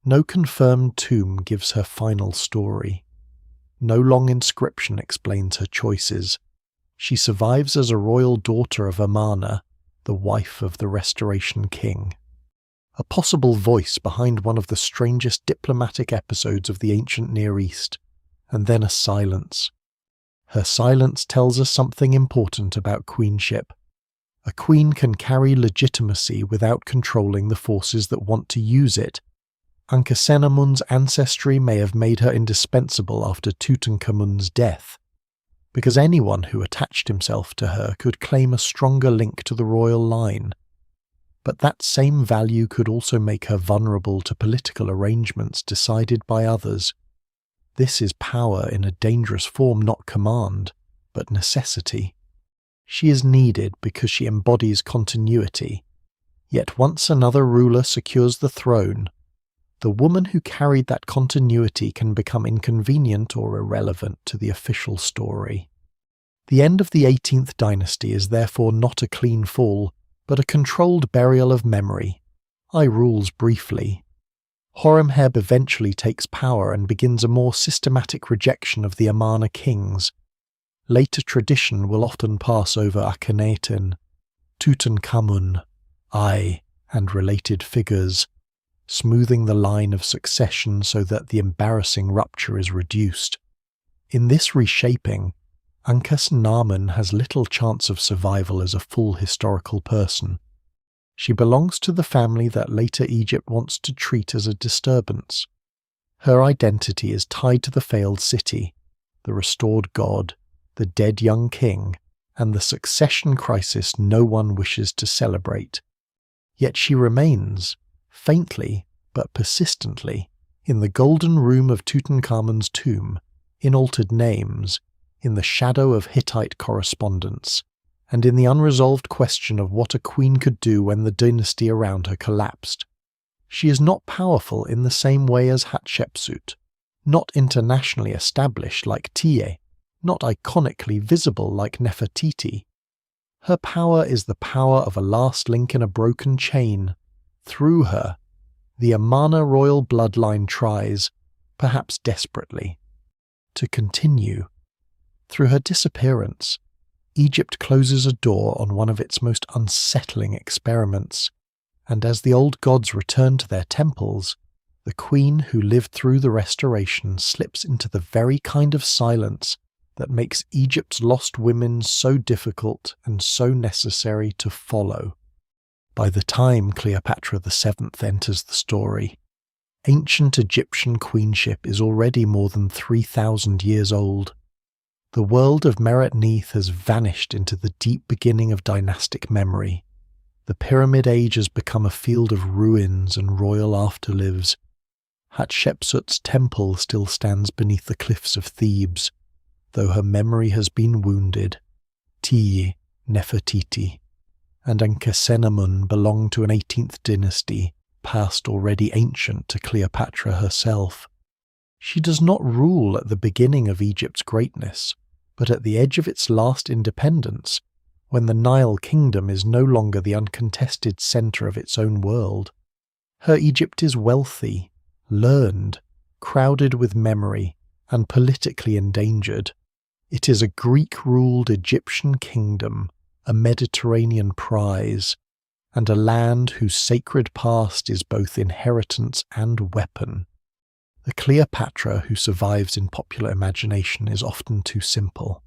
No confirmed tomb gives her final story. No long inscription explains her choices. She survives as a royal daughter of Amarna, the wife of the Restoration King. A possible voice behind one of the strangest diplomatic episodes of the ancient Near East, and then a silence. Her silence tells us something important about queenship. A queen can carry legitimacy without controlling the forces that want to use it. Ankhesenamun's ancestry may have made her indispensable after Tutankhamun's death, because anyone who attached himself to her could claim a stronger link to the royal line. But that same value could also make her vulnerable to political arrangements decided by others. This is power in a dangerous form, not command, but necessity. She is needed because she embodies continuity. Yet once another ruler secures the throne, the woman who carried that continuity can become inconvenient or irrelevant to the official story. The end of the 18th dynasty is therefore not a clean fall, but a controlled burial of memory. I rules briefly. Horemheb eventually takes power and begins a more systematic rejection of the Amarna kings. Later tradition will often pass over Akhenaten, Tutankhamun, Ai, and related figures, smoothing the line of succession so that the embarrassing rupture is reduced. In this reshaping, Ankhesenamun has little chance of survival as a full historical person. She belongs to the family that later Egypt wants to treat as a disturbance. Her identity is tied to the failed city, the restored god, the dead young king, and the succession crisis no one wishes to celebrate. Yet she remains, faintly but persistently, in the golden room of Tutankhamun's tomb, in altered names, in the shadow of Hittite correspondence, and in the unresolved question of what a queen could do when the dynasty around her collapsed. She is not powerful in the same way as Hatshepsut, not internationally established like Tiye, not iconically visible like Nefertiti. Her power is the power of a last link in a broken chain. Through her, the Amarna royal bloodline tries, perhaps desperately, to continue. Through her disappearance, Egypt closes a door on one of its most unsettling experiments, and as the old gods return to their temples, the queen who lived through the restoration slips into the very kind of silence that makes Egypt's lost women so difficult and so necessary to follow. By the time Cleopatra VII enters the story, ancient Egyptian queenship is already more than 3,000 years old. The world of Meret-Neith has vanished into the deep beginning of dynastic memory. The Pyramid Age has become a field of ruins and royal afterlives. Hatshepsut's temple still stands beneath the cliffs of Thebes, though her memory has been wounded. Tiye, Nefertiti, and Ankhesenamun belong to an 18th dynasty, past already ancient to Cleopatra herself. She does not rule at the beginning of Egypt's greatness, but at the edge of its last independence, when the Nile kingdom is no longer the uncontested centre of its own world. Her Egypt is wealthy, learned, crowded with memory, and politically endangered. It is a Greek-ruled Egyptian kingdom, a Mediterranean prize, and a land whose sacred past is both inheritance and weapon. The Cleopatra who survives in popular imagination is often too simple.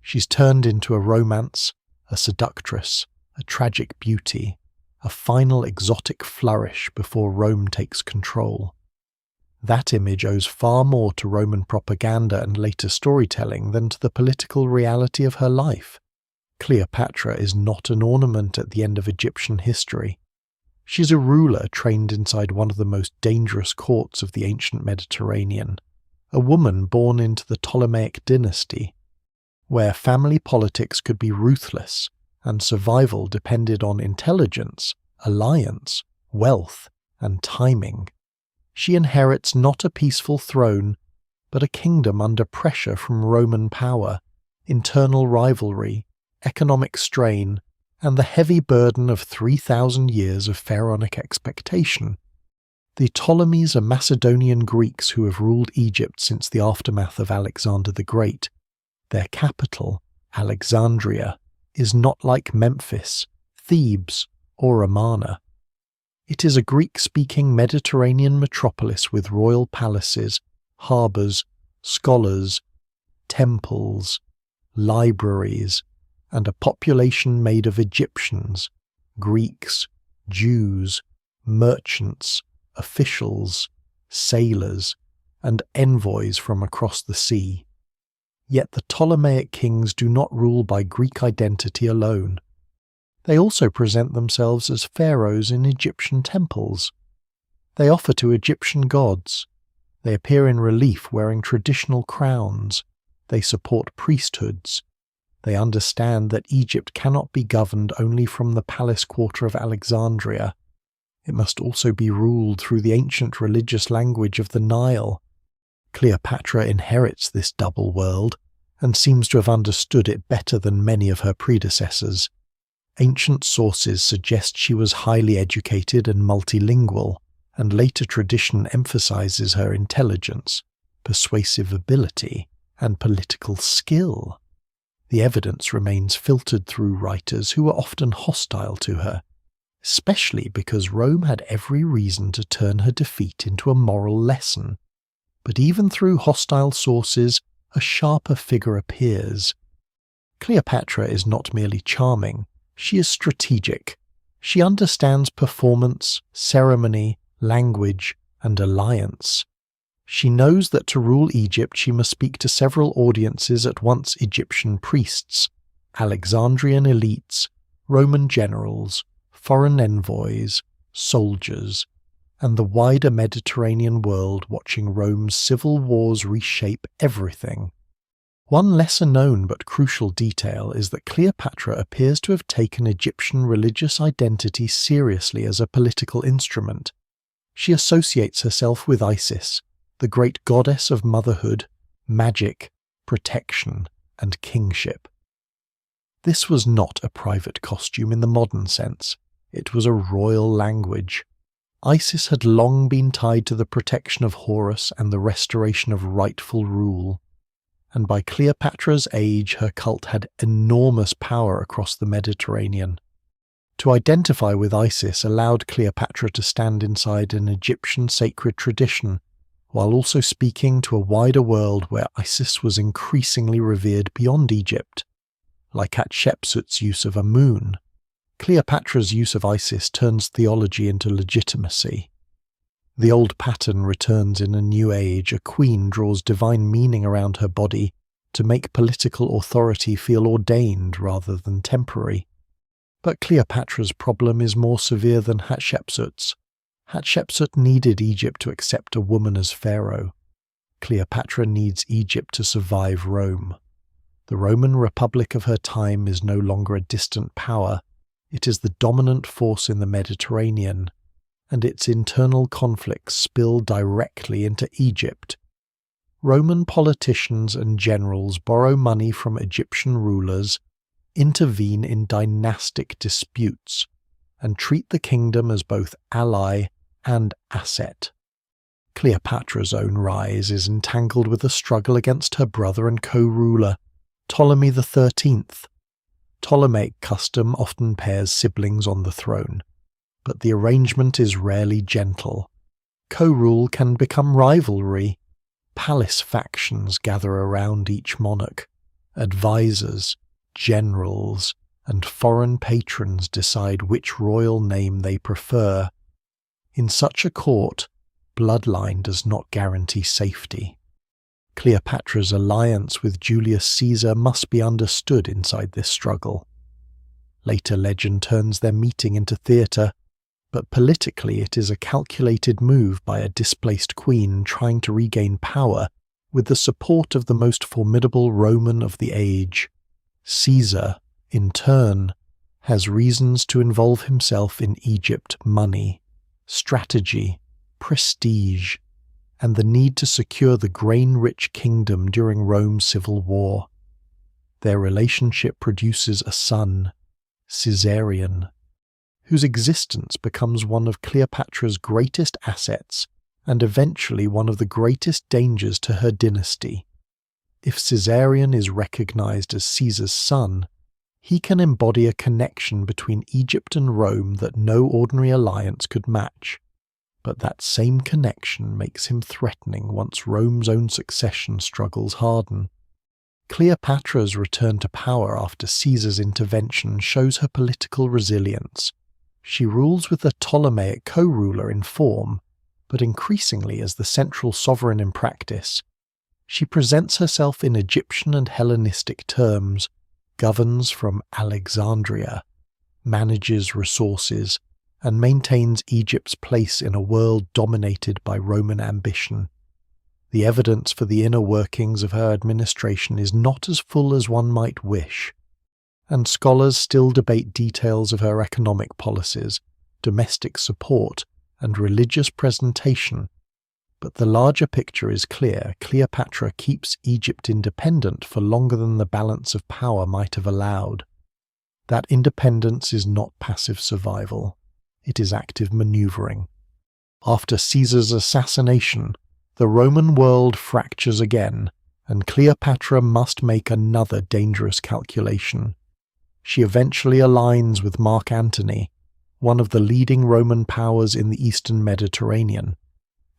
She's turned into a romance, a seductress, a tragic beauty, a final exotic flourish before Rome takes control. That image owes far more to Roman propaganda and later storytelling than to the political reality of her life. Cleopatra is not an ornament at the end of Egyptian history. She's a ruler trained inside one of the most dangerous courts of the ancient Mediterranean, a woman born into the Ptolemaic dynasty, where family politics could be ruthless and survival depended on intelligence, alliance, wealth, and timing. She inherits not a peaceful throne, but a kingdom under pressure from Roman power, internal rivalry, economic strain, and the heavy burden of 3,000 years of pharaonic expectation. The Ptolemies are Macedonian Greeks who have ruled Egypt since the aftermath of Alexander the Great. Their capital, Alexandria, is not like Memphis, Thebes, or Amarna. It is a Greek-speaking Mediterranean metropolis with royal palaces, harbours, scholars, temples, libraries, and a population made of Egyptians, Greeks, Jews, merchants, officials, sailors, and envoys from across the sea. Yet the Ptolemaic kings do not rule by Greek identity alone. They also present themselves as pharaohs in Egyptian temples. They offer to Egyptian gods. They appear in relief wearing traditional crowns. They support priesthoods. They understand that Egypt cannot be governed only from the palace quarter of Alexandria. It must also be ruled through the ancient religious language of the Nile. Cleopatra inherits this double world and seems to have understood it better than many of her predecessors. Ancient sources suggest she was highly educated and multilingual, and later tradition emphasizes her intelligence, persuasive ability, and political skill. The evidence remains filtered through writers who were often hostile to her, especially because Rome had every reason to turn her defeat into a moral lesson. But even through hostile sources, a sharper figure appears. Cleopatra is not merely charming, she is strategic. She understands performance, ceremony, language, and alliance. She knows that to rule Egypt she must speak to several audiences at once: Egyptian priests, Alexandrian elites, Roman generals, foreign envoys, soldiers, and the wider Mediterranean world watching Rome's civil wars reshape everything. One lesser-known but crucial detail is that Cleopatra appears to have taken Egyptian religious identity seriously as a political instrument. She associates herself with Isis, the great goddess of motherhood, magic, protection, and kingship. This was not a private costume in the modern sense. It was a royal language. Isis had long been tied to the protection of Horus and the restoration of rightful rule. And by Cleopatra's age, her cult had enormous power across the Mediterranean. To identify with Isis allowed Cleopatra to stand inside an Egyptian sacred tradition, while also speaking to a wider world where Isis was increasingly revered beyond Egypt. Like Hatshepsut's use of Amun, Cleopatra's use of Isis turns theology into legitimacy. The old pattern returns in a new age. A queen draws divine meaning around her body to make political authority feel ordained rather than temporary. But Cleopatra's problem is more severe than Hatshepsut's. Hatshepsut needed Egypt to accept a woman as pharaoh. Cleopatra needs Egypt to survive Rome. The Roman Republic of her time is no longer a distant power, it is the dominant force in the Mediterranean, and its internal conflicts spill directly into Egypt. Roman politicians and generals borrow money from Egyptian rulers, intervene in dynastic disputes, and treat the kingdom as both ally and asset. Cleopatra's own rise is entangled with a struggle against her brother and co-ruler, Ptolemy XIII. Ptolemaic custom often pairs siblings on the throne, but the arrangement is rarely gentle. Co-rule can become rivalry. Palace factions gather around each monarch. Advisors, generals, and foreign patrons decide which royal name they prefer. In such a court, bloodline does not guarantee safety. Cleopatra's alliance with Julius Caesar must be understood inside this struggle. Later legend turns their meeting into theatre, but politically it is a calculated move by a displaced queen trying to regain power with the support of the most formidable Roman of the age. Caesar, in turn, has reasons to involve himself in Egypt money, strategy, prestige, and the need to secure the grain-rich kingdom during Rome's civil war. Their relationship produces a son, Caesarion, whose existence becomes one of Cleopatra's greatest assets and eventually one of the greatest dangers to her dynasty. If Caesarion is recognized as Caesar's son, he can embody a connection between Egypt and Rome that no ordinary alliance could match. But that same connection makes him threatening once Rome's own succession struggles harden. Cleopatra's return to power after Caesar's intervention shows her political resilience. She rules with the Ptolemaic co-ruler in form, but increasingly as the central sovereign in practice. She presents herself in Egyptian and Hellenistic terms, governs from Alexandria, manages resources, and maintains Egypt's place in a world dominated by Roman ambition. The evidence for the inner workings of her administration is not as full as one might wish, and scholars still debate details of her economic policies, domestic support, and religious presentation. But the larger picture is clear. Cleopatra keeps Egypt independent for longer than the balance of power might have allowed. That independence is not passive survival. It is active maneuvering. After Caesar's assassination, the Roman world fractures again, and Cleopatra must make another dangerous calculation. She eventually aligns with Mark Antony, one of the leading Roman powers in the Eastern Mediterranean.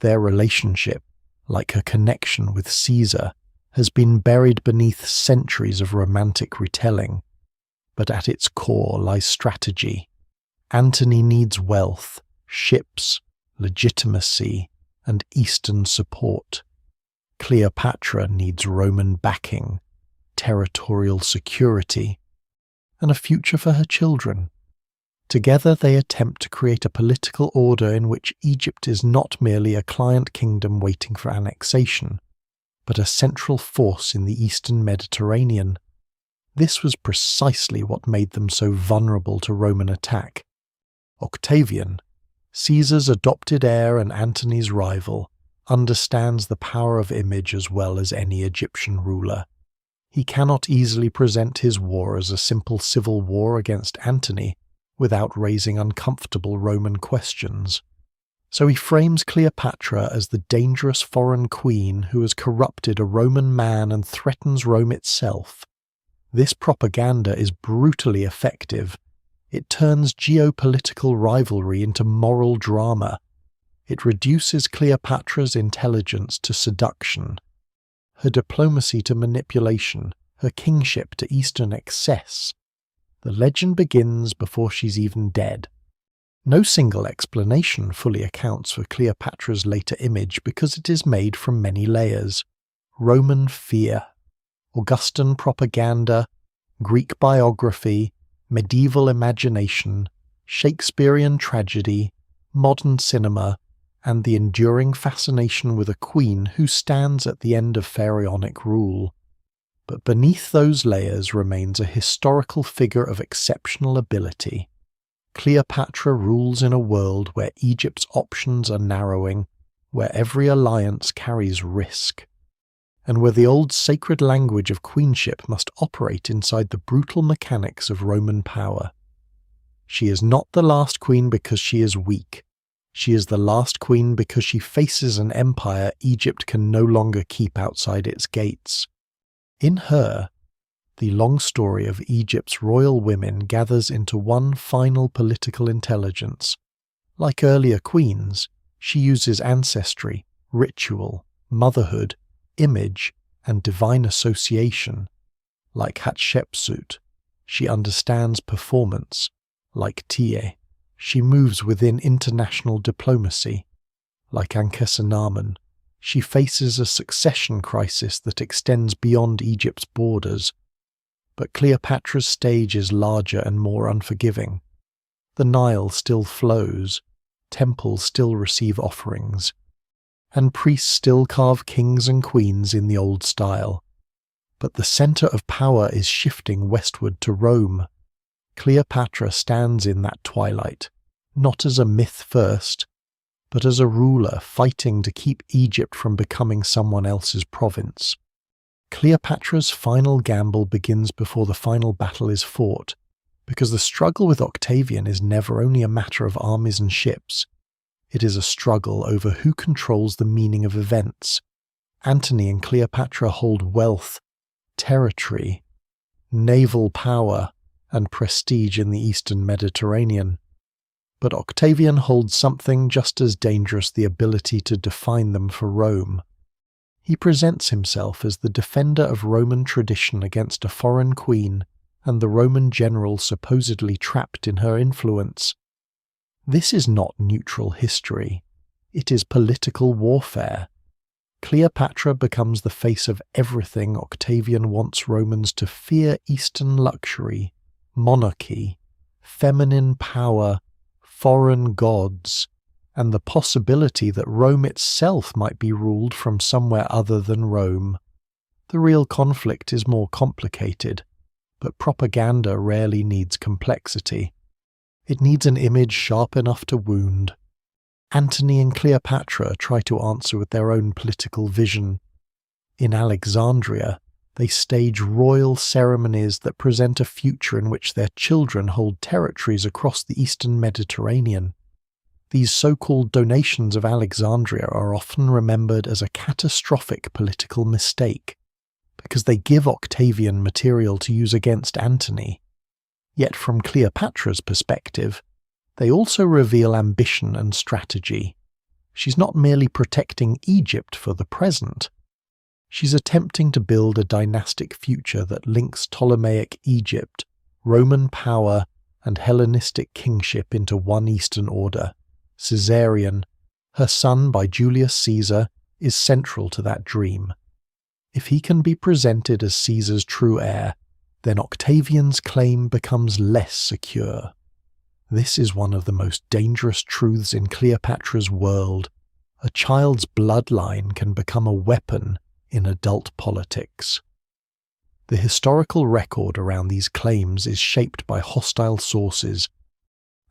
Their relationship, like her connection with Caesar, has been buried beneath centuries of romantic retelling. But at its core lies strategy. Antony needs wealth, ships, legitimacy, and Eastern support. Cleopatra needs Roman backing, territorial security, and a future for her children. Together they attempt to create a political order in which Egypt is not merely a client kingdom waiting for annexation, but a central force in the Eastern Mediterranean. This was precisely what made them so vulnerable to Roman attack. Octavian, Caesar's adopted heir and Antony's rival, understands the power of image as well as any Egyptian ruler. He cannot easily present his war as a simple civil war against Antony without raising uncomfortable Roman questions. So he frames Cleopatra as the dangerous foreign queen who has corrupted a Roman man and threatens Rome itself. This propaganda is brutally effective. It turns geopolitical rivalry into moral drama. It reduces Cleopatra's intelligence to seduction, her diplomacy to manipulation, her kingship to Eastern excess. The legend begins before she's even dead. No single explanation fully accounts for Cleopatra's later image because it is made from many layers. Roman fear, Augustan propaganda, Greek biography, medieval imagination, Shakespearean tragedy, modern cinema, and the enduring fascination with a queen who stands at the end of pharaonic rule. But beneath those layers remains a historical figure of exceptional ability. Cleopatra rules in a world where Egypt's options are narrowing, where every alliance carries risk, and where the old sacred language of queenship must operate inside the brutal mechanics of Roman power. She is not the last queen because she is weak. She is the last queen because she faces an empire Egypt can no longer keep outside its gates. In her, the long story of Egypt's royal women gathers into one final political intelligence. Like earlier queens, she uses ancestry, ritual, motherhood, image, and divine association. Like Hatshepsut, she understands performance. Like Tiye, she moves within international diplomacy. Like Ankhesenamun, she faces a succession crisis that extends beyond Egypt's borders. But Cleopatra's stage is larger and more unforgiving. The Nile still flows, temples still receive offerings, and priests still carve kings and queens in the old style. But the center of power is shifting westward to Rome. Cleopatra stands in that twilight, not as a myth first, but as a ruler fighting to keep Egypt from becoming someone else's province. Cleopatra's final gamble begins before the final battle is fought, because the struggle with Octavian is never only a matter of armies and ships. It is a struggle over who controls the meaning of events. Antony and Cleopatra hold wealth, territory, naval power, and prestige in the eastern Mediterranean. But Octavian holds something just as dangerous: the ability to define them for Rome. He presents himself as the defender of Roman tradition against a foreign queen and the Roman general supposedly trapped in her influence. This is not neutral history. It is political warfare. Cleopatra becomes the face of everything Octavian wants Romans to fear: Eastern luxury, monarchy, feminine power, foreign gods, and the possibility that Rome itself might be ruled from somewhere other than Rome. The real conflict is more complicated, but propaganda rarely needs complexity. It needs an image sharp enough to wound. Antony and Cleopatra try to answer with their own political vision. In Alexandria, they stage royal ceremonies that present a future in which their children hold territories across the eastern Mediterranean. These so-called donations of Alexandria are often remembered as a catastrophic political mistake, because they give Octavian material to use against Antony. Yet from Cleopatra's perspective, they also reveal ambition and strategy. She's not merely protecting Egypt for the present. She's attempting to build a dynastic future that links Ptolemaic Egypt, Roman power, and Hellenistic kingship into one Eastern order. Caesarion, her son by Julius Caesar, is central to that dream. If he can be presented as Caesar's true heir, then Octavian's claim becomes less secure. This is one of the most dangerous truths in Cleopatra's world. A child's bloodline can become a weapon in adult politics. The historical record around these claims is shaped by hostile sources,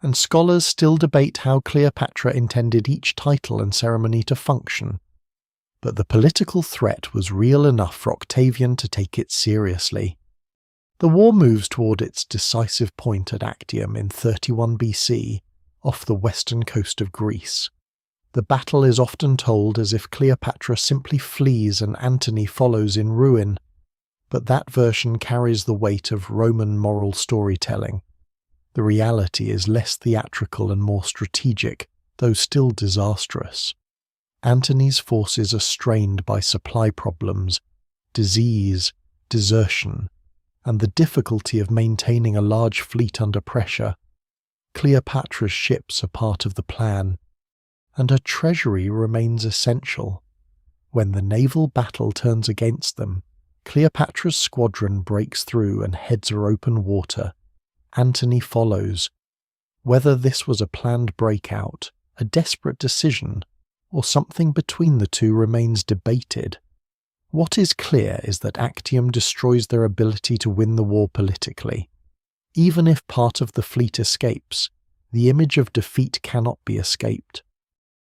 and scholars still debate how Cleopatra intended each title and ceremony to function. But the political threat was real enough for Octavian to take it seriously. The war moves toward its decisive point at Actium in 31 BC, off the western coast of Greece. The battle is often told as if Cleopatra simply flees and Antony follows in ruin, but that version carries the weight of Roman moral storytelling. The reality is less theatrical and more strategic, though still disastrous. Antony's forces are strained by supply problems, disease, desertion, and the difficulty of maintaining a large fleet under pressure. Cleopatra's ships are part of the plan, and her treasury remains essential. When the naval battle turns against them, Cleopatra's squadron breaks through and heads for open water. Antony follows. Whether this was a planned breakout, a desperate decision, or something between the two remains debated. What is clear is that Actium destroys their ability to win the war politically. Even if part of the fleet escapes, the image of defeat cannot be escaped.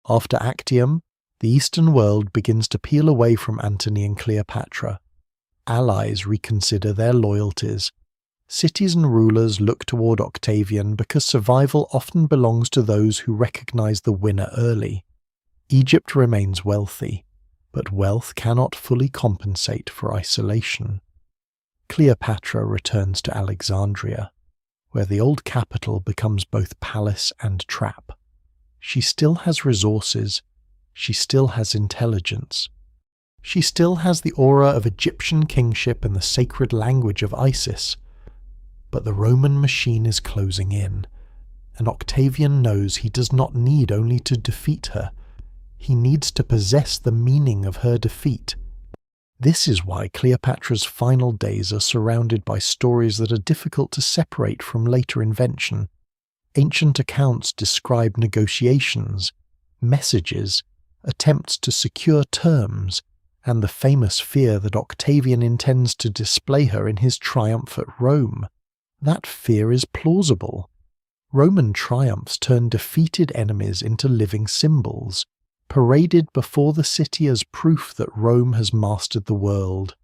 After Actium, the Eastern world begins to peel away from Antony and Cleopatra. Allies reconsider their loyalties. Cities and rulers look toward Octavian because survival often belongs to those who recognize the winner early. Egypt remains wealthy, but wealth cannot fully compensate for isolation. Cleopatra returns to Alexandria, where the old capital becomes both palace and trap. She still has resources, she still has intelligence. She still has the aura of Egyptian kingship and the sacred language of Isis. But the Roman machine is closing in, and Octavian knows he does not need only to defeat her, he needs to possess the meaning of her defeat. This is why Cleopatra's final days are surrounded by stories that are difficult to separate from later invention. Ancient accounts describe negotiations, messages, attempts to secure terms, and the famous fear that Octavian intends to display her in his triumph at Rome. That fear is plausible. Roman triumphs turn defeated enemies into living symbols, paraded before the city as proof that Rome has mastered the world.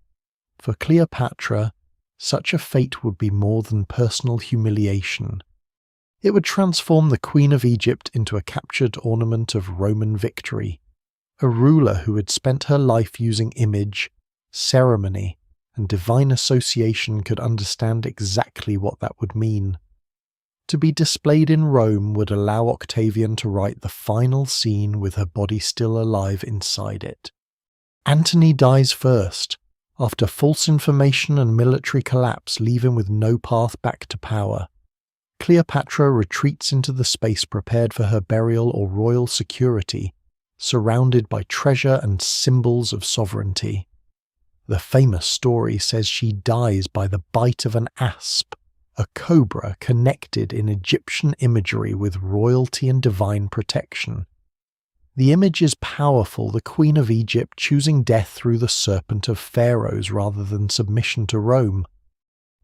For Cleopatra, such a fate would be more than personal humiliation. It would transform the Queen of Egypt into a captured ornament of Roman victory, a ruler who had spent her life using image, ceremony, and divine association could understand exactly what that would mean. To be displayed in Rome would allow Octavian to write the final scene with her body still alive inside it. Antony dies first, after false information and military collapse leave him with no path back to power. Cleopatra retreats into the space prepared for her burial or royal security, surrounded by treasure and symbols of sovereignty. The famous story says she dies by the bite of an asp, a cobra connected in Egyptian imagery with royalty and divine protection. The image is powerful, the Queen of Egypt choosing death through the serpent of pharaohs rather than submission to Rome.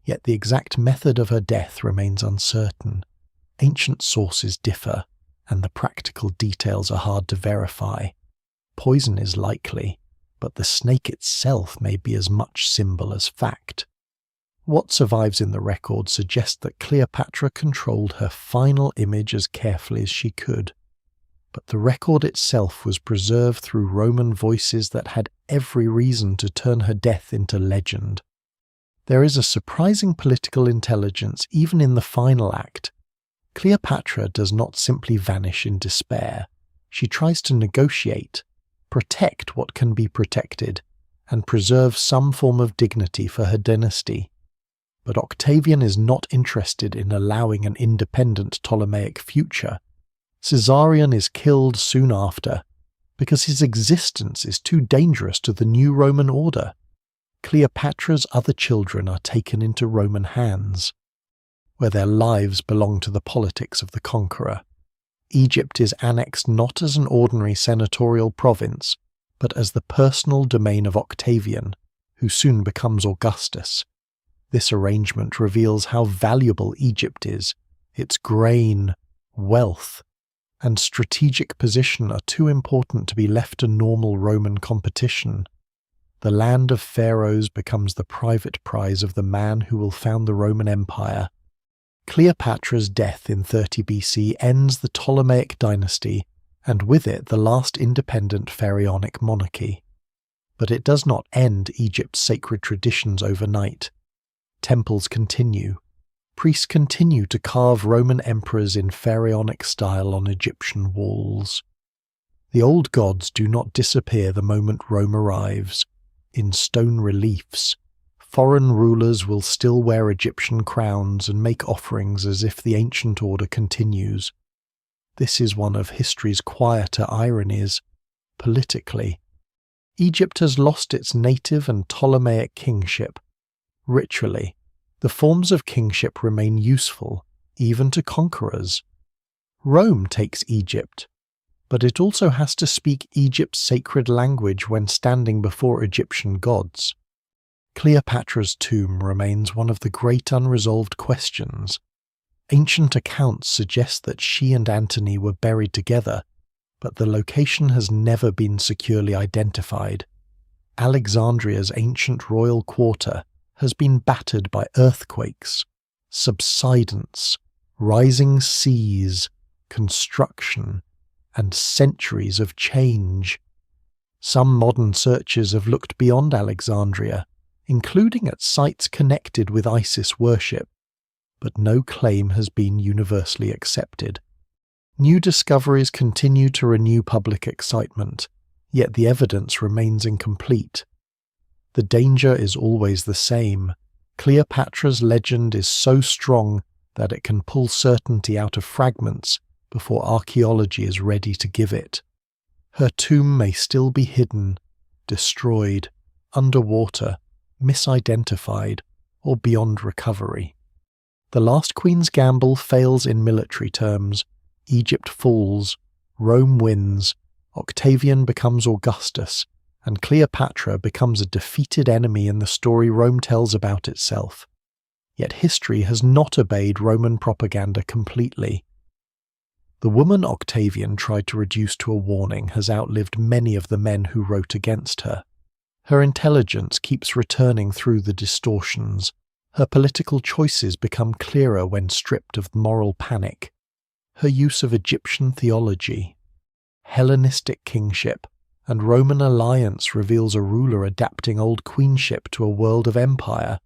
Yet the exact method of her death remains uncertain. Ancient sources differ, and the practical details are hard to verify. Poison is likely, but the snake itself may be as much symbol as fact. What survives in the record suggests that Cleopatra controlled her final image as carefully as she could, but the record itself was preserved through Roman voices that had every reason to turn her death into legend. There is a surprising political intelligence even in the final act. Cleopatra does not simply vanish in despair. She tries to negotiate, protect what can be protected, and preserve some form of dignity for her dynasty. But Octavian is not interested in allowing an independent Ptolemaic future. Caesarion is killed soon after, because his existence is too dangerous to the new Roman order. Cleopatra's other children are taken into Roman hands, where their lives belong to the politics of the conqueror. Egypt is annexed not as an ordinary senatorial province, but as the personal domain of Octavian, who soon becomes Augustus. This arrangement reveals how valuable Egypt is. Its grain, wealth, and strategic position are too important to be left to normal Roman competition. The land of pharaohs becomes the private prize of the man who will found the Roman Empire. Cleopatra's death in 30 BC ends the Ptolemaic dynasty, and with it the last independent pharaonic monarchy. But it does not end Egypt's sacred traditions overnight. Temples continue. Priests continue to carve Roman emperors in pharaonic style on Egyptian walls. The old gods do not disappear the moment Rome arrives. In stone reliefs, foreign rulers will still wear Egyptian crowns and make offerings as if the ancient order continues. This is one of history's quieter ironies. Politically, Egypt has lost its native and Ptolemaic kingship. Ritually, the forms of kingship remain useful, even to conquerors. Rome takes Egypt, but it also has to speak Egypt's sacred language when standing before Egyptian gods. Cleopatra's tomb remains one of the great unresolved questions. Ancient accounts suggest that she and Antony were buried together, but the location has never been securely identified. Alexandria's ancient royal quarter has been battered by earthquakes, subsidence, rising seas, construction, and centuries of change. Some modern searches have looked beyond Alexandria, including at sites connected with Isis worship, but no claim has been universally accepted. New discoveries continue to renew public excitement, yet the evidence remains incomplete. The danger is always the same. Cleopatra's legend is so strong that it can pull certainty out of fragments before archaeology is ready to give it. Her tomb may still be hidden, destroyed, underwater, misidentified, or beyond recovery. The last queen's gamble fails in military terms. Egypt falls, Rome wins, Octavian becomes Augustus, and Cleopatra becomes a defeated enemy in the story Rome tells about itself. Yet history has not obeyed Roman propaganda completely. The woman Octavian tried to reduce to a warning has outlived many of the men who wrote against her. Her intelligence keeps returning through the distortions. Her political choices become clearer when stripped of moral panic. Her use of Egyptian theology, Hellenistic kingship, and Roman alliance reveals a ruler adapting old queenship to a world of empire.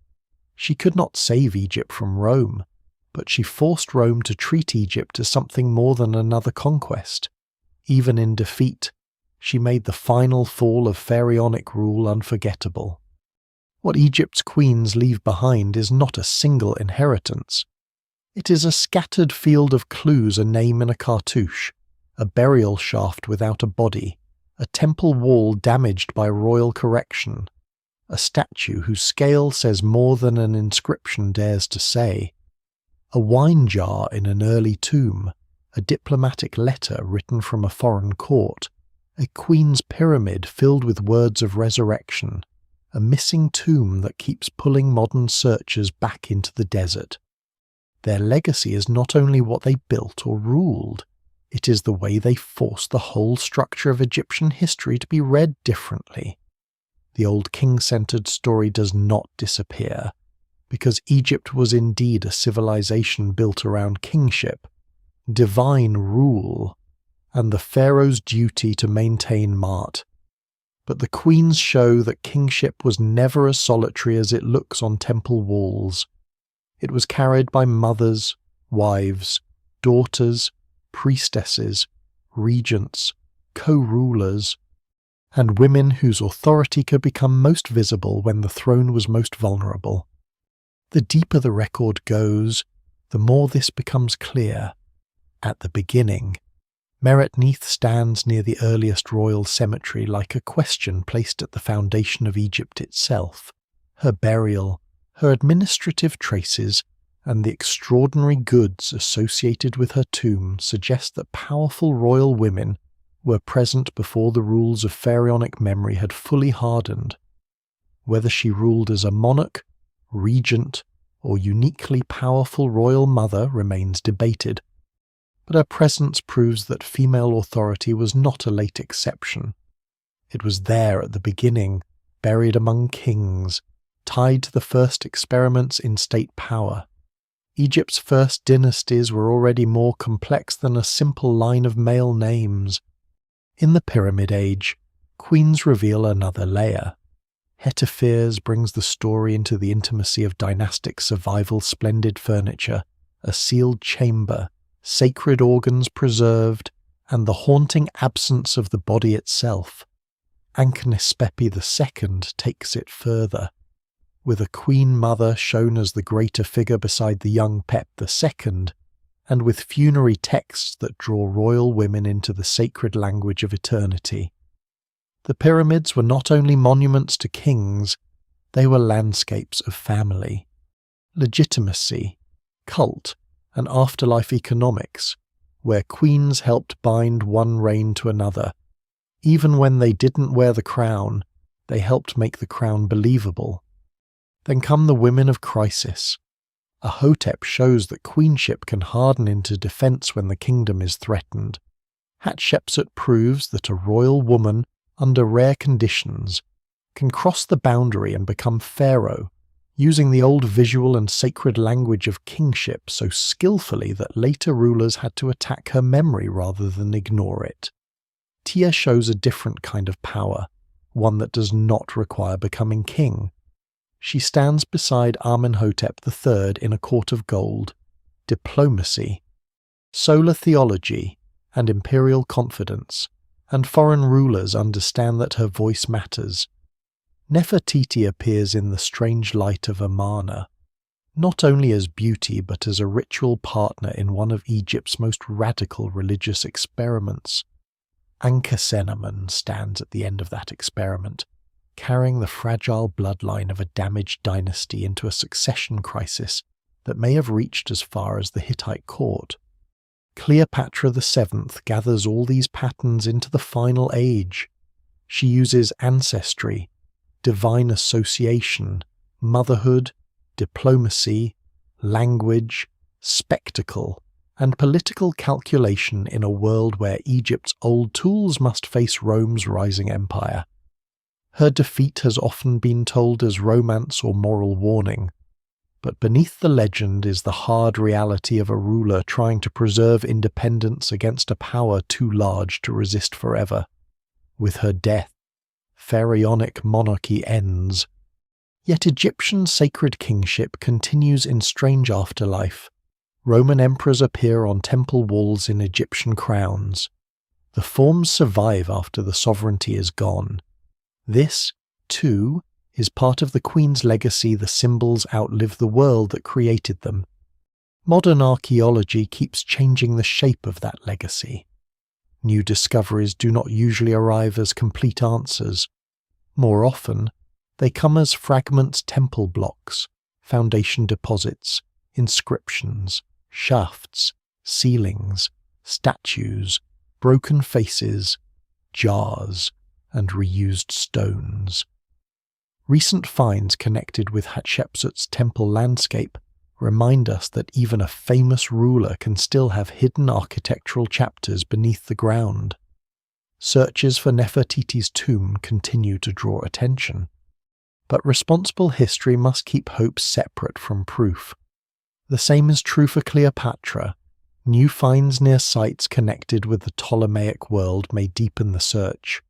She could not save Egypt from Rome, but she forced Rome to treat Egypt as something more than another conquest. Even in defeat, she made the final fall of pharaonic rule unforgettable. What Egypt's queens leave behind is not a single inheritance. It is a scattered field of clues, a name in a cartouche, a burial shaft without a body, a temple wall damaged by royal correction, a statue whose scale says more than an inscription dares to say, a wine jar in an early tomb, a diplomatic letter written from a foreign court, a queen's pyramid filled with words of resurrection, a missing tomb that keeps pulling modern searchers back into the desert. Their legacy is not only what they built or ruled, it is the way they forced the whole structure of Egyptian history to be read differently. The old king-centered story does not disappear, because Egypt was indeed a civilization built around kingship, divine rule, and the pharaoh's duty to maintain Ma'at. But the queens show that kingship was never as solitary as it looks on temple walls. It was carried by mothers, wives, daughters, priestesses, regents, co-rulers, and women whose authority could become most visible when the throne was most vulnerable. The deeper the record goes, the more this becomes clear. At the beginning, Meret-Neith stands near the earliest royal cemetery like a question placed at the foundation of Egypt itself. Her burial, her administrative traces, and the extraordinary goods associated with her tomb suggest that powerful royal women were present before the rules of pharaonic memory had fully hardened. Whether she ruled as a monarch, regent, or uniquely powerful royal mother remains debated, but her presence proves that female authority was not a late exception. It was there at the beginning, buried among kings, tied to the first experiments in state power. Egypt's first dynasties were already more complex than a simple line of male names. In the Pyramid Age, queens reveal another layer. Hetepheres brings the story into the intimacy of dynastic survival, splendid furniture, a sealed chamber, sacred organs preserved, and the haunting absence of the body itself. Ankhnespepy II takes it further, with a queen mother shown as the greater figure beside the young Pep II, and with funerary texts that draw royal women into the sacred language of eternity. The pyramids were not only monuments to kings, they were landscapes of family, legitimacy, cult, and afterlife economics, where queens helped bind one reign to another. Even when they didn't wear the crown, they helped make the crown believable. Then come the women of crisis. Ahhotep shows that queenship can harden into defense when the kingdom is threatened. Hatshepsut proves that a royal woman, under rare conditions, can cross the boundary and become pharaoh, using the old visual and sacred language of kingship so skillfully that later rulers had to attack her memory rather than ignore it. Tiye shows a different kind of power, one that does not require becoming king. She stands beside Amenhotep III in a court of gold. Diplomacy, solar theology, and imperial confidence, and foreign rulers understand that her voice matters. Nefertiti appears in the strange light of Amarna, not only as beauty but as a ritual partner in one of Egypt's most radical religious experiments. Ankhesenamun stands at the end of that experiment, carrying the fragile bloodline of a damaged dynasty into a succession crisis that may have reached as far as the Hittite court. Cleopatra VII gathers all these patterns into the final age. She uses ancestry, divine association, motherhood, diplomacy, language, spectacle, and political calculation in a world where Egypt's old tools must face Rome's rising empire. Her defeat has often been told as romance or moral warning, but beneath the legend is the hard reality of a ruler trying to preserve independence against a power too large to resist forever. With her death, pharaonic monarchy ends. Yet Egyptian sacred kingship continues in strange afterlife. Roman emperors appear on temple walls in Egyptian crowns. The forms survive after the sovereignty is gone. This, too, is part of the Queen's legacy. The symbols outlive the world that created them. Modern archaeology keeps changing the shape of that legacy. New discoveries do not usually arrive as complete answers. More often, they come as fragments, temple blocks, foundation deposits, inscriptions, shafts, ceilings, statues, broken faces, jars, and reused stones. Recent finds connected with Hatshepsut's temple landscape remind us that even a famous ruler can still have hidden architectural chapters beneath the ground. Searches for Nefertiti's tomb continue to draw attention, but responsible history must keep hope separate from proof. The same is true for Cleopatra. New finds near sites connected with the Ptolemaic world may deepen the search,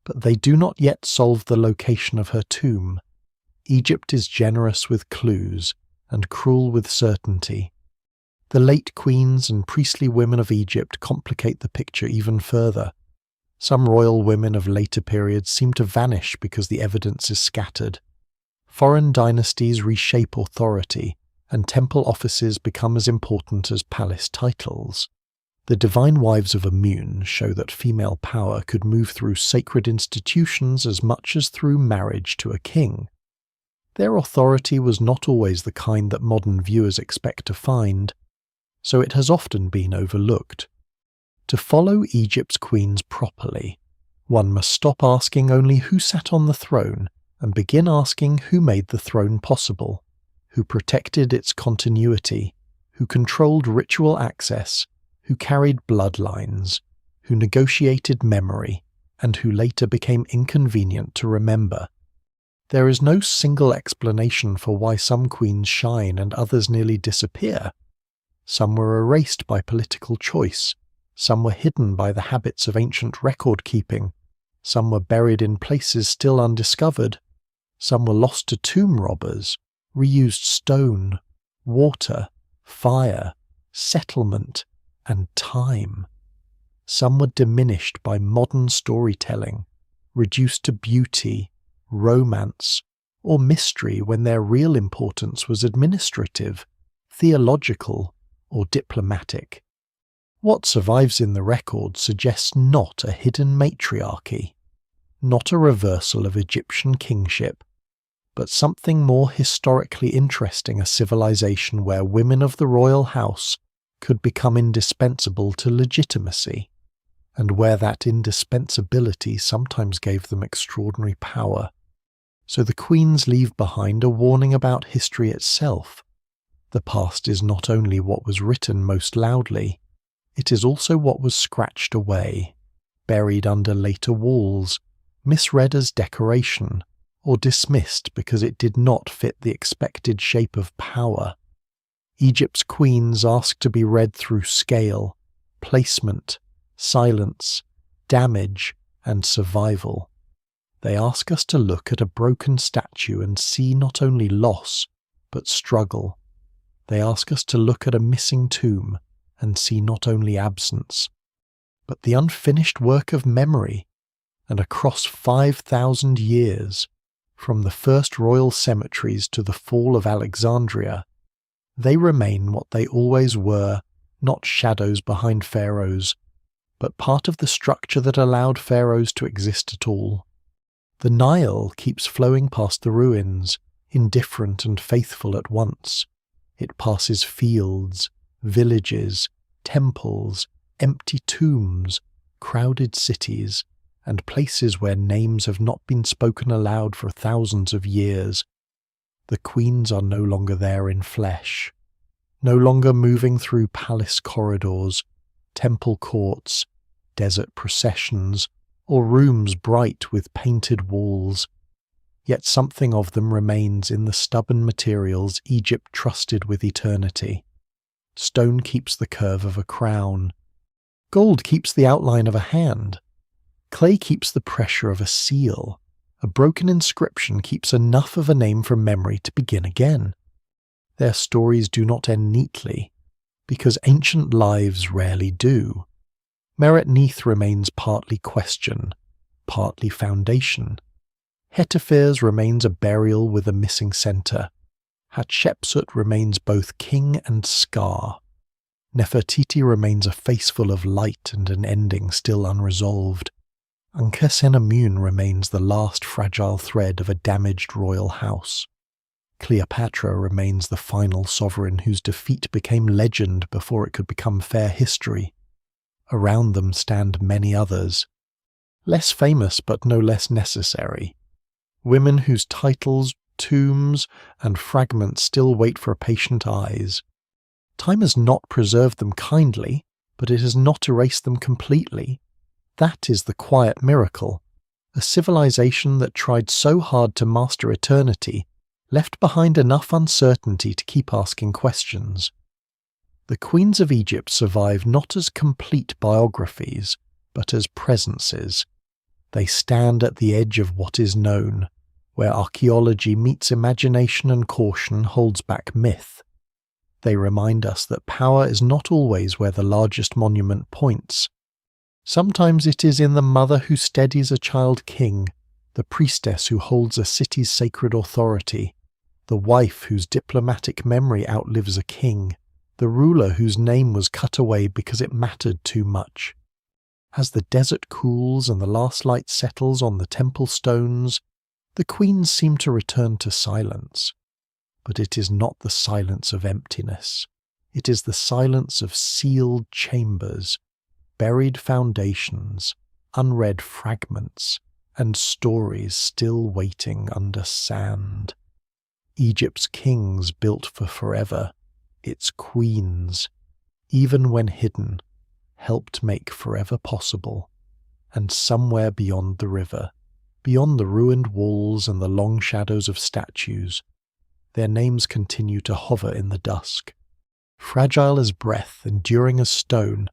but they do not yet solve the location of her tomb. Egypt is generous with clues and cruel with certainty. The late queens and priestly women of Egypt complicate the picture even further. Some royal women of later periods seem to vanish because the evidence is scattered. Foreign dynasties reshape authority, and temple offices become as important as palace titles. The divine wives of Amun show that female power could move through sacred institutions as much as through marriage to a king. Their authority was not always the kind that modern viewers expect to find, so it has often been overlooked. To follow Egypt's queens properly, one must stop asking only who sat on the throne and begin asking who made the throne possible, who protected its continuity, who controlled ritual access, who carried bloodlines, who negotiated memory, and who later became inconvenient to remember. There is no single explanation for why some queens shine and others nearly disappear. Some were erased by political choice. Some were hidden by the habits of ancient record-keeping. Some were buried in places still undiscovered. Some were lost to tomb robbers, reused stone, water, fire, settlement, and time. Some were diminished by modern storytelling, reduced to beauty, romance, or mystery when their real importance was administrative, theological, or diplomatic. What survives in the record suggests not a hidden matriarchy, not a reversal of Egyptian kingship, but something more historically interesting, a civilization where women of the royal house could become indispensable to legitimacy, and where that indispensability sometimes gave them extraordinary power. So the queens leave behind a warning about history itself. The past is not only what was written most loudly, it is also what was scratched away, buried under later walls, misread as decoration, or dismissed because it did not fit the expected shape of power. Egypt's queens ask to be read through scale, placement, silence, damage, and survival. They ask us to look at a broken statue and see not only loss, but struggle. They ask us to look at a missing tomb and see not only absence, but the unfinished work of memory. And across 5,000 years, from the first royal cemeteries to the fall of Alexandria, they remain what they always were, not shadows behind pharaohs, but part of the structure that allowed pharaohs to exist at all. The Nile keeps flowing past the ruins, indifferent and faithful at once. It passes fields, villages, temples, empty tombs, crowded cities, and places where names have not been spoken aloud for thousands of years. The queens are no longer there in flesh, no longer moving through palace corridors, temple courts, desert processions, or rooms bright with painted walls. Yet something of them remains in the stubborn materials Egypt trusted with eternity. Stone keeps the curve of a crown. Gold keeps the outline of a hand. Clay keeps the pressure of a seal. A broken inscription keeps enough of a name from memory to begin again. Their stories do not end neatly, because ancient lives rarely do. Meret-Neith remains partly question, partly foundation. Hetepheres remains a burial with a missing centre. Hatshepsut remains both king and scar. Nefertiti remains a face full of light and an ending still unresolved. Ankhesenamun remains the last fragile thread of a damaged royal house. Cleopatra remains the final sovereign whose defeat became legend before it could become fair history. Around them stand many others, less famous but no less necessary. Women whose titles, tombs, and fragments still wait for patient eyes. Time has not preserved them kindly, but it has not erased them completely. That is the quiet miracle. A civilization that tried so hard to master eternity left behind enough uncertainty to keep asking questions. The queens of Egypt survive not as complete biographies, but as presences. They stand at the edge of what is known, where archaeology meets imagination and caution holds back myth. They remind us that power is not always where the largest monument points. Sometimes it is in the mother who steadies a child king, the priestess who holds a city's sacred authority, the wife whose diplomatic memory outlives a king, the ruler whose name was cut away because it mattered too much. As the desert cools and the last light settles on the temple stones, the queens seem to return to silence. But it is not the silence of emptiness. It is the silence of sealed chambers, buried foundations, unread fragments, and stories still waiting under sand. Egypt's kings built for forever, its queens, even when hidden, helped make forever possible. And somewhere beyond the river, beyond the ruined walls and the long shadows of statues, their names continue to hover in the dusk. Fragile as breath, enduring as stone,